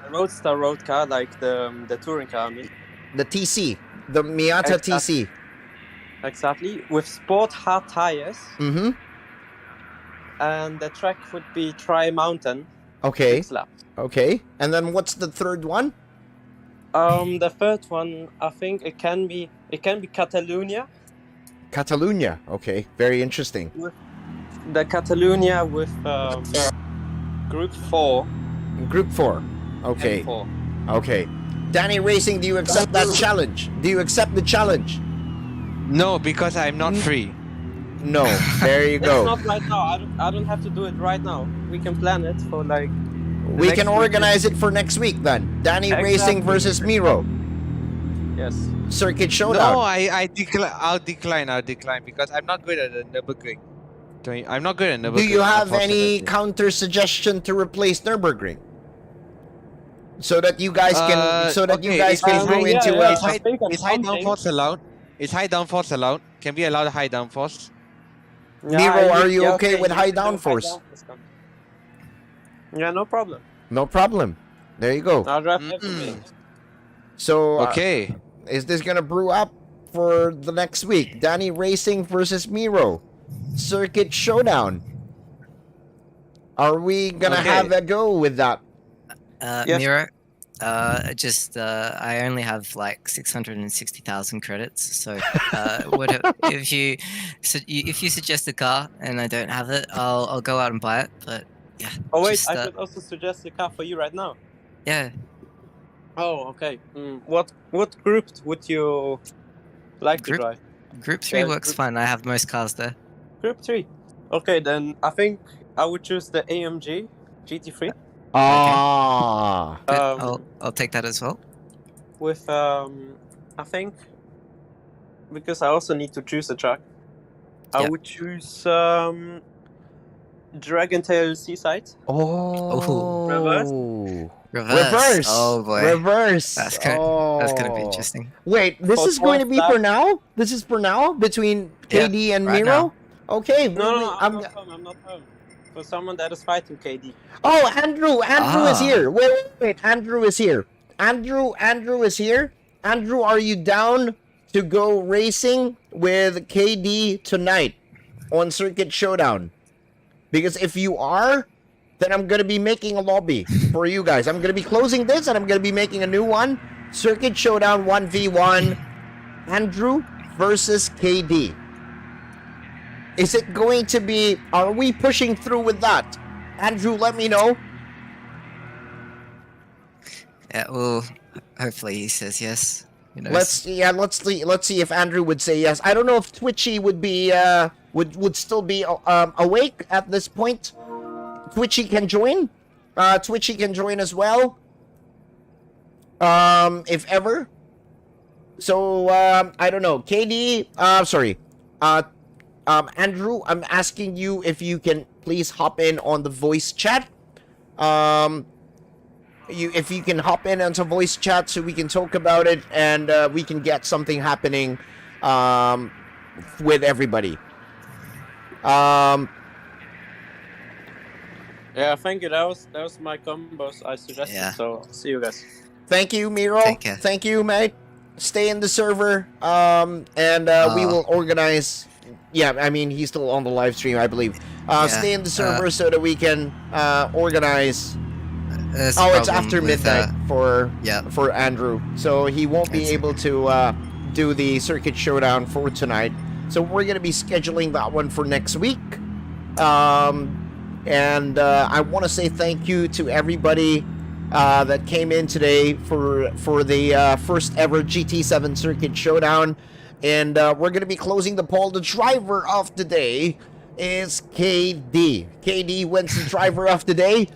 The Roadster road car, like the touring car, I mean. The TC. The Miata TC. Exactly. With sport hard tires. Mm-hmm. And the track would be Tri Mountain. Okay. 6 laps. Okay. And then what's the third one? The third one, I think it can be Catalonia. Catalunya. Okay. Very interesting. The Catalonia with Group 4. Group 4. Okay. M4. Okay. Danny Racing, do you accept that challenge? Do you accept the challenge? No, because I'm not free. No. There you It's go. not right now. I don't have to do it right now. We can plan it for like. We next can week. organize it for next week then. Danny Racing Exactly. versus Miro. Yes. Circuit Showdown. No, I'll decline because I'm not good at the Nurburgring. I'm not good at Nurburgring. Do you have any unfortunately. counter suggestion to replace Nurburgring? So that you guys can okay, go yeah, into yeah. a I think of Is high something. downforce allowed? Is high downforce allowed? Can we allow the high downforce? Miro, are you okay with you high can do downforce? Yeah, no problem. No problem. There you go. I'll drive everything. So Okay. is this gonna brew up for the next week? Danny Racing versus Miro. Circuit Showdown. Are we gonna Okay. have a go with that? Yes. Miro, I only have like 660,000 credits. So, if you suggest a car and I don't have it, I'll go out and buy it. But yeah. Oh wait, just, I could also suggest a car for you right now. yeah. Oh, okay. What group would you like to Group? drive? Group 3 Yeah, works group- fine. I have most cars there. Group 3. Okay, then I think I would choose the AMG GT3. Ah. Good. Um, I'll take that as well. with I think because I also need to choose a track, I Yeah. would choose Dragon Tail Seaside. Oh. Reverse. Oh boy. Reverse. That's gonna be Oh. interesting. Wait, this For is going to 12 be for laps. now? This is for now between Yeah, KD and right Miro? now. Okay. No, I'm not home. For someone that is fighting KD. Oh, Andrew is Ah. here. Wait, Andrew is here. Andrew is here. Andrew, are you down to go racing with KD tonight on Circuit Showdown? Because if you are, then I'm gonna be making a lobby for you guys. I'm gonna be closing this and I'm gonna be making a new one. Circuit Showdown 1v1. Andrew versus KD. Is it going to be, are we pushing through with that? Andrew, let me know. Yeah. Well, hopefully he says yes. Who knows? Let's see if Andrew would say yes. I don't know if Twitchy would be would still be awake at this point. Twitchy can join. Twitchy can join as well. If ever. So I don't know. KD, sorry. Andrew, I'm asking you if you can please hop in on the voice chat. If you can hop in onto voice chat so we can talk about it and we can get something happening with everybody. Yeah, thank you. That was my combos I suggested. Yeah. So see you guys. Thank you, Miro. Take care. Thank you, mate. Stay in the server, and we will organize. Yeah, I mean he's still on the live stream, I believe. Stay in the server so that we can organize. There's a Oh, it's problem after with, midnight yeah. for Andrew, so he won't be It's- able to do the Circuit Showdown for tonight. So we're gonna be scheduling that one for next week. And I want to say thank you to everybody that came in today for the first ever GT7 Circuit Showdown. And we're gonna be closing the poll. The driver of the day is KD. KD wins the driver of the day.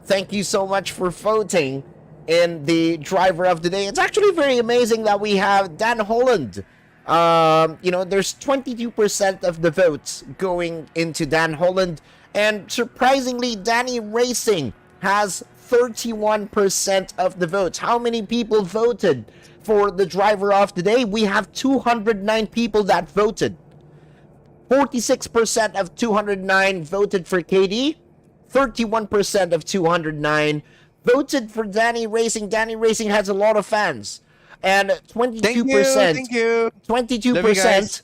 Thank you so much for voting in the driver of the day. It's actually very amazing that we have Dan Holland. You know, there's 22% of the votes going into Dan Holland, and surprisingly, Danny Racing has 31% of the votes. How many people voted for the driver of the day? We have 209 people that voted. 46% of 209 voted for KD. 31% of 209 voted for Danny Racing. Danny Racing has a lot of fans. And 22%, Thank you. 22%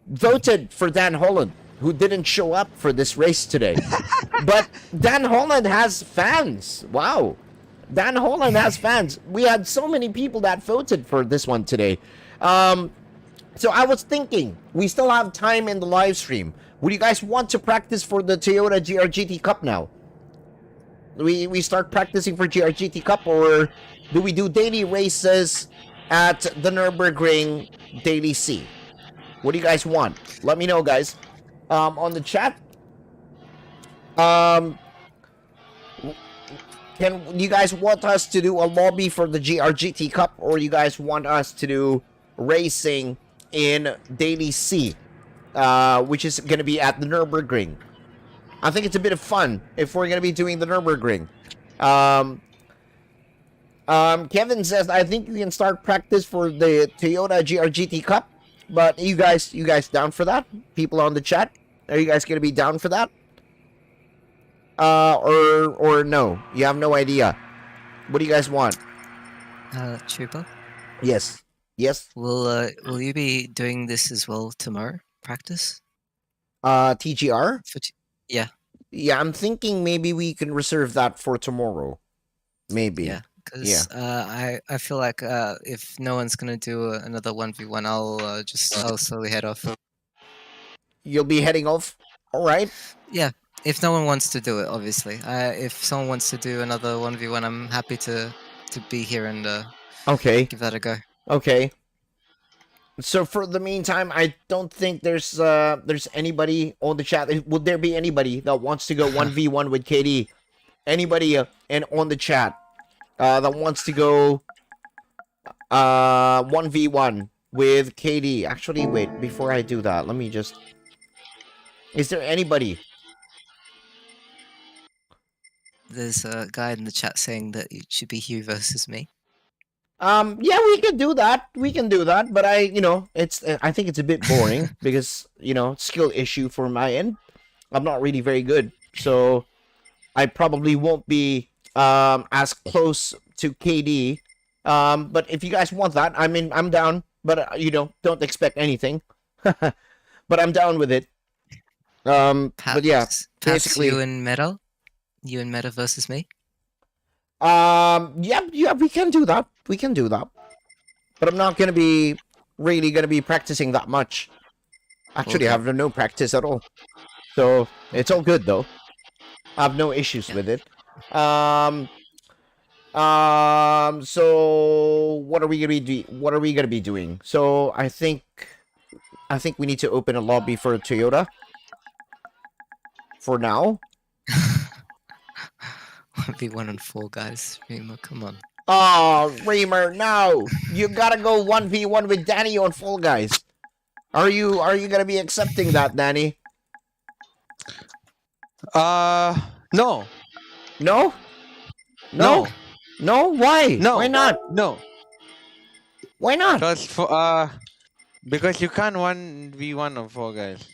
voted for Dan Holland, who didn't show up for this race today. But Dan Holland has fans. Wow. Dan Holland has fans. We had so many people that voted for this one today. So I was thinking, we still have time in the live stream. Would you guys want to practice for the Toyota GRGT Cup now? We start practicing for GRGT Cup, or do we do daily races at the Nurburgring Daily C? What do you guys want? Let me know, guys. On the chat. Can you guys want us to do a lobby for the GRGT Cup, or you guys want us to do racing in Daily C, which is going to be at the Nurburgring? I think it's a bit of fun if we're going to be doing the Nurburgring. Kevin says, I think you can start practice for the Toyota GRGT Cup. But you guys down for that? People on the chat, are you guys going to be down for that? Or no? You have no idea. What do you guys want? Chupa, Yes. Yes. will you be doing this as well tomorrow? Practice? TGR? Yeah. Yeah, I'm thinking maybe we can reserve that for tomorrow. Maybe. Yeah. Because I feel like if no one's gonna do another 1v1, I'll slowly head off. You'll be heading off? Alright. Yeah, if no one wants to do it, obviously. If someone wants to do another 1v1, I'm happy to be here and Okay. give that a go. Okay. So for the meantime, I don't think there's anybody on the chat. Would there be anybody that wants to go 1v1 with KayDee? Anybody and on the chat that wants to go 1v1 with KayDee? Actually, wait, before I do that, let me just... Is there anybody? There's a guy in the chat saying that it should be Hugh versus me. Yeah, we can do that. We can do that, but I think it's a bit boring because, skill issue for my end. I'm not really very good, so I probably won't be as close to KayDee. But if you guys want that, I mean, I'm down, but don't expect anything. But I'm down with it. But yeah, Perhaps basically, you and Meta versus me. yeah, we can do that. We can do that. But I'm not really gonna be practicing that much. Actually, I have no practice at all. So it's all good though. I have no issues with it. So what are we gonna be doing? So I think we need to open a lobby for Toyota. For now. 1v1 and 4 guys. Rima, come on. Oh, Reamer, no! You gotta go 1v1 with Danny on Fall Guys. Are you gonna be accepting that, Danny? No. No? No? No. No? Why? No. Why not? No. Why not? Because you can't 1v1 of 4 guys.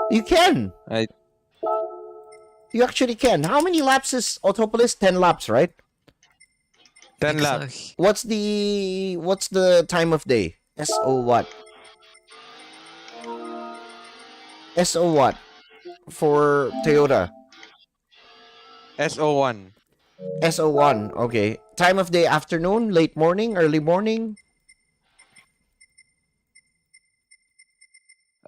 You can. I You actually can. How many laps is Autopolis? 10 laps, right? 10 Think so. laps. What's the time of day? SO what? SO what? For Toyota. SO1. SO1. Okay. Time of day, afternoon, late morning, early morning?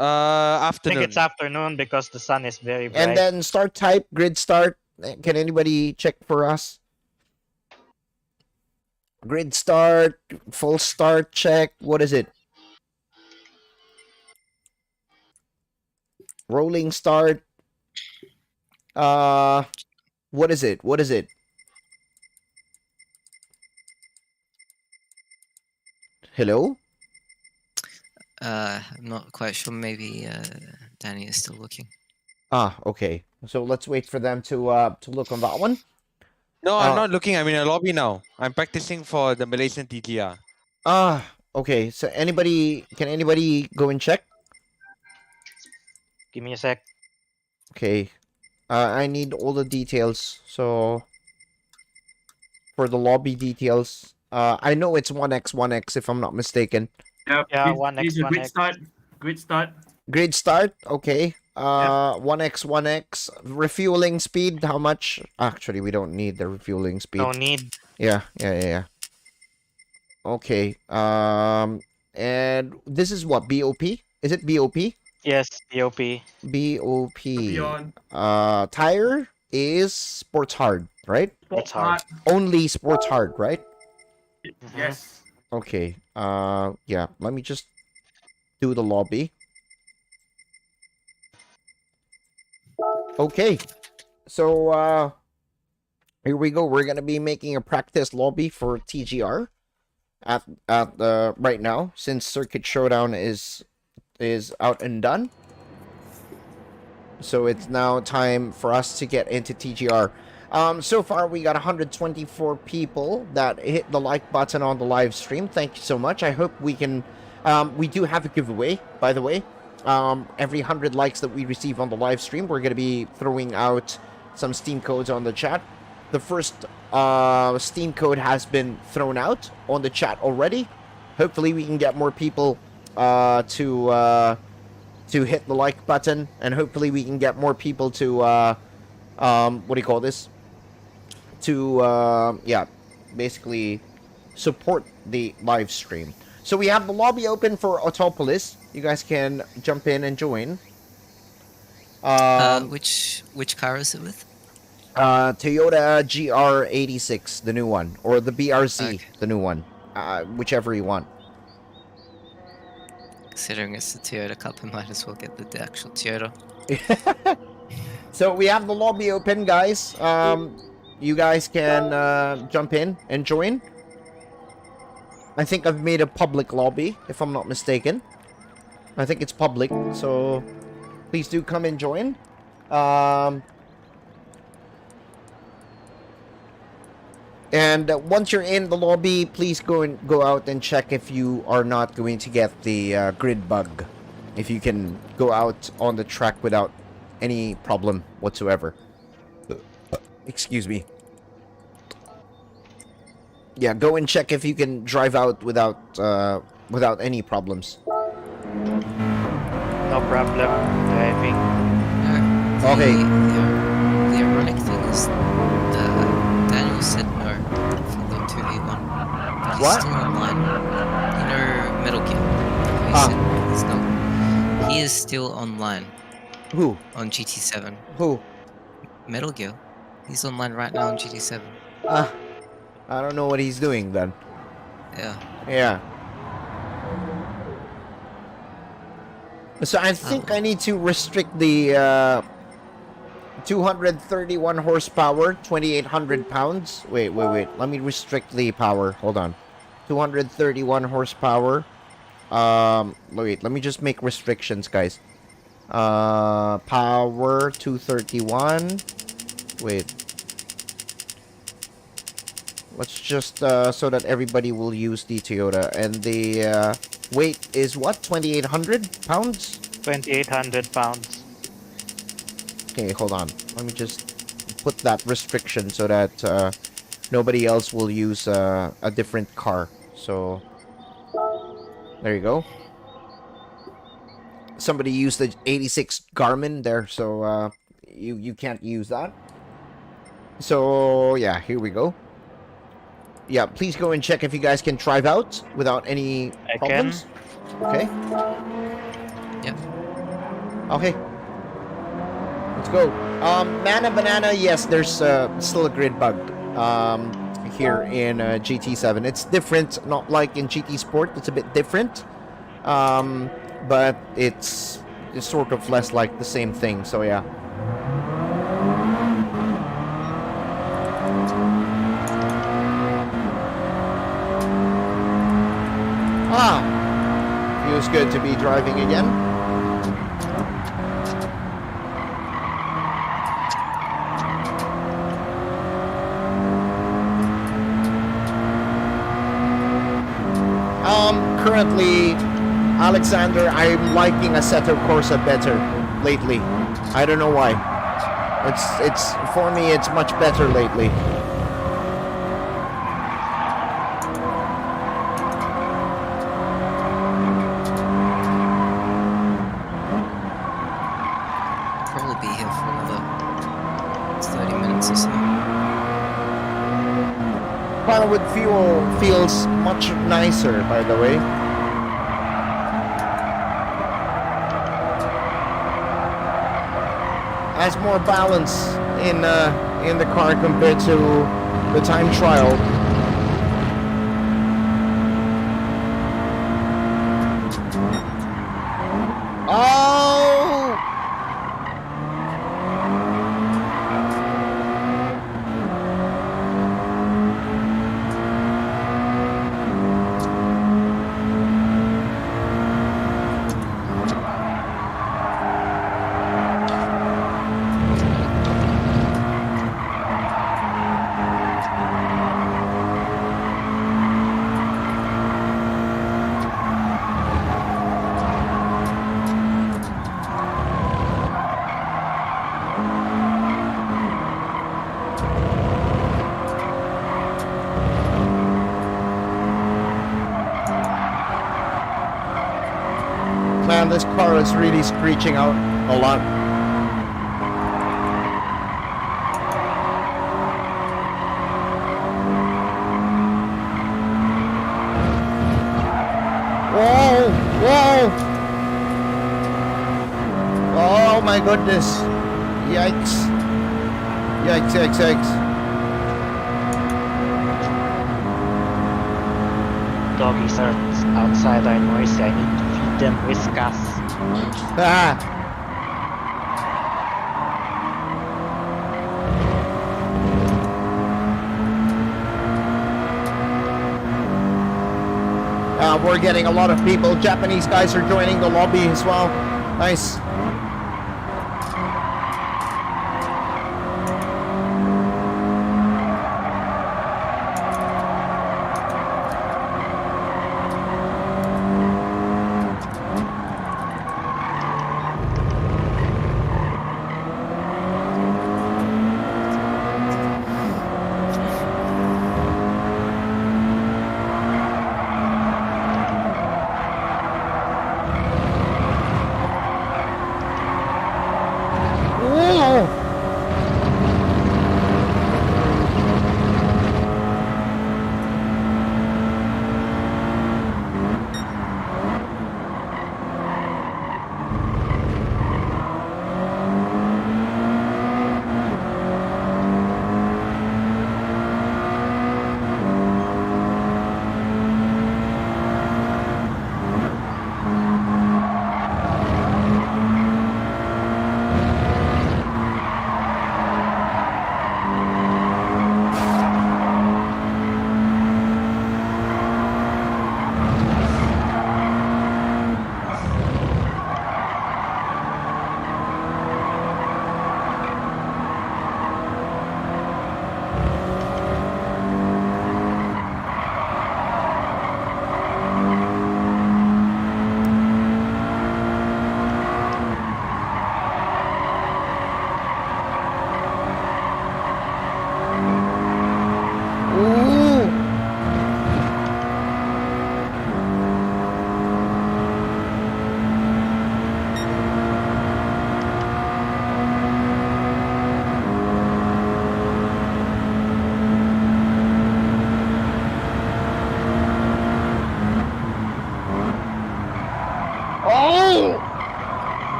I think Afternoon. it's afternoon because the sun is very bright. And then start type, grid start. Can anybody check for us? Grid start, full start check. What is it? Rolling start. What is it? What is it? Hello? I'm not quite sure. Maybe Danny is still looking. Ah, okay. So let's wait for them to look on that one. No, I'm not looking. I'm in a lobby now. I'm practicing for the Malaysian TGR. Ah, okay. So can anybody go and check? Give me a sec. Okay. I need all the details. So for the lobby details, I know it's 1x if I'm not mistaken. Yep. Yeah, These- 1x, these are grid 1x. start. Grid start. Grid start, okay. 1x. Refueling speed, how much? Actually, we don't need the refueling speed. No need. Yeah. Okay. And this is what, BOP? Is it BOP? Yes, BOP. BOP. Beyond. Tire is sports hard, right? That's hard. Only sports hard, right? Yes. Okay. Yeah. Let me just do the lobby. Okay. So, here we go. We're gonna be making a practice lobby for TGR at right now, since Circuit Showdown is out and done. So it's now time for us to get into TGR. So far we got 124 people that hit the like button on the live stream. Thank you so much. I hope we can. We do have a giveaway, by the way. Every 100 likes that we receive on the live stream, we're going to be throwing out some Steam codes on the chat. The first Steam code has been thrown out on the chat already. Hopefully we can get more people to hit the like button, and hopefully we can get more people to what do you call this? To yeah, basically support the live stream. So we have the lobby open for Autopolis. You guys can jump in and join. Which car is it with? Toyota GR86, the new one, or the BRZ, Okay. the new one, whichever you want. considering it's the Toyota Cup, I might as well get the actual Toyota. So we have the lobby open, guys. You guys can jump in and join. I think I've made a public lobby, if I'm not mistaken. I think it's public, so please do come and join. And once you're in the lobby, please go out and check if you are not going to get the grid bug. If you can go out on the track without any problem whatsoever. Excuse me. Yeah, go and check if you can drive out without any problems. No problem driving. Okay. The ironic thing is, Daniel said no for the 2v1. But he's What? still online. You know, Metal Gear. He said he's not. He is still online. Who? On GT7. Who? Metal Gear. He's online right now on GT7. I don't know what he's doing then. Yeah. Yeah. So I think I need to restrict the 231 horsepower, 2,800 pounds. Wait. Let me restrict the power. Hold on. 231 horsepower. Wait. Let me just make restrictions, guys. Power 231. Wait. Let's just so that everybody will use the Toyota, and the weight is what? 2,800 pounds. 2,800 pounds. Okay, hold on. Let me just put that restriction so that nobody else will use a different car. So there you go. Somebody used the 86 Garmin there, so you can't use that. So yeah, here we go. Yeah, please go and check if you guys can drive out without any problems. Okay. Yep. Okay. Let's go. Mana Banana, yes, there's still a grid bug here in GT7. It's different, not like in GT Sport. It's a bit different. But it's sort of less like the same thing, so yeah. Feels good to be driving again. Currently, Alexander, I'm liking Assetto Corsa better lately. I don't know why. It's for me, it's much better lately. Probably be here for another 30 minutes or so. Firewood fuel feels much nicer, by the way. Has more balance in the car compared to the time trial. Oh! Man, this car is really screeching out a lot. Whoa! Whoa! Oh my goodness! Yikes! Yikes! Yikes! Yikes! Doggies are outside are noisy. I need to feed them whiskas. Ah. We're getting a lot of people. Japanese guys are joining the lobby as well. Nice.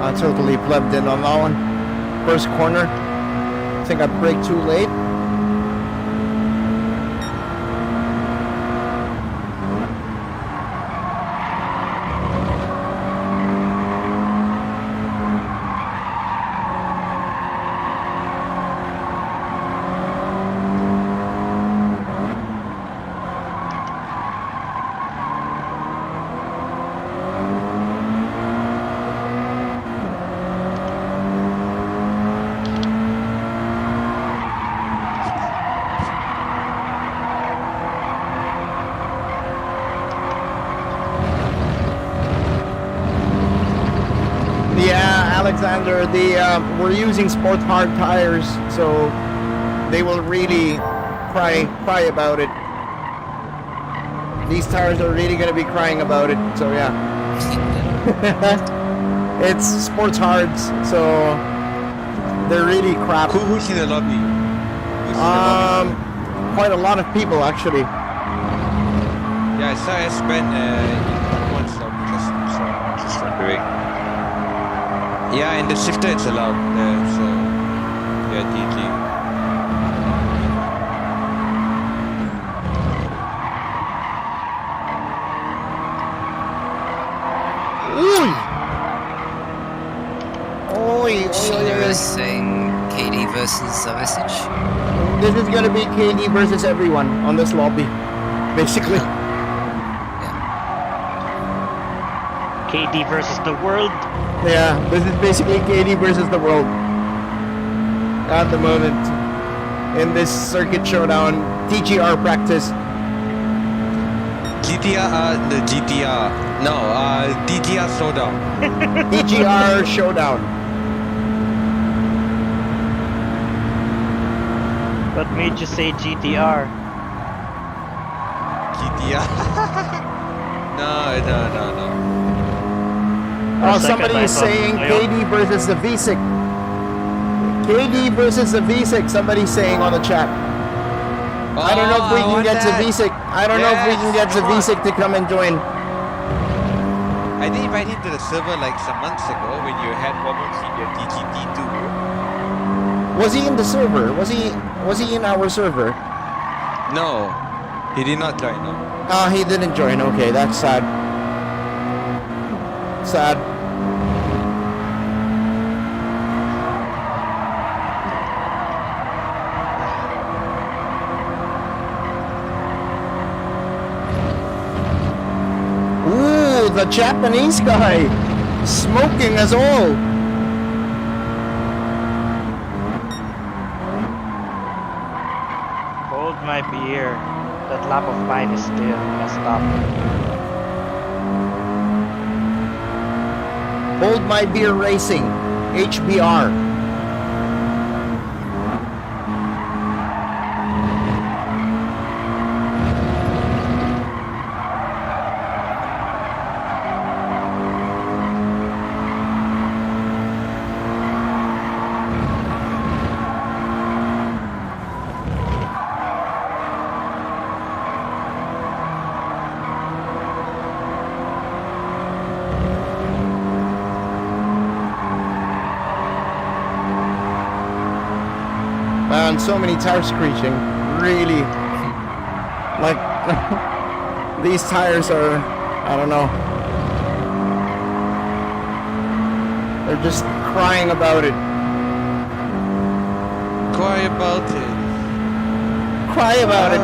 I totally plugged in on that one. First corner. I think I braked too late. Alexander, we're using sport hard tires, so they will really cry about it. These tires are really going to be crying about it, so yeah. It's sports hards, so they're really crap. Who's in the lobby? Quite a lot of people actually. Yeah, I saw S-Ben in one stop because so I'm just wondering. Yeah, in the shifter it's allowed there, so yeah, DG. Sheila is saying KayDee versus Zotac. This is gonna be KayDee versus everyone on this lobby, basically. KayDee versus the world. Yeah, this is basically KayDee versus the world at the moment in this Circuit Showdown TGR practice. DGR Showdown. TGR Showdown. What made you say GTR? GTR? No. Oh, somebody is saying KayDee versus the V6. KayDee versus the V6. Somebody's saying on the chat. I don't know if we can get to V6. I don't know if we can get to V6 to come and join. I did invite him to the server like some months ago when you had problems in your DGT2. Was he in the server? Was he in our server? No. He did not join. No. He didn't join. Okay, that's sad. Sad. Ooh, the Japanese guy smoking us all. Hold my beer. That lap of mine is still messed up. Hold My Beer Racing, HBR. Man, so many tires screeching. Really. Like, these tires are, I don't know. They're just crying about it. Cry about it. Cry about it.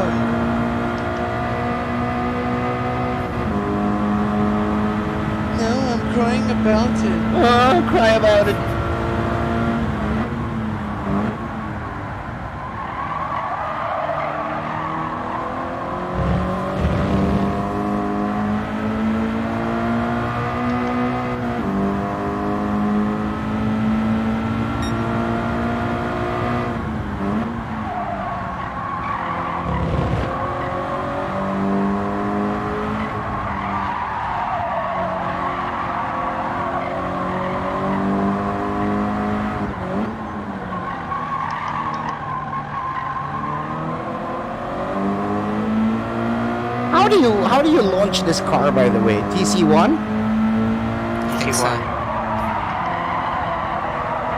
No, I'm crying about it. Oh, cry about it. How do you launch this car, by the way? TC1? I think so.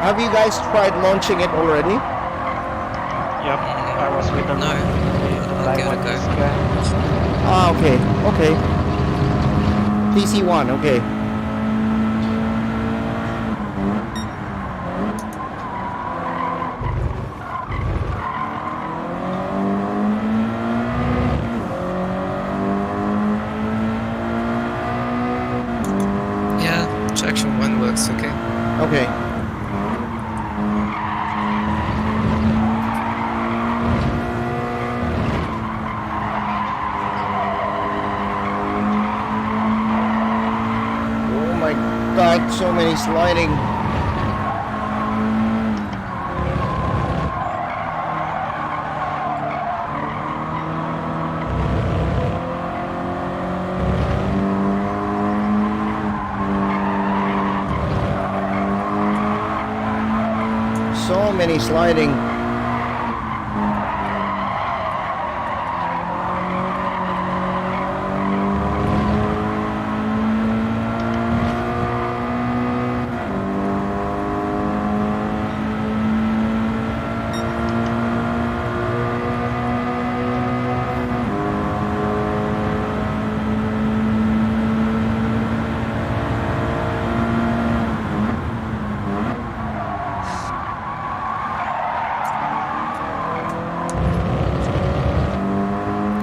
Have you guys tried launching it already? Yep, I was with them. No, I'll give it a go. Ah, okay, okay. TC1, okay. Yeah, traction 1 works okay. Okay. Oh my god, so many sliding. So many sliding.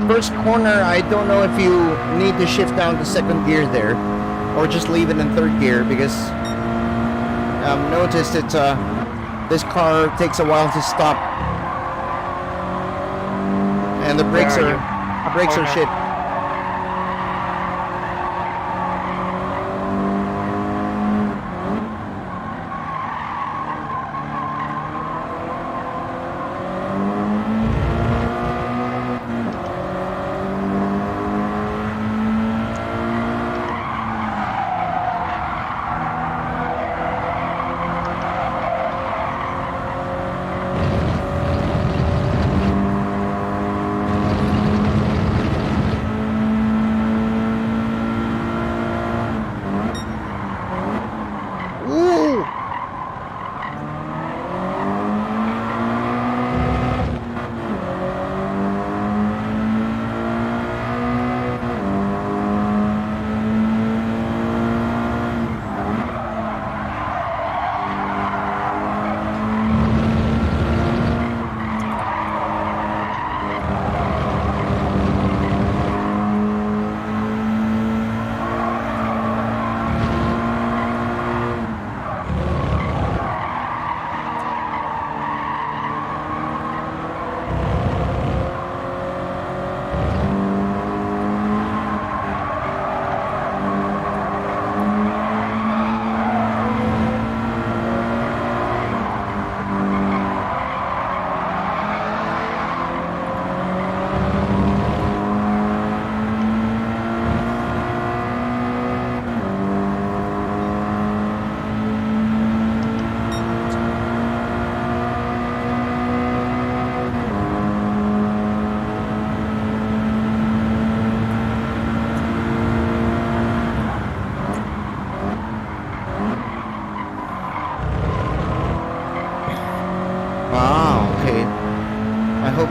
First corner, I don't know if you need to shift down to second gear there, or just leave it in third gear, because I've noticed that this car takes a while to stop, and the brakes are shit.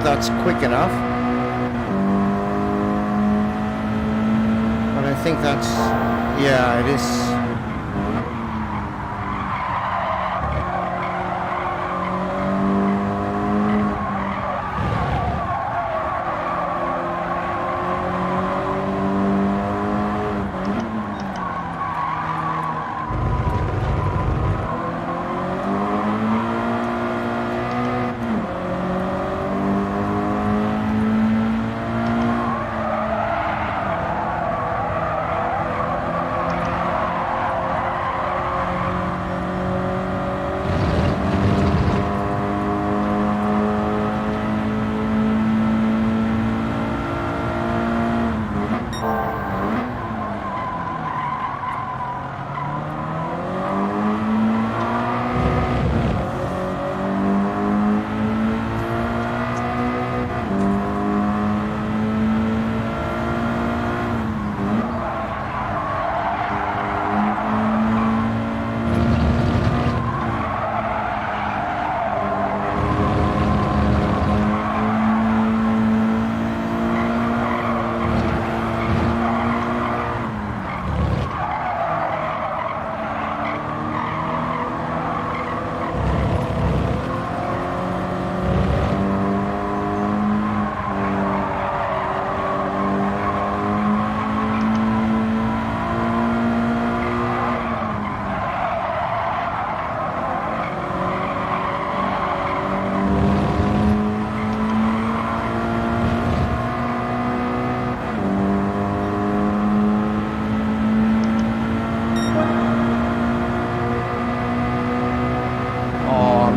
that's quick enough. But I think that's, yeah, it is.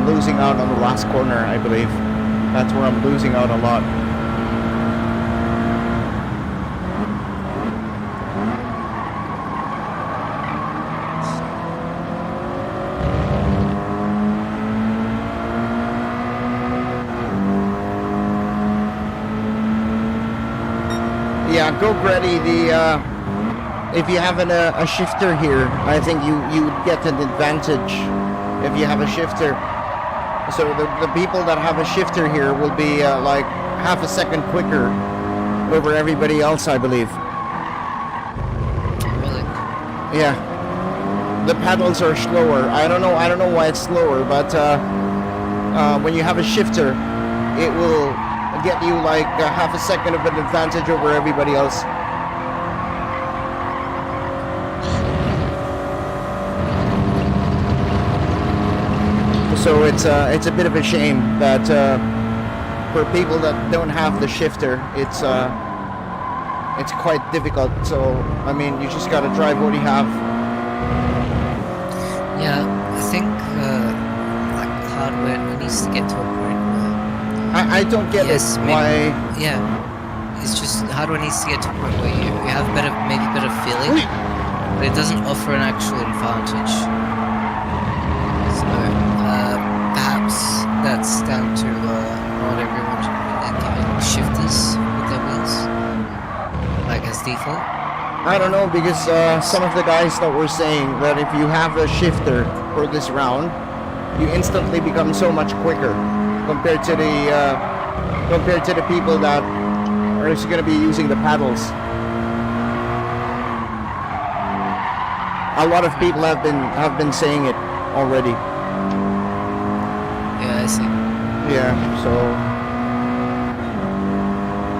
Losing out on the last corner, I believe. That's where I'm losing out a lot. Yeah, Gigabyte, if you have a shifter here, I think you get an advantage if you have a shifter. So the people that have a shifter here will be like half a second quicker over everybody else, I believe. Really? Yeah. The pedals are slower. I don't know why it's slower, but when you have a shifter, it will get you like half a second of an advantage over everybody else. So it's a bit of a shame that for people that don't have the shifter, it's quite difficult. So I mean, you just gotta drive what you have. Yeah, I think like hardware needs to get to a point where I don't get it. Why? Yeah, it's just hardware needs to get to a point where you have maybe better feeling, but it doesn't offer an actual advantage. Perhaps that's down to not everyone giving shifters with their wheels, like as default. I don't know, because some of the guys that were saying that if you have a shifter for this round, you instantly become so much quicker compared to the people that are just going to be using the paddles. A lot of people have been saying it already. Yeah, I see. Yeah, so...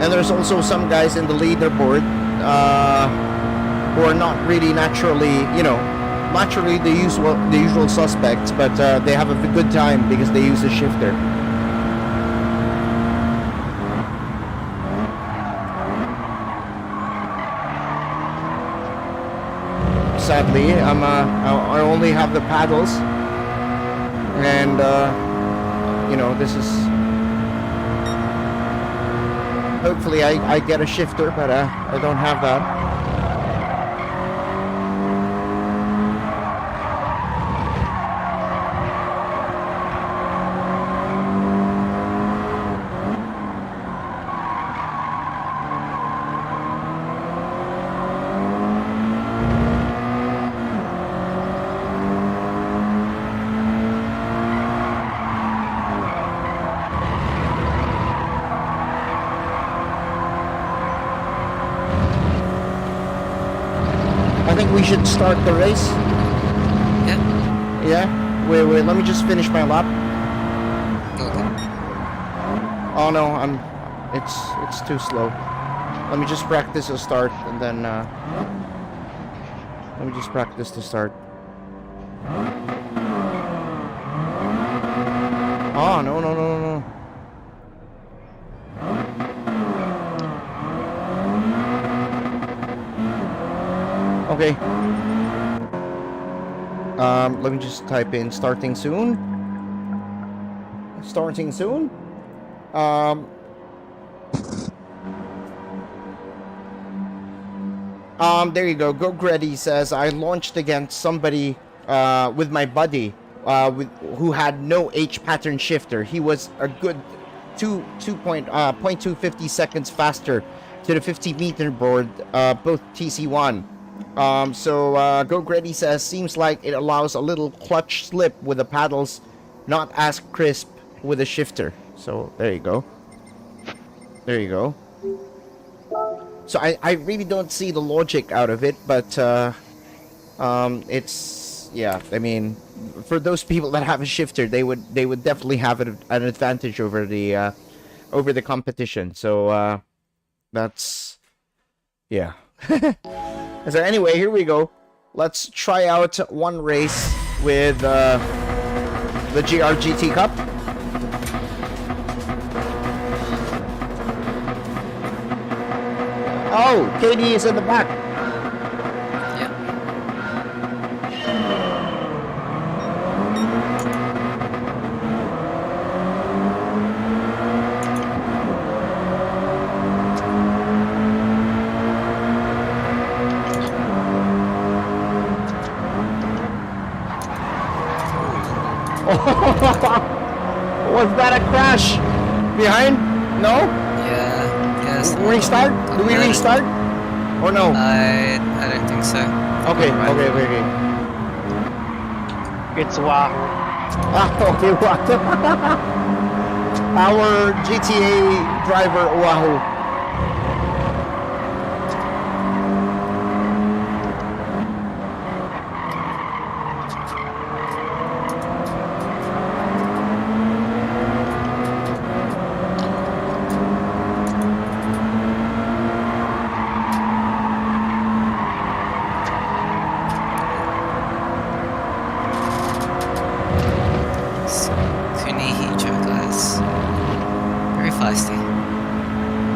And there's also some guys in the leaderboard who are not really naturally the usual suspects, but they have a good time because they use a shifter. Sadly, I only have the paddles, and this is. Hopefully, I get a shifter, but I don't have that. think we should start the race. Yeah. Yeah? Wait, let me just finish my lap. Okay. Oh no, it's too slow. Let me just practice a start and then let me just practice the start. Oh no. Okay. Let me just type in starting soon. Starting soon. There you go. Gigabyte says I launched against somebody with my buddy who had no H pattern shifter. He was a good 0.250 seconds faster to the 50-meter board, both TC1. So Gigabyte says seems like it allows a little clutch slip with the paddles, not as crisp with a shifter. So there you go. There you go. So I really don't see the logic out of it, but it's, yeah, I mean, for those people that have a shifter, they would definitely have an advantage over the competition. So that's, yeah. So anyway, here we go. Let's try out one race with the GRGT Cup. Oh, KayDee is in the back. Yeah. Was that a crash? Behind? No? Yeah. Yes. Restart? Do we restart? Or no? I don't think so. Okay, Right. okay. It's Wahoo. Okay, Wahoo. Our GTA driver, Wahoo.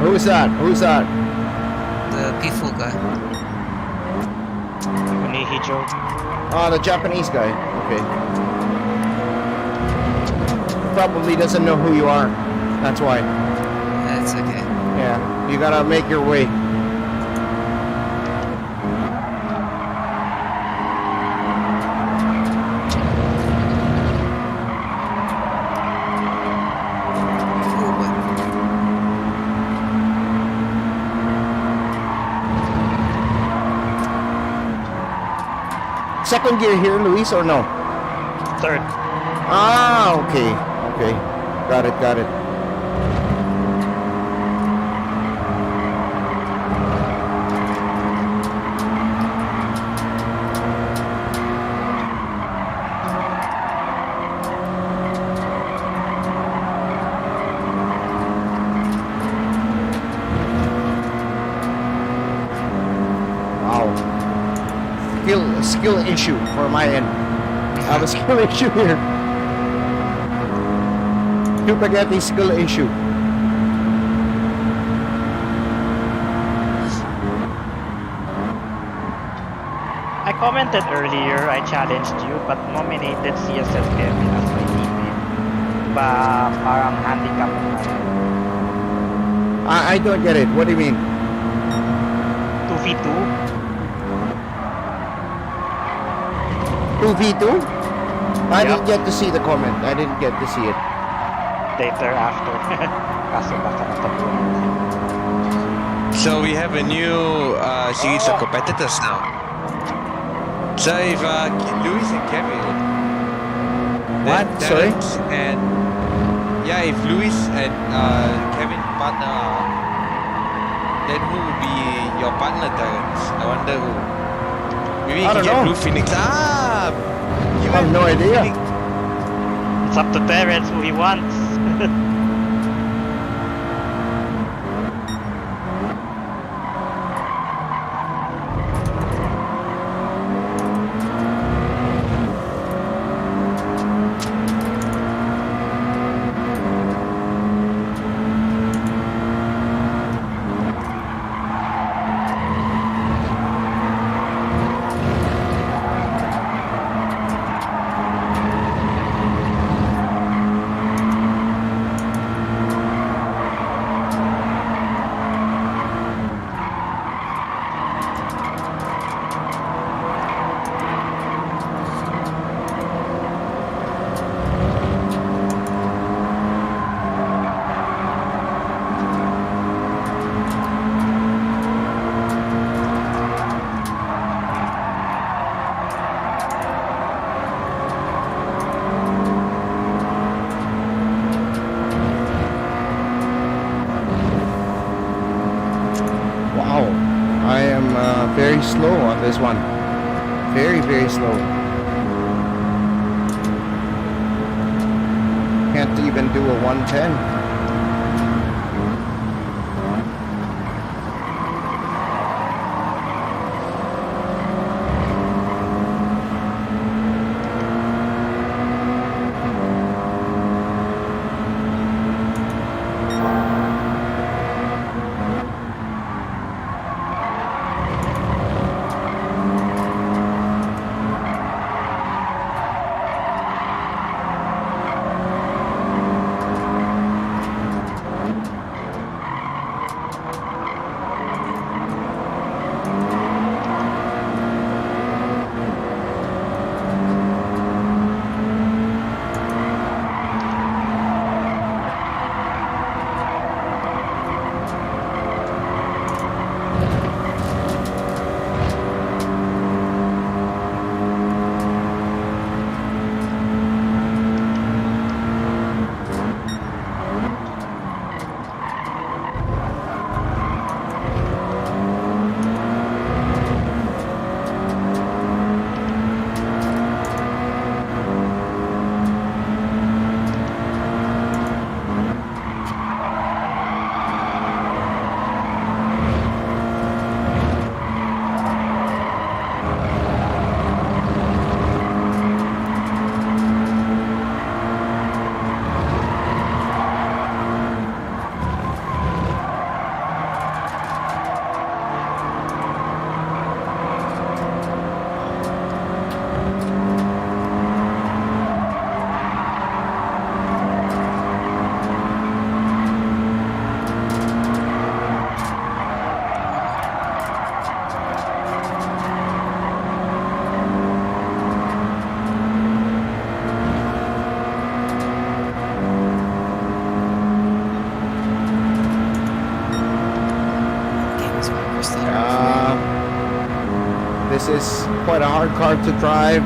Who's that? Who's that? The P4 guy. Kunihijo. Ah, the Japanese guy. Okay. Probably doesn't know who you are. That's why. That's okay. Yeah, you gotta make your way. Second gear here, Luis, or no? Third. Ah, okay. Okay. Got it. Skill issue for my end. I have a skill issue here. Chuupaghetti skill issue. I commented earlier, I challenged you, but nominated CSS Kevin as my teammate. Ba parang handicap na. I don't get it. What do you mean? 2v2? 2v2? I didn't get to see the comment. I didn't get to see it. Later after. Kaso baka natapunan. So we have a new series of competitors now. So if Luis and Kevin, What? Sorry? And yeah, if Luis and Kevin partner up, then who will be your partner, Terrence? I wonder who. Maybe he I can don't get know. Blue Phoenix. Ah! I have no idea. It's up to Terrence who he wants. Wow, I am very slow on this one. Very, very slow. Can't even do a 110. This is quite a hard car to drive.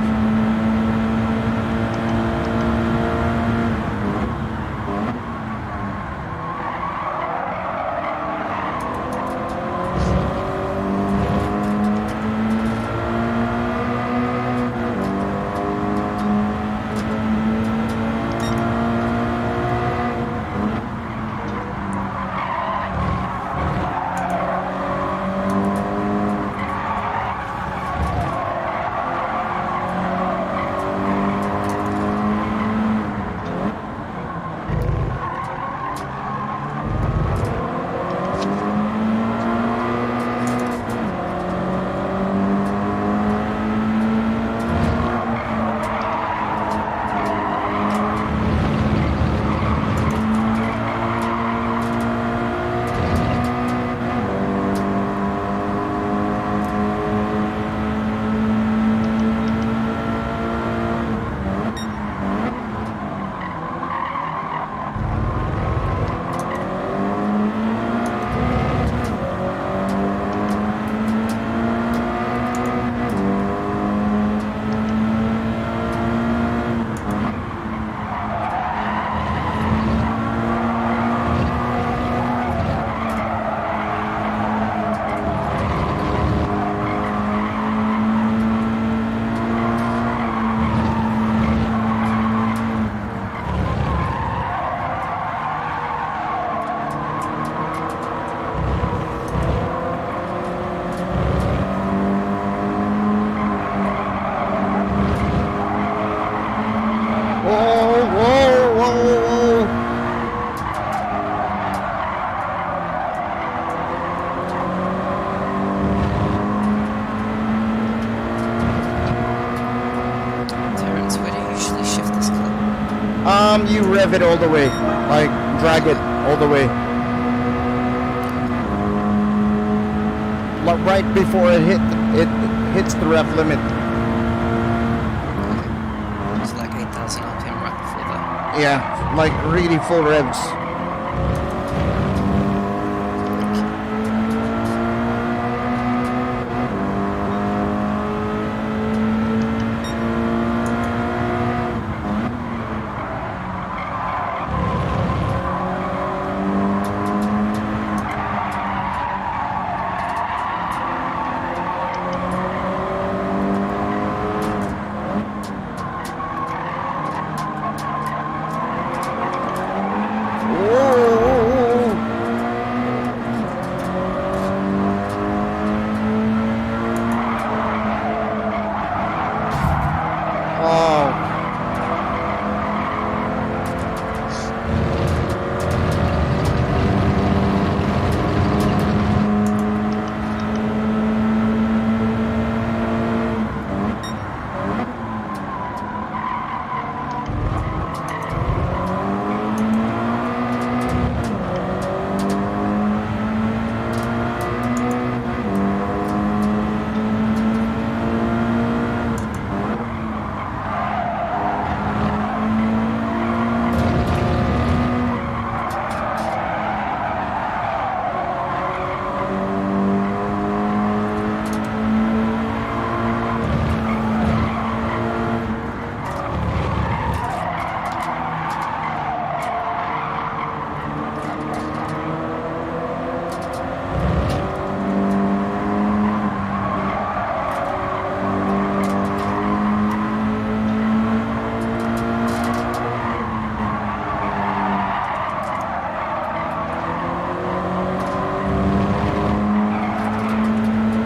you rev it all the way, like drag it all the way. Like right before it hits the rev limit. It's like 8,000 RPM right before that. Yeah, like really full revs.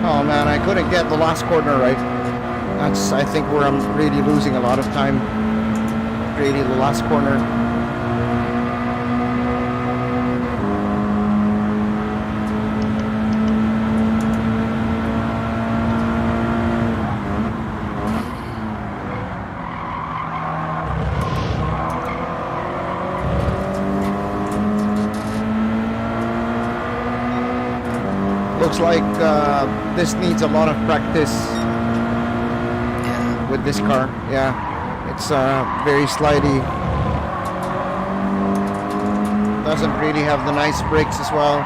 Oh man, I couldn't get the last corner right. That's, I think, where I'm really losing a lot of time. Really, the last corner. Looks like this needs a lot of practice with this car. Yeah, it's very slidey. Doesn't really have the nice brakes as well.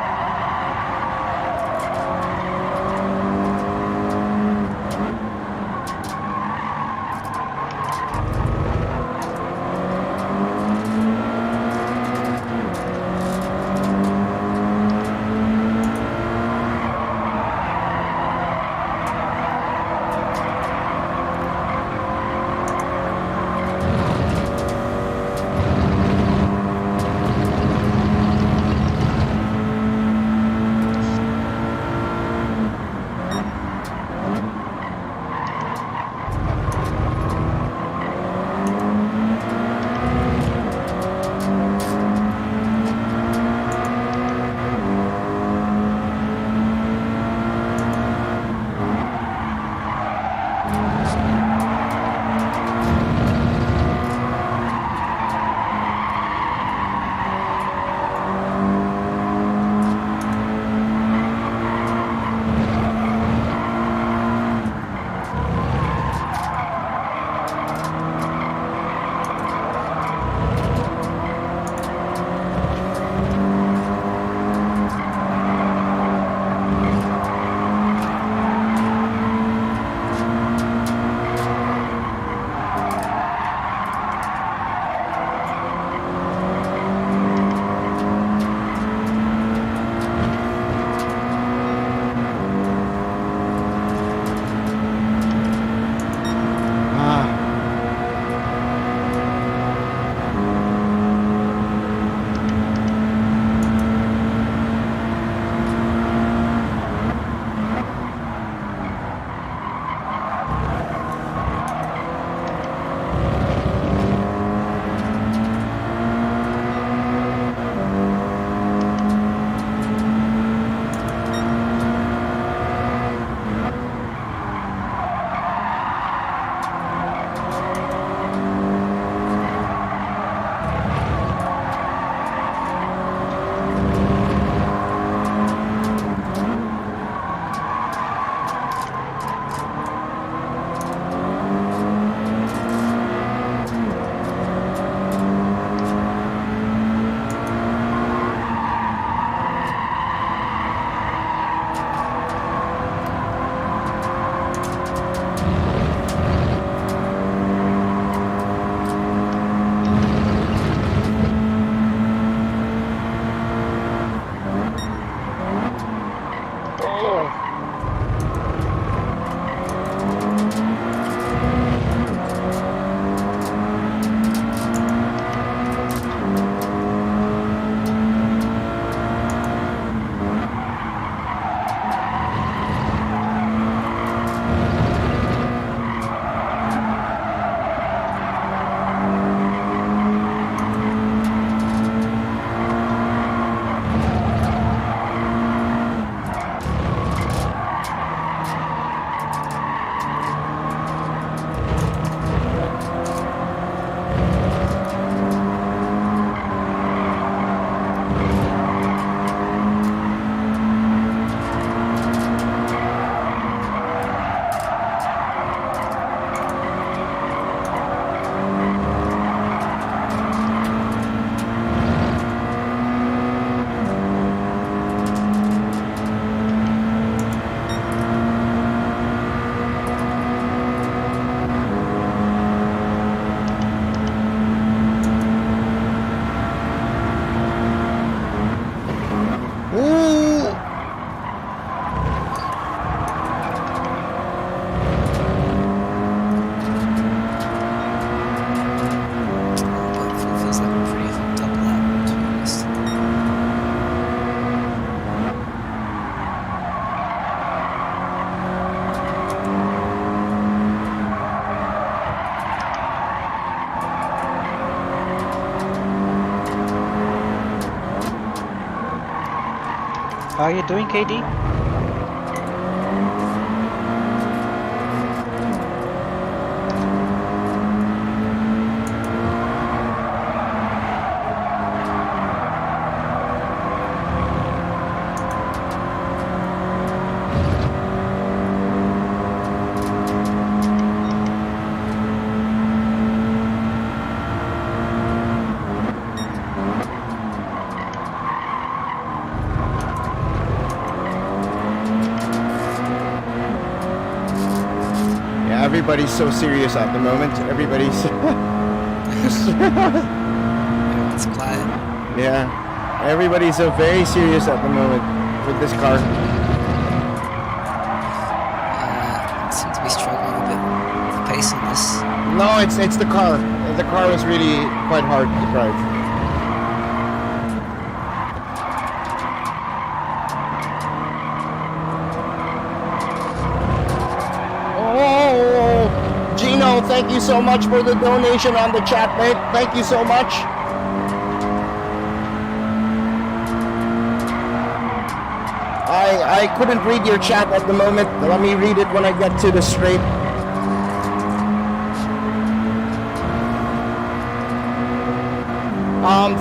How are you doing, KayDee? Everybody's so serious at the moment. Everybody's. It's quiet. Yeah. Everybody's so very serious at the moment with this car. Seem to be struggling a bit with the pace on this. No, it's the car. The car is really quite hard to drive. Gino, thank you so much for the donation on the chat, mate. Thank you so much. I couldn't read your chat at the moment. Let me read it when I get to the straight.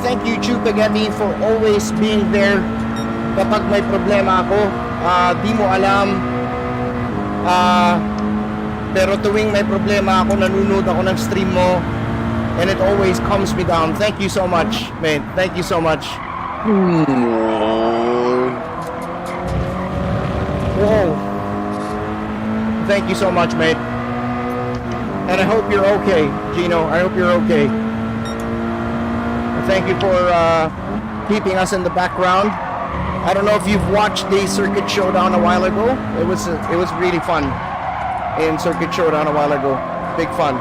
Thank you, Chuupaghetti, for always being there kapag may problema ako. Di mo alam. Pero tuwing may problema ako, nanonood ako ng stream mo, and it always calms me down. Thank you so much, man. Thank you so much. Whoa. Thank you so much, mate. And I hope you're okay, Gino. I hope you're okay. Thank you for keeping us in the background. I don't know if you've watched the Circuit Showdown a while ago. It was really fun. In Circuit Showdown a while ago. Big fun.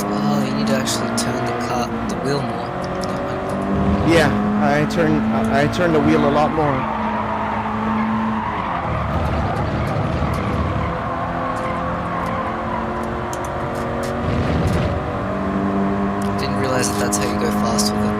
Oh, you need to actually turn the wheel more. Yeah, I turn the wheel a lot more. Didn't realize that that's how you go fast with it.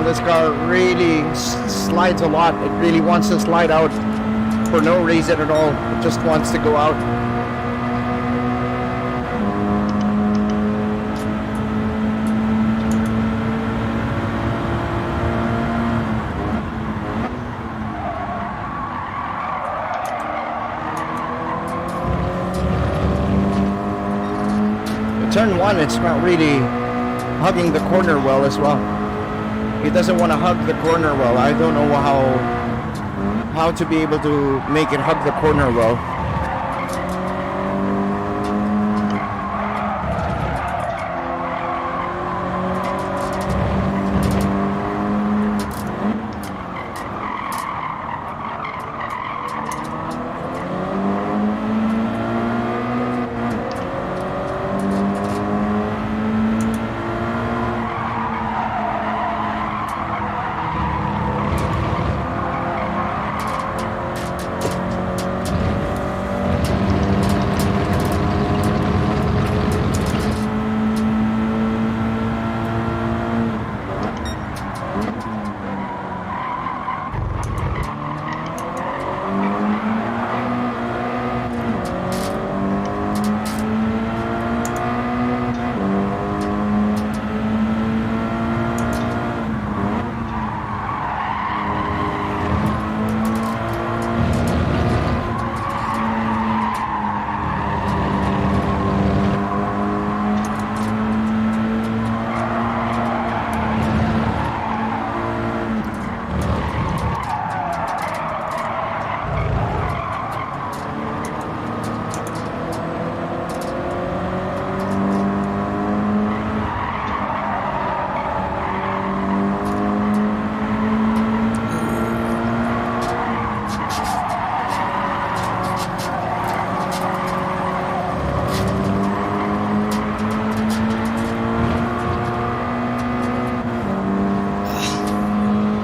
This car really slides a lot. It really wants to slide out for no reason at all. It just wants to go out. Turn one, it's not really hugging the corner well as well. He doesn't want to hug the corner well. I don't know how to be able to make it hug the corner well.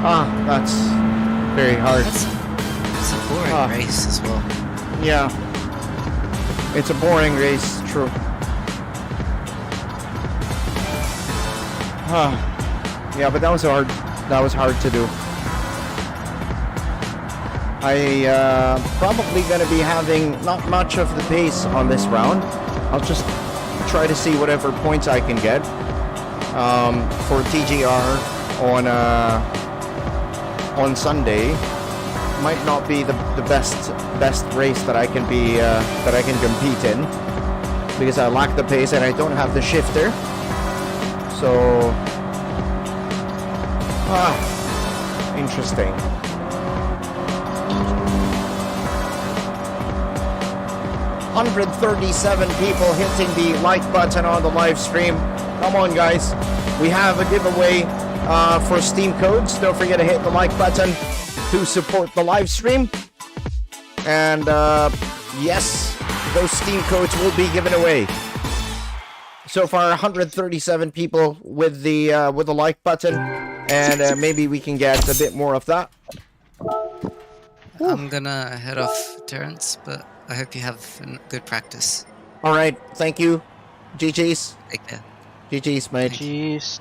That's very hard. It's a boring Ah. race as well. Yeah. It's a boring race, true. Yeah, but that was hard to do. I probably gonna be having not much of the pace on this round. I'll just try to see whatever points I can get for TGR on Sunday. Might not be the best race that I can be that I can compete in because I lack the pace and I don't have the shifter. So interesting. $137 people hitting the like button on the live stream. Come on, guys. We have a giveaway for Steam codes. Don't forget to hit the like button to support the live stream. And yes, those Steam codes will be given away. So far, 137 people with the like button, and maybe we can get a bit more of that. I'm gonna head off, Terrence, but I hope you have good practice. All right, thank you. GG's. Take care. GG's, mate. Jeez.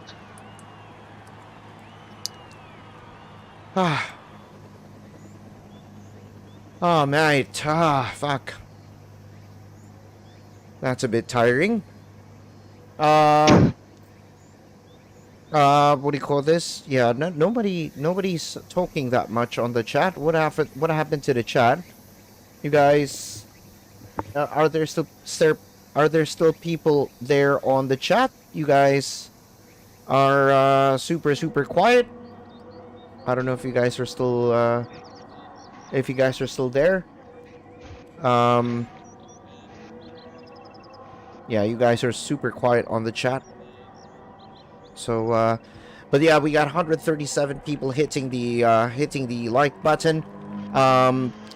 Oh, mate. Fuck. That's a bit tiring. What do you call this? Yeah, nobody's talking that much on the chat. What happened to the chat? You guys, are there still people there on the chat? You guys are super quiet. I don't know if you guys are still there. Yeah, you guys are super quiet on the chat. So, but yeah, we got 137 people hitting the like button.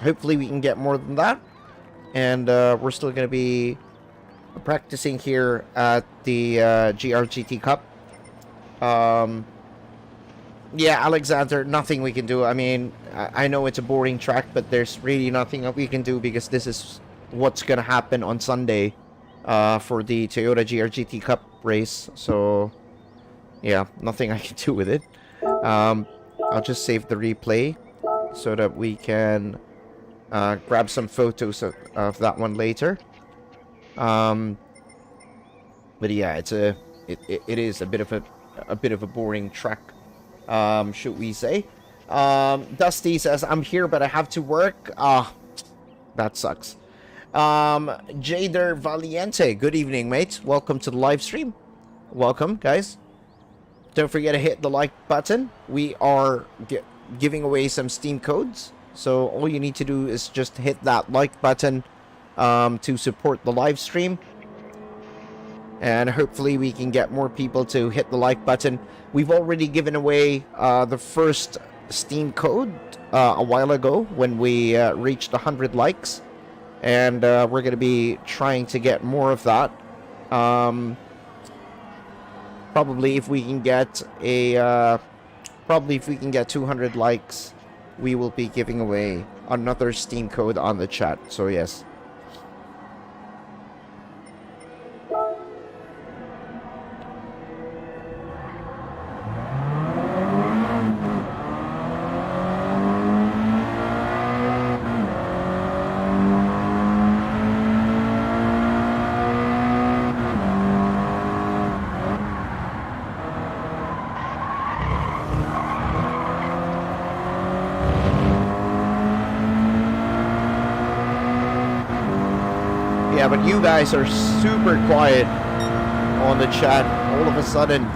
Hopefully we can get more than that. And we're still gonna be practicing here at the GRGT Cup. Yeah, Alexander, nothing we can do. I mean, I know it's a boring track, but there's really nothing that we can do because this is what's gonna happen on Sunday for the Toyota GRGT Cup race. So yeah, nothing I can do with it. I'll just save the replay so that we can grab some photos of that one later. But yeah, it is a bit of a boring track, should we say? Dusty says, I'm here but I have to work. That sucks. Jader Valiente, good evening, mate. Welcome to the live stream. Welcome, guys. Don't forget to hit the like button. We are giving away some Steam codes, so all you need to do is just hit that like button to support the live stream. And hopefully we can get more people to hit the like button. We've already given away the first Steam code a while ago when we reached 100 likes. And we're going to be trying to get more of that. Probably if we can get 200 likes, we will be giving away another Steam code on the chat. So yes. Yeah, but you guys are super quiet on the chat all of a sudden.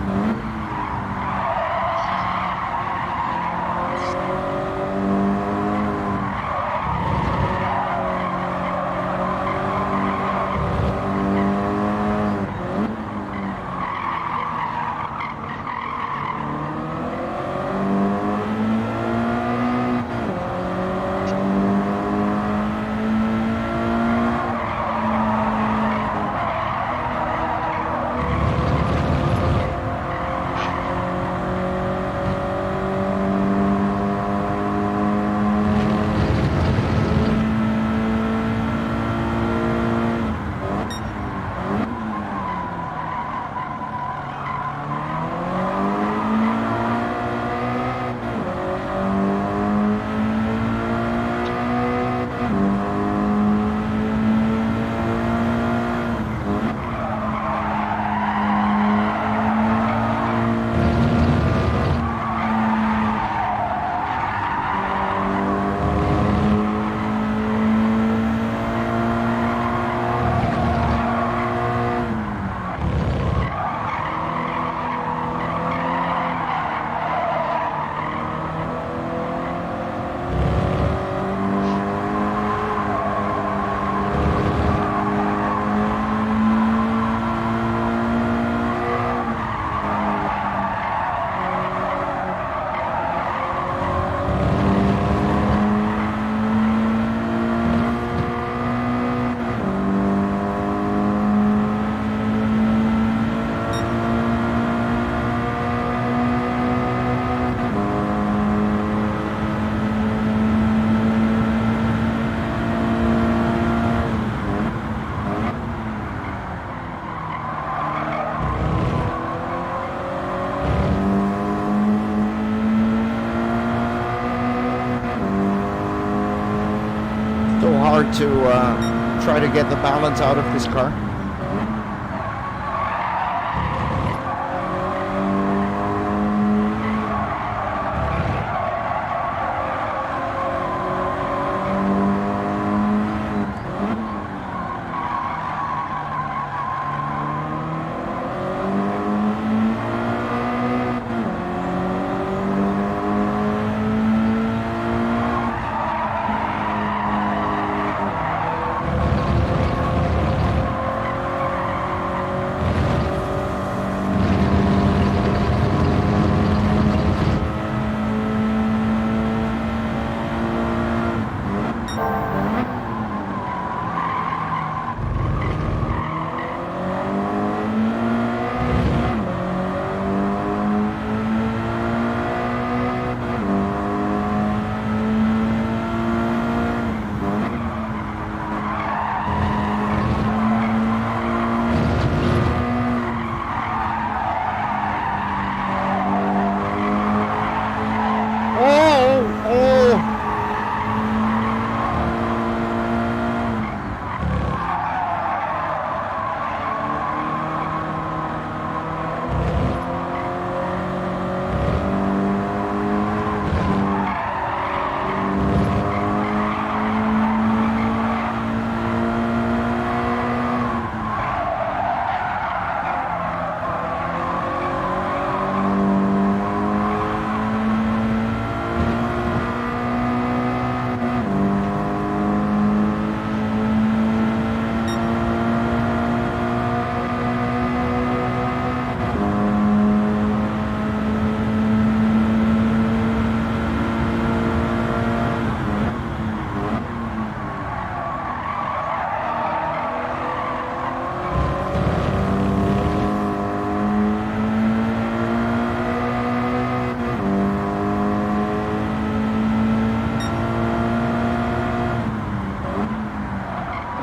hard to try to get the balance out of this car.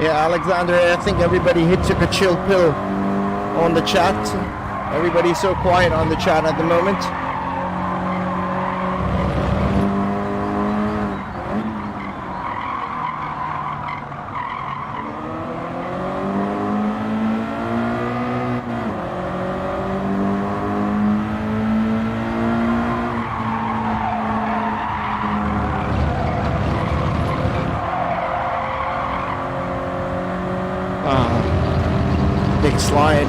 Yeah, Alexander, I think everybody took a chill pill on the chat. Everybody's so quiet on the chat at the moment. Big slide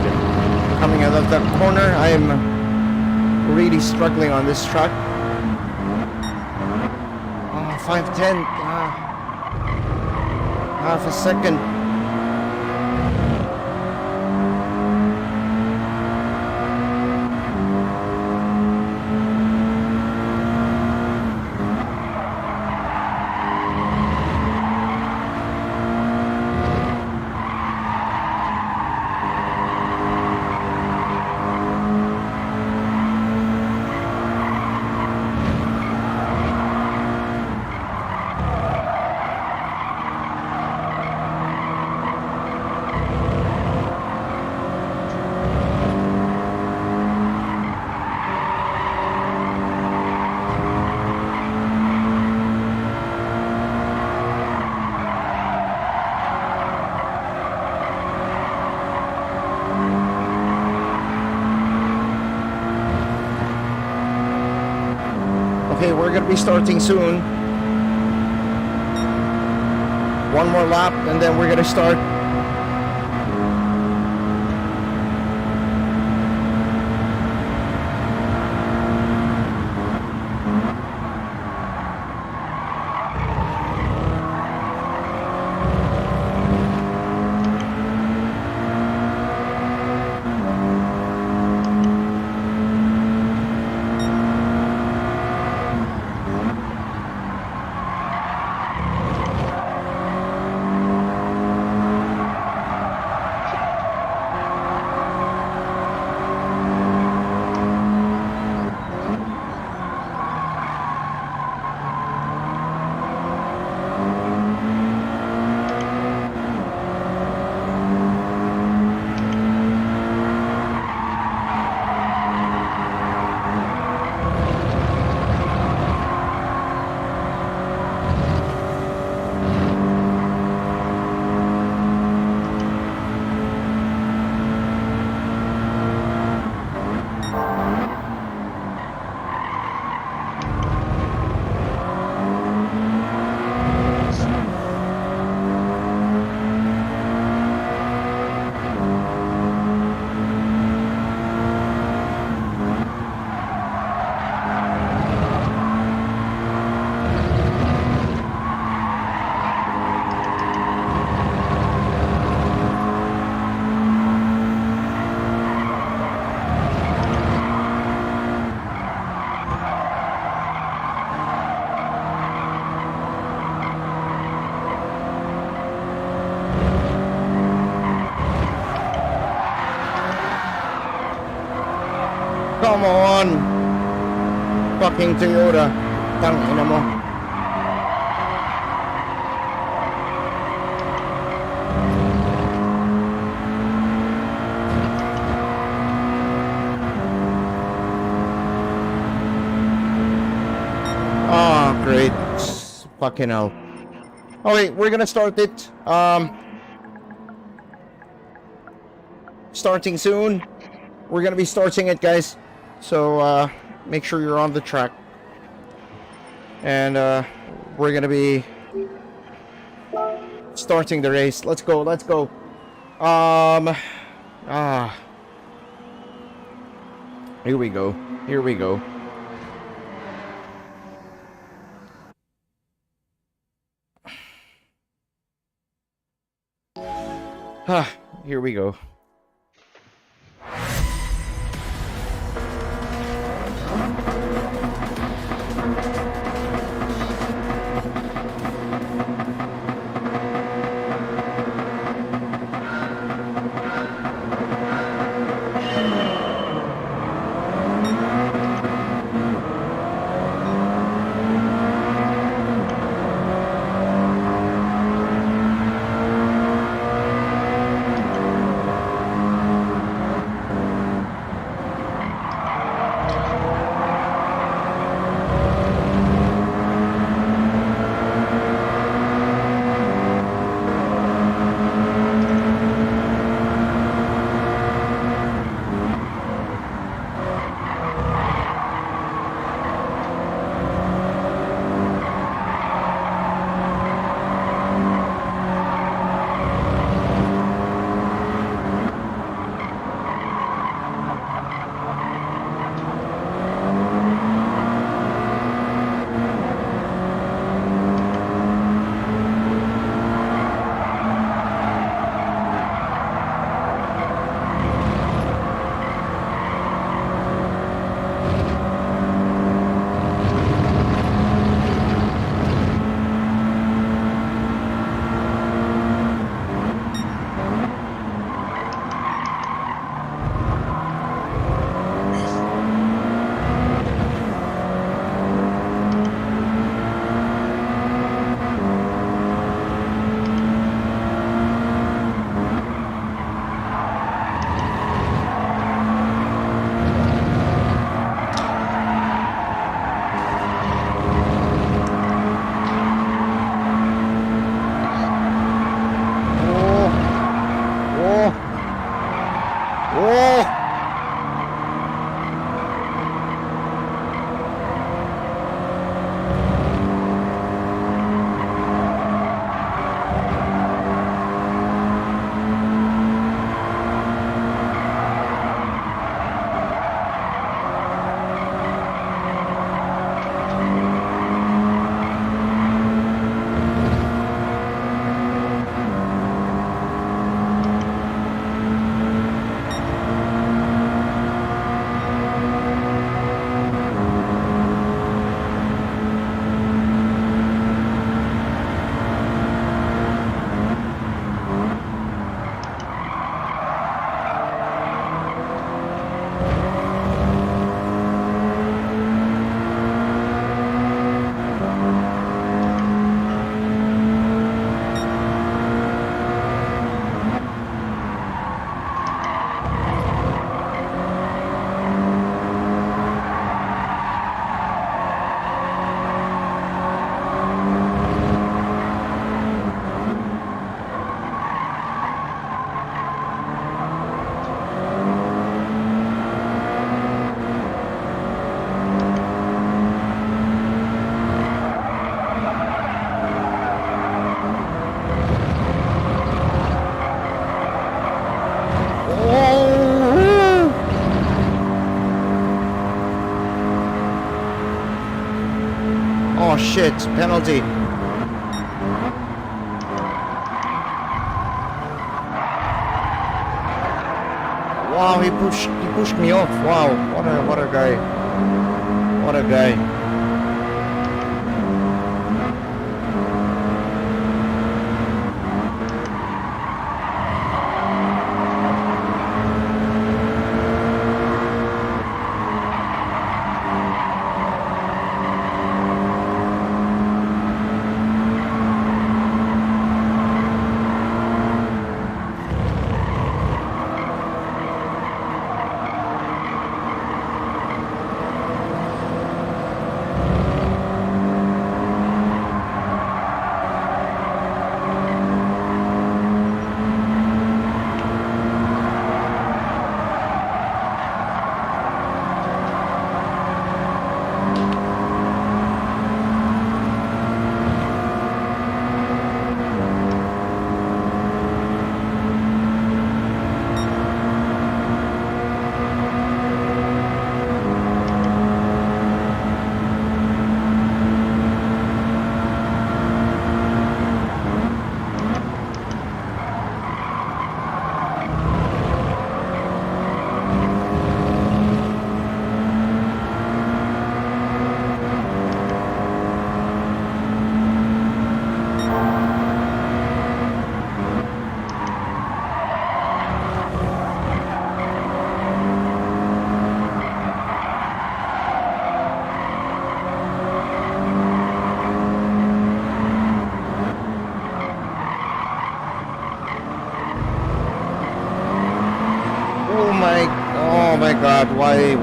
coming out of that corner. I am really struggling on this track. 510, half a second. Okay, we're gonna be starting soon. One more lap and then we're gonna start. Come on! Fucking Toyota. Tangina mo. Oh, great. Fucking hell. Oh wait, we're gonna start it. Starting soon. We're gonna be starting it, guys. So, make sure you're on the track. And, we're gonna be starting the race. Let's go, let's go. Here we go. Here we go. Here we go. Oh shit, penalty. Wow, he pushed me off. Wow, what a guy. What a guy.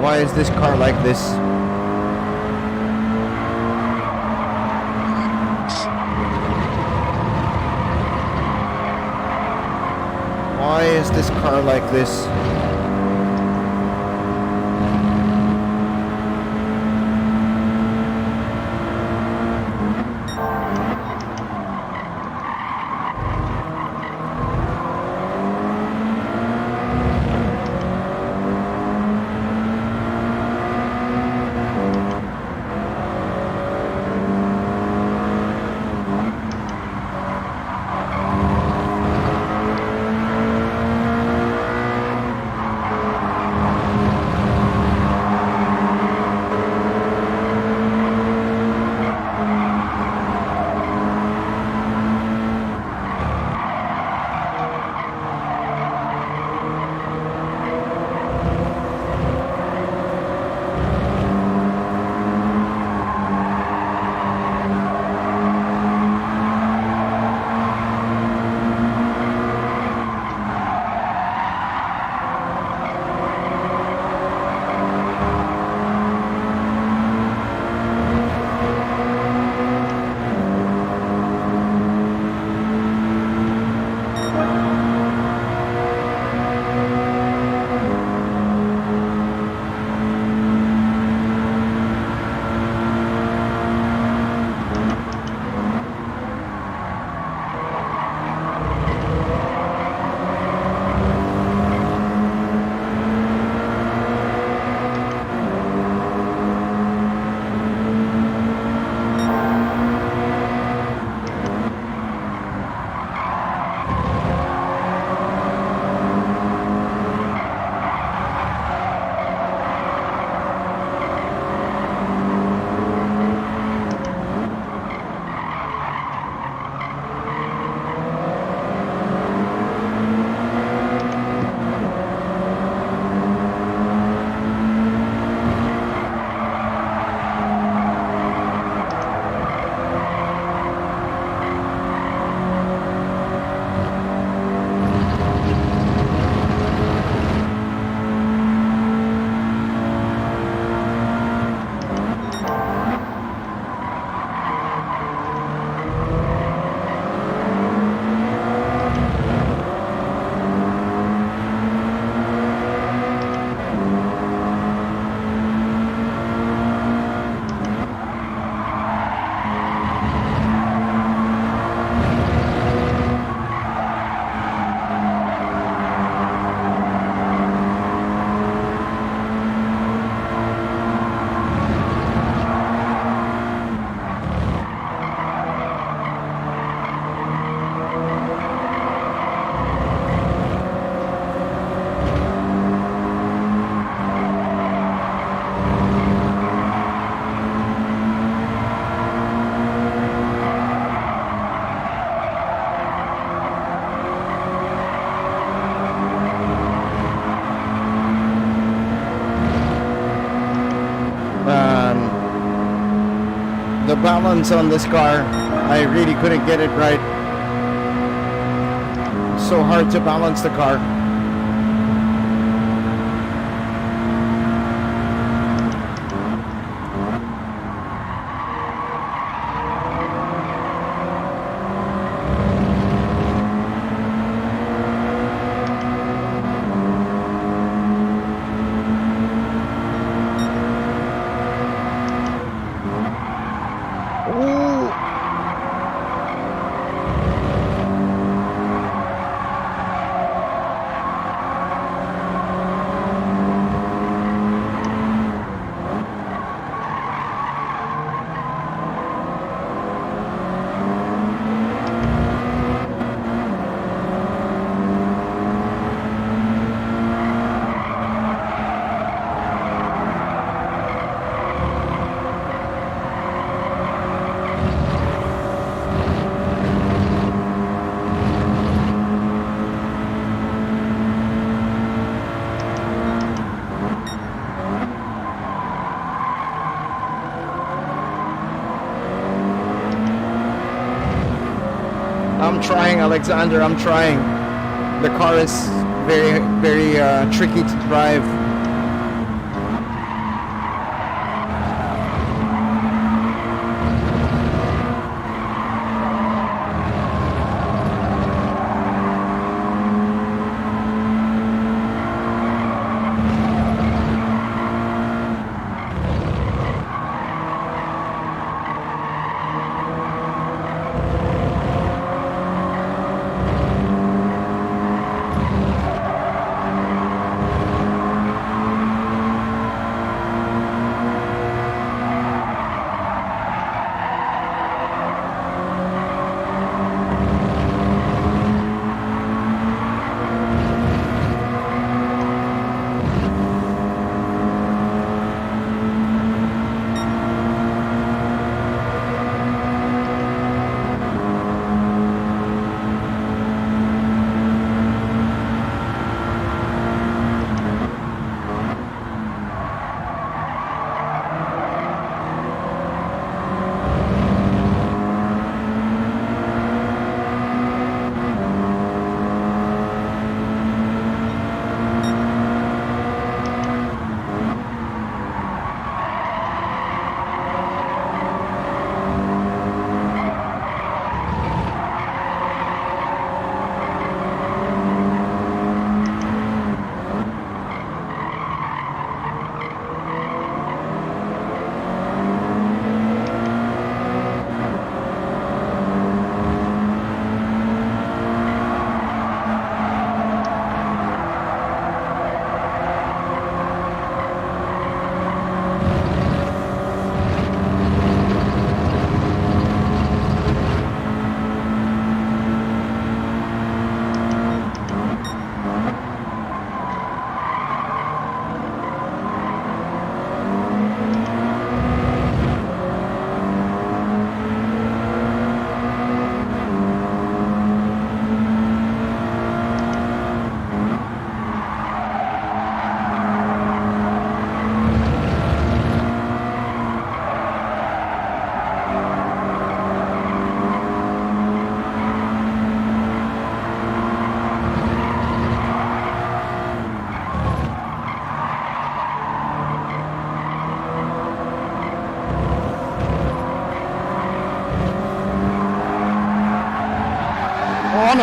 Why is this car like this? Why is this car like this? The balance on this car, I really couldn't get it right. So hard to balance the car. I'm trying, Alexander, I'm trying. The car is very, very tricky to drive.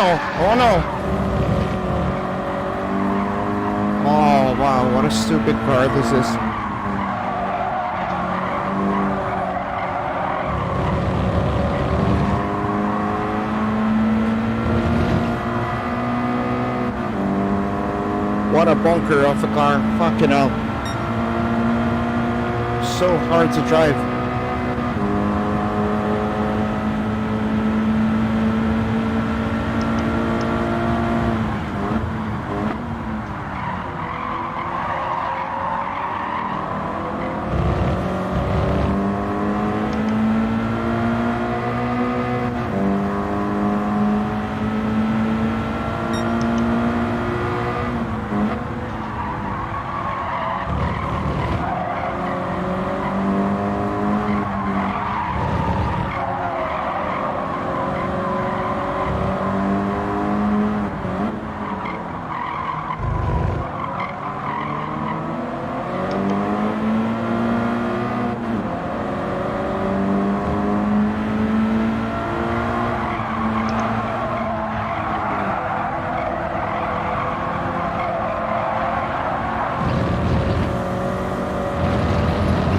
no! Oh no! Oh wow, what a stupid car this is. What a bunker of a car. Fucking hell. So hard to drive.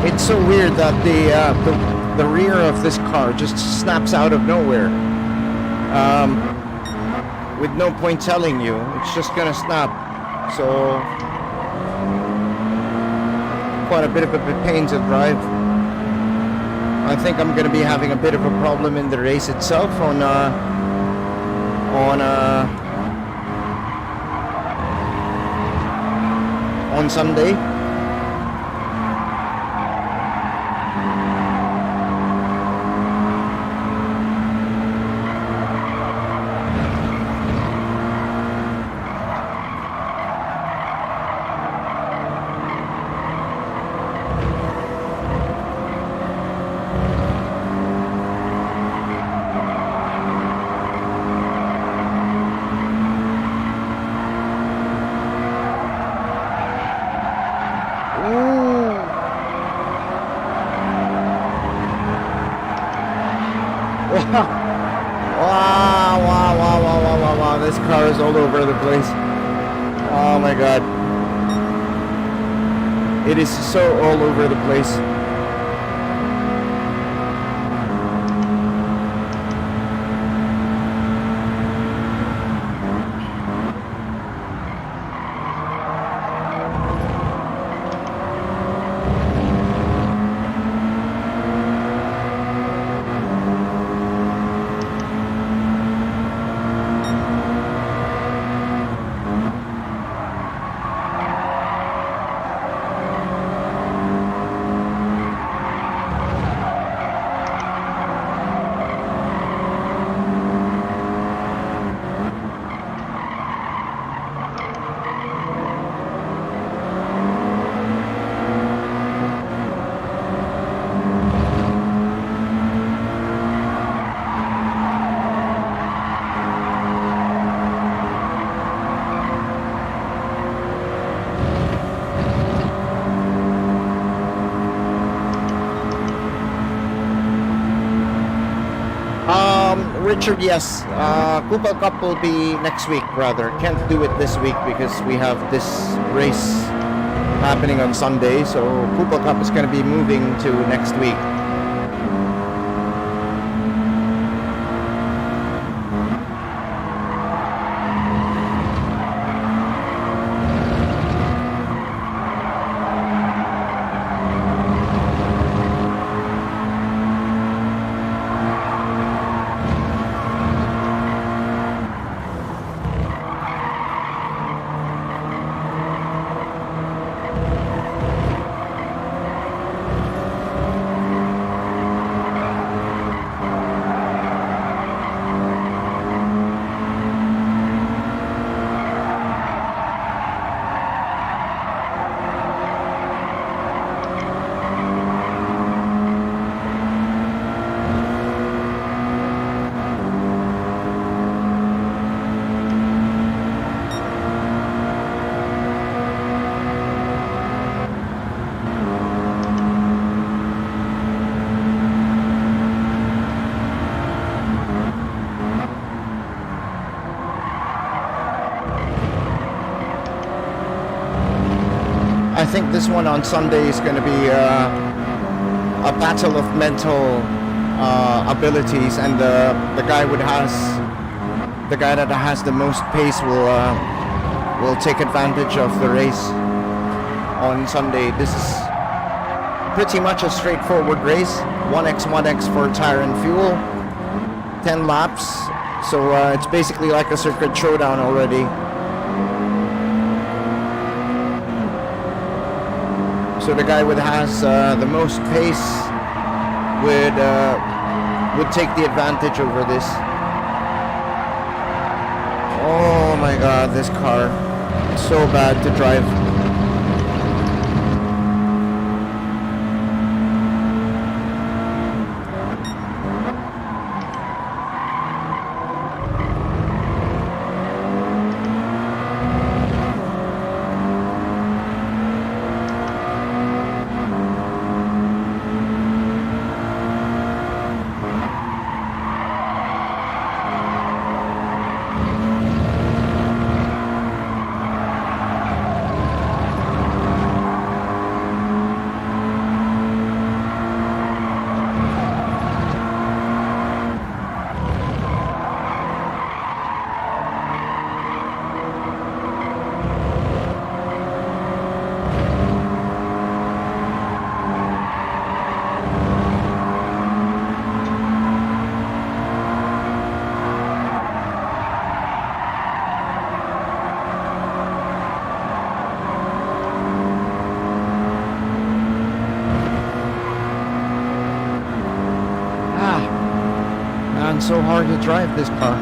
It's so weird that the rear of this car just snaps out of nowhere. With no point telling you, it's just gonna snap. So quite a bit of a pain to drive. I think I'm gonna be having a bit of a problem in the race itself on Sunday. Wow, this car is all over the place. Oh my god. It is so all over the place. Richard, yes. Koopa Cup will be next week, brother. Can't do it this week because we have this race happening on Sunday. So Koopa Cup is going to be moving to next week. think this one on Sunday is going to be a battle of mental abilities, and the guy that has the most pace will take advantage of the race on Sunday. This is pretty much a straightforward race. 1x 1x for tire and fuel, 10 laps, so it's basically like a Circuit Showdown already. So the guy that has the most pace would take the advantage over this. Oh my god, this car is so bad to drive. So hard to drive this car.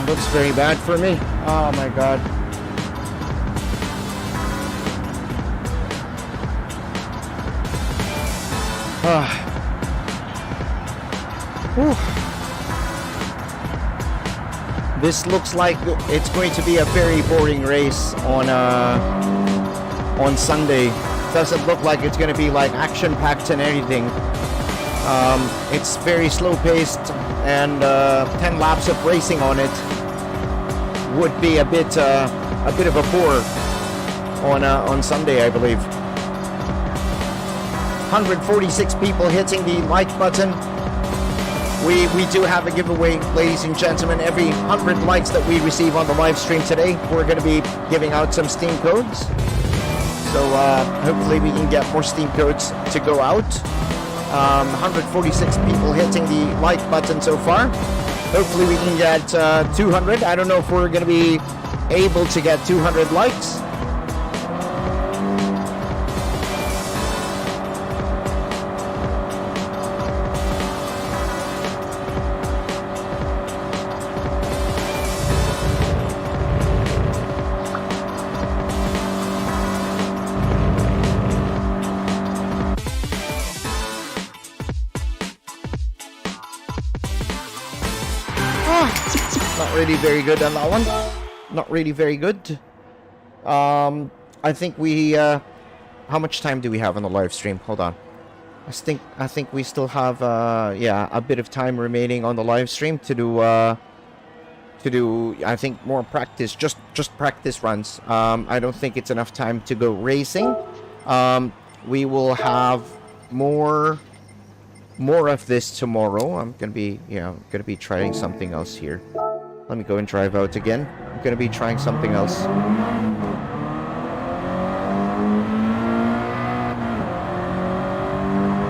Looks very bad for me. Oh my god. This looks like it's going to be a very boring race on Sunday. Doesn't look like it's going to be like action-packed and anything. It's very slow-paced, and 10 laps of racing on it would be a bit of a bore on Sunday, I believe. 146 people hitting the like button. We do have a giveaway, ladies and gentlemen. Every 100 likes that we receive on the live stream today, we're going to be giving out some Steam codes. So hopefully we can get more Steam codes to go out. 146 people hitting the like button so far. Hopefully we can get 200. I don't know if we're going to be able to get 200 likes. Not really very good on that one. Not really very good. I think we how much time do we have on the live stream? Hold on. I think we still have yeah, a bit of time remaining on the live stream to do I think more practice, just practice runs. I don't think it's enough time to go racing. We will have more of this tomorrow. I'm gonna be trying something else here. Let me go and drive out again. I'm gonna be trying something else.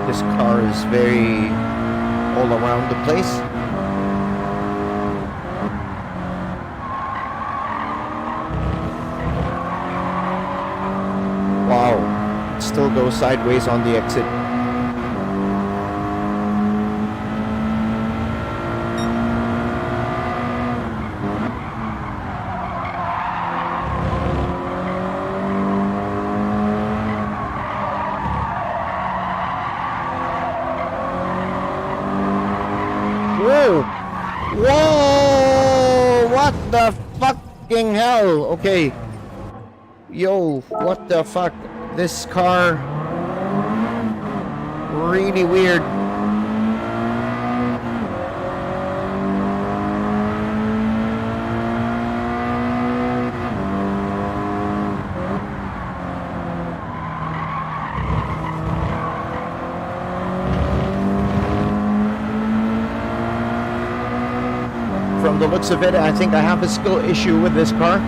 This car is very all around the place. Wow, it still goes sideways on the exit. Whoa! What the fucking hell? Okay. Yo, what the fuck? This car... really weird. From the looks of it, I think I have a skill issue with this car.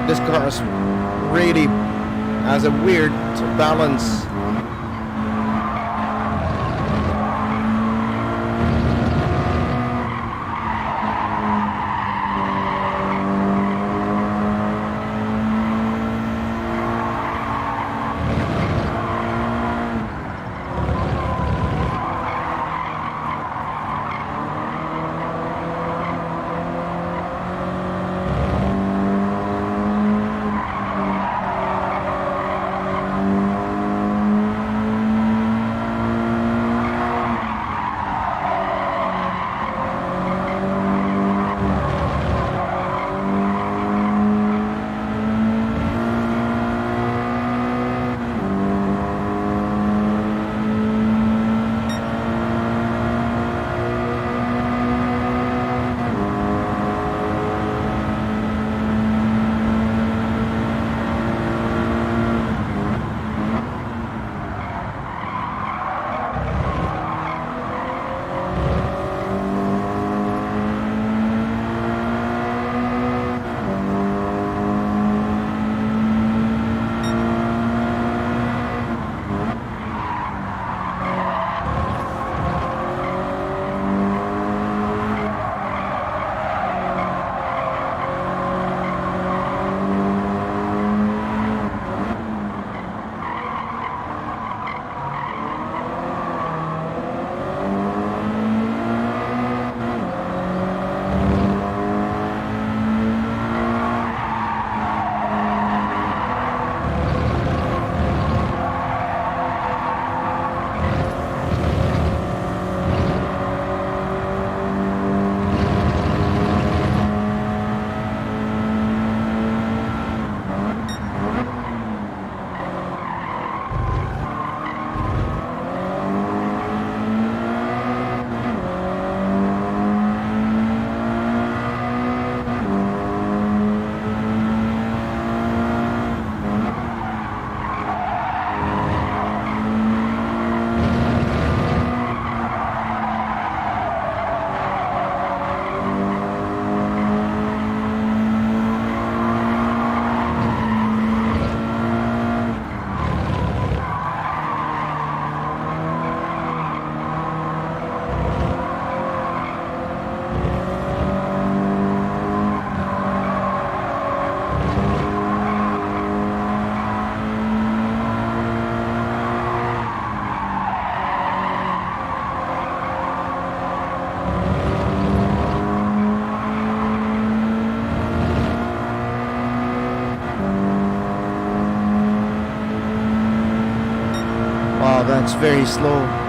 This car is really has a weird balance. it's very slow.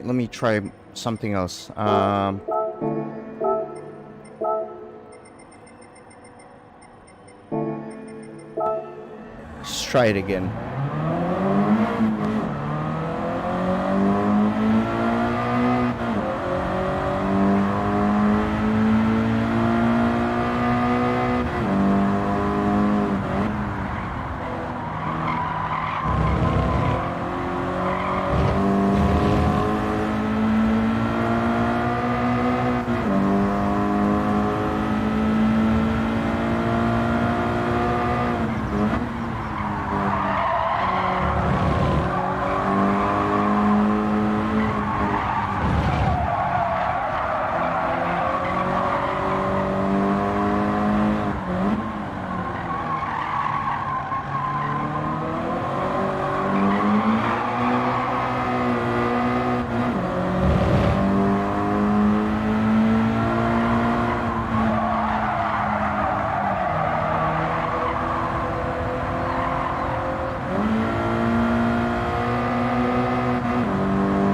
Let me try something else. Let's try it again.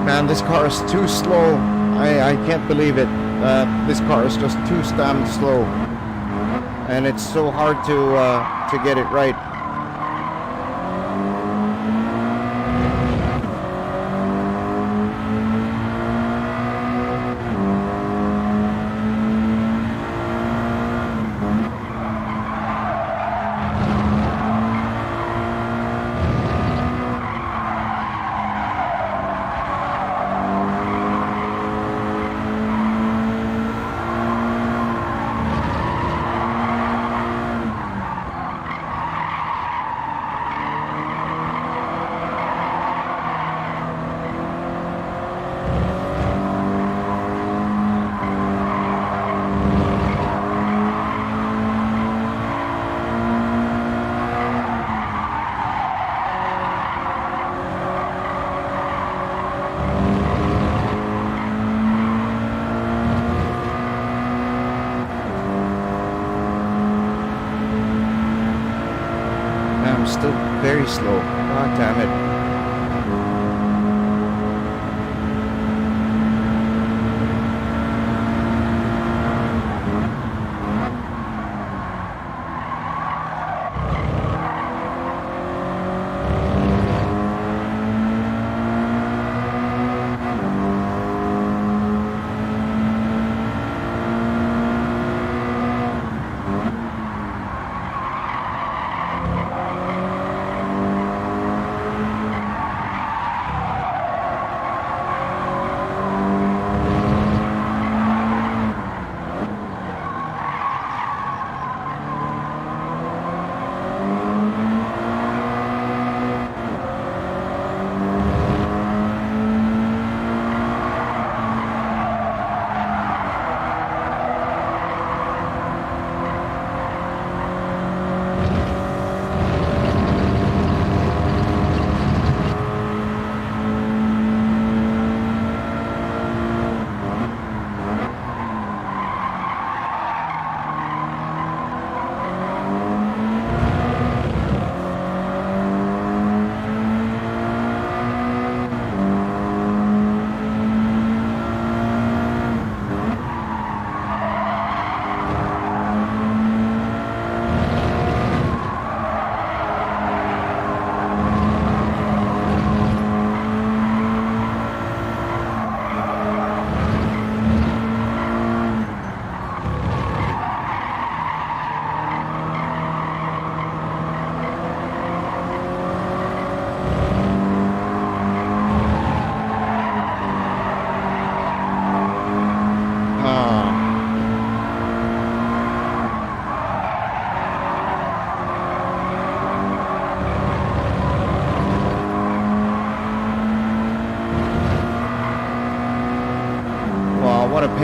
Man, this car is too slow. I can't believe it. This car is just too damn slow, and it's so hard to get it right. I'm still very slow. God damn it.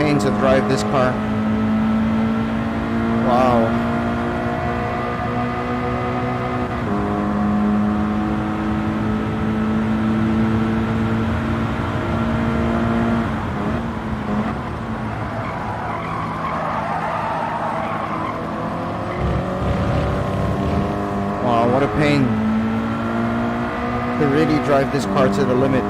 pain to drive this car. Wow. Wow, what a pain to really drive this car to the limit.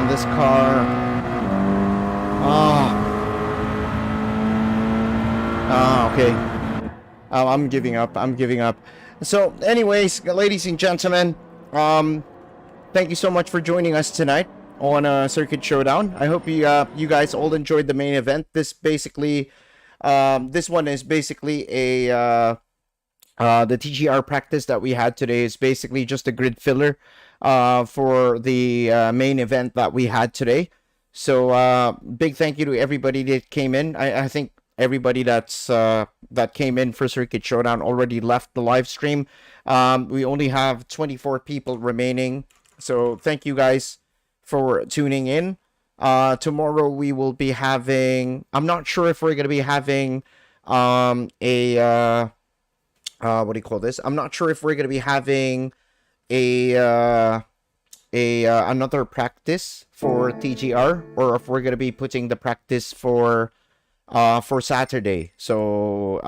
This car. Okay. I'm giving up. I'm giving up. So, anyways, ladies and gentlemen, thank you so much for joining us tonight on Circuit Showdown. I hope you guys all enjoyed the main event. This one is basically the TGR practice that we had today is basically just a grid filler for the main event that we had today. So big thank you to everybody that came in. I think everybody that came in for Circuit Showdown already left the live stream. We only have 24 people remaining, so thank you guys for tuning in. Tomorrow we will be having, I'm not sure if we're going to be having what do you call this? I'm not sure if we're going to be having another practice for TGR, or if we're going to be putting the practice for Saturday. So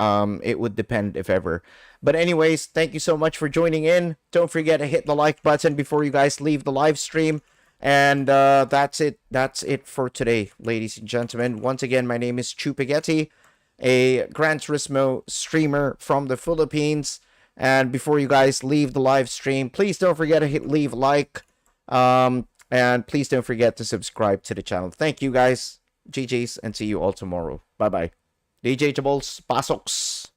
it would depend, if ever. But anyways, thank you so much for joining in. Don't forget to hit the like button before you guys leave the live stream. And that's it for today, ladies and gentlemen. Once again, my name is Chuupaghetti, a Gran Turismo streamer from the Philippines. And before you guys leave the live stream, please don't forget to leave a like. And please don't forget to subscribe to the channel. Thank you guys. GG's, and see you all tomorrow. Bye-bye. DJ Jables, pasoks.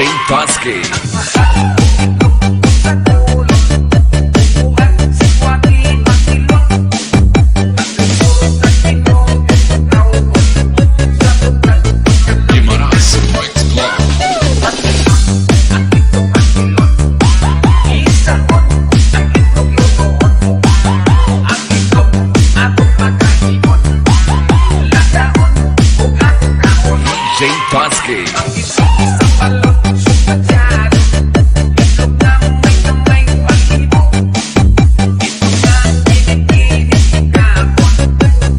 J-Skill. J-Skill.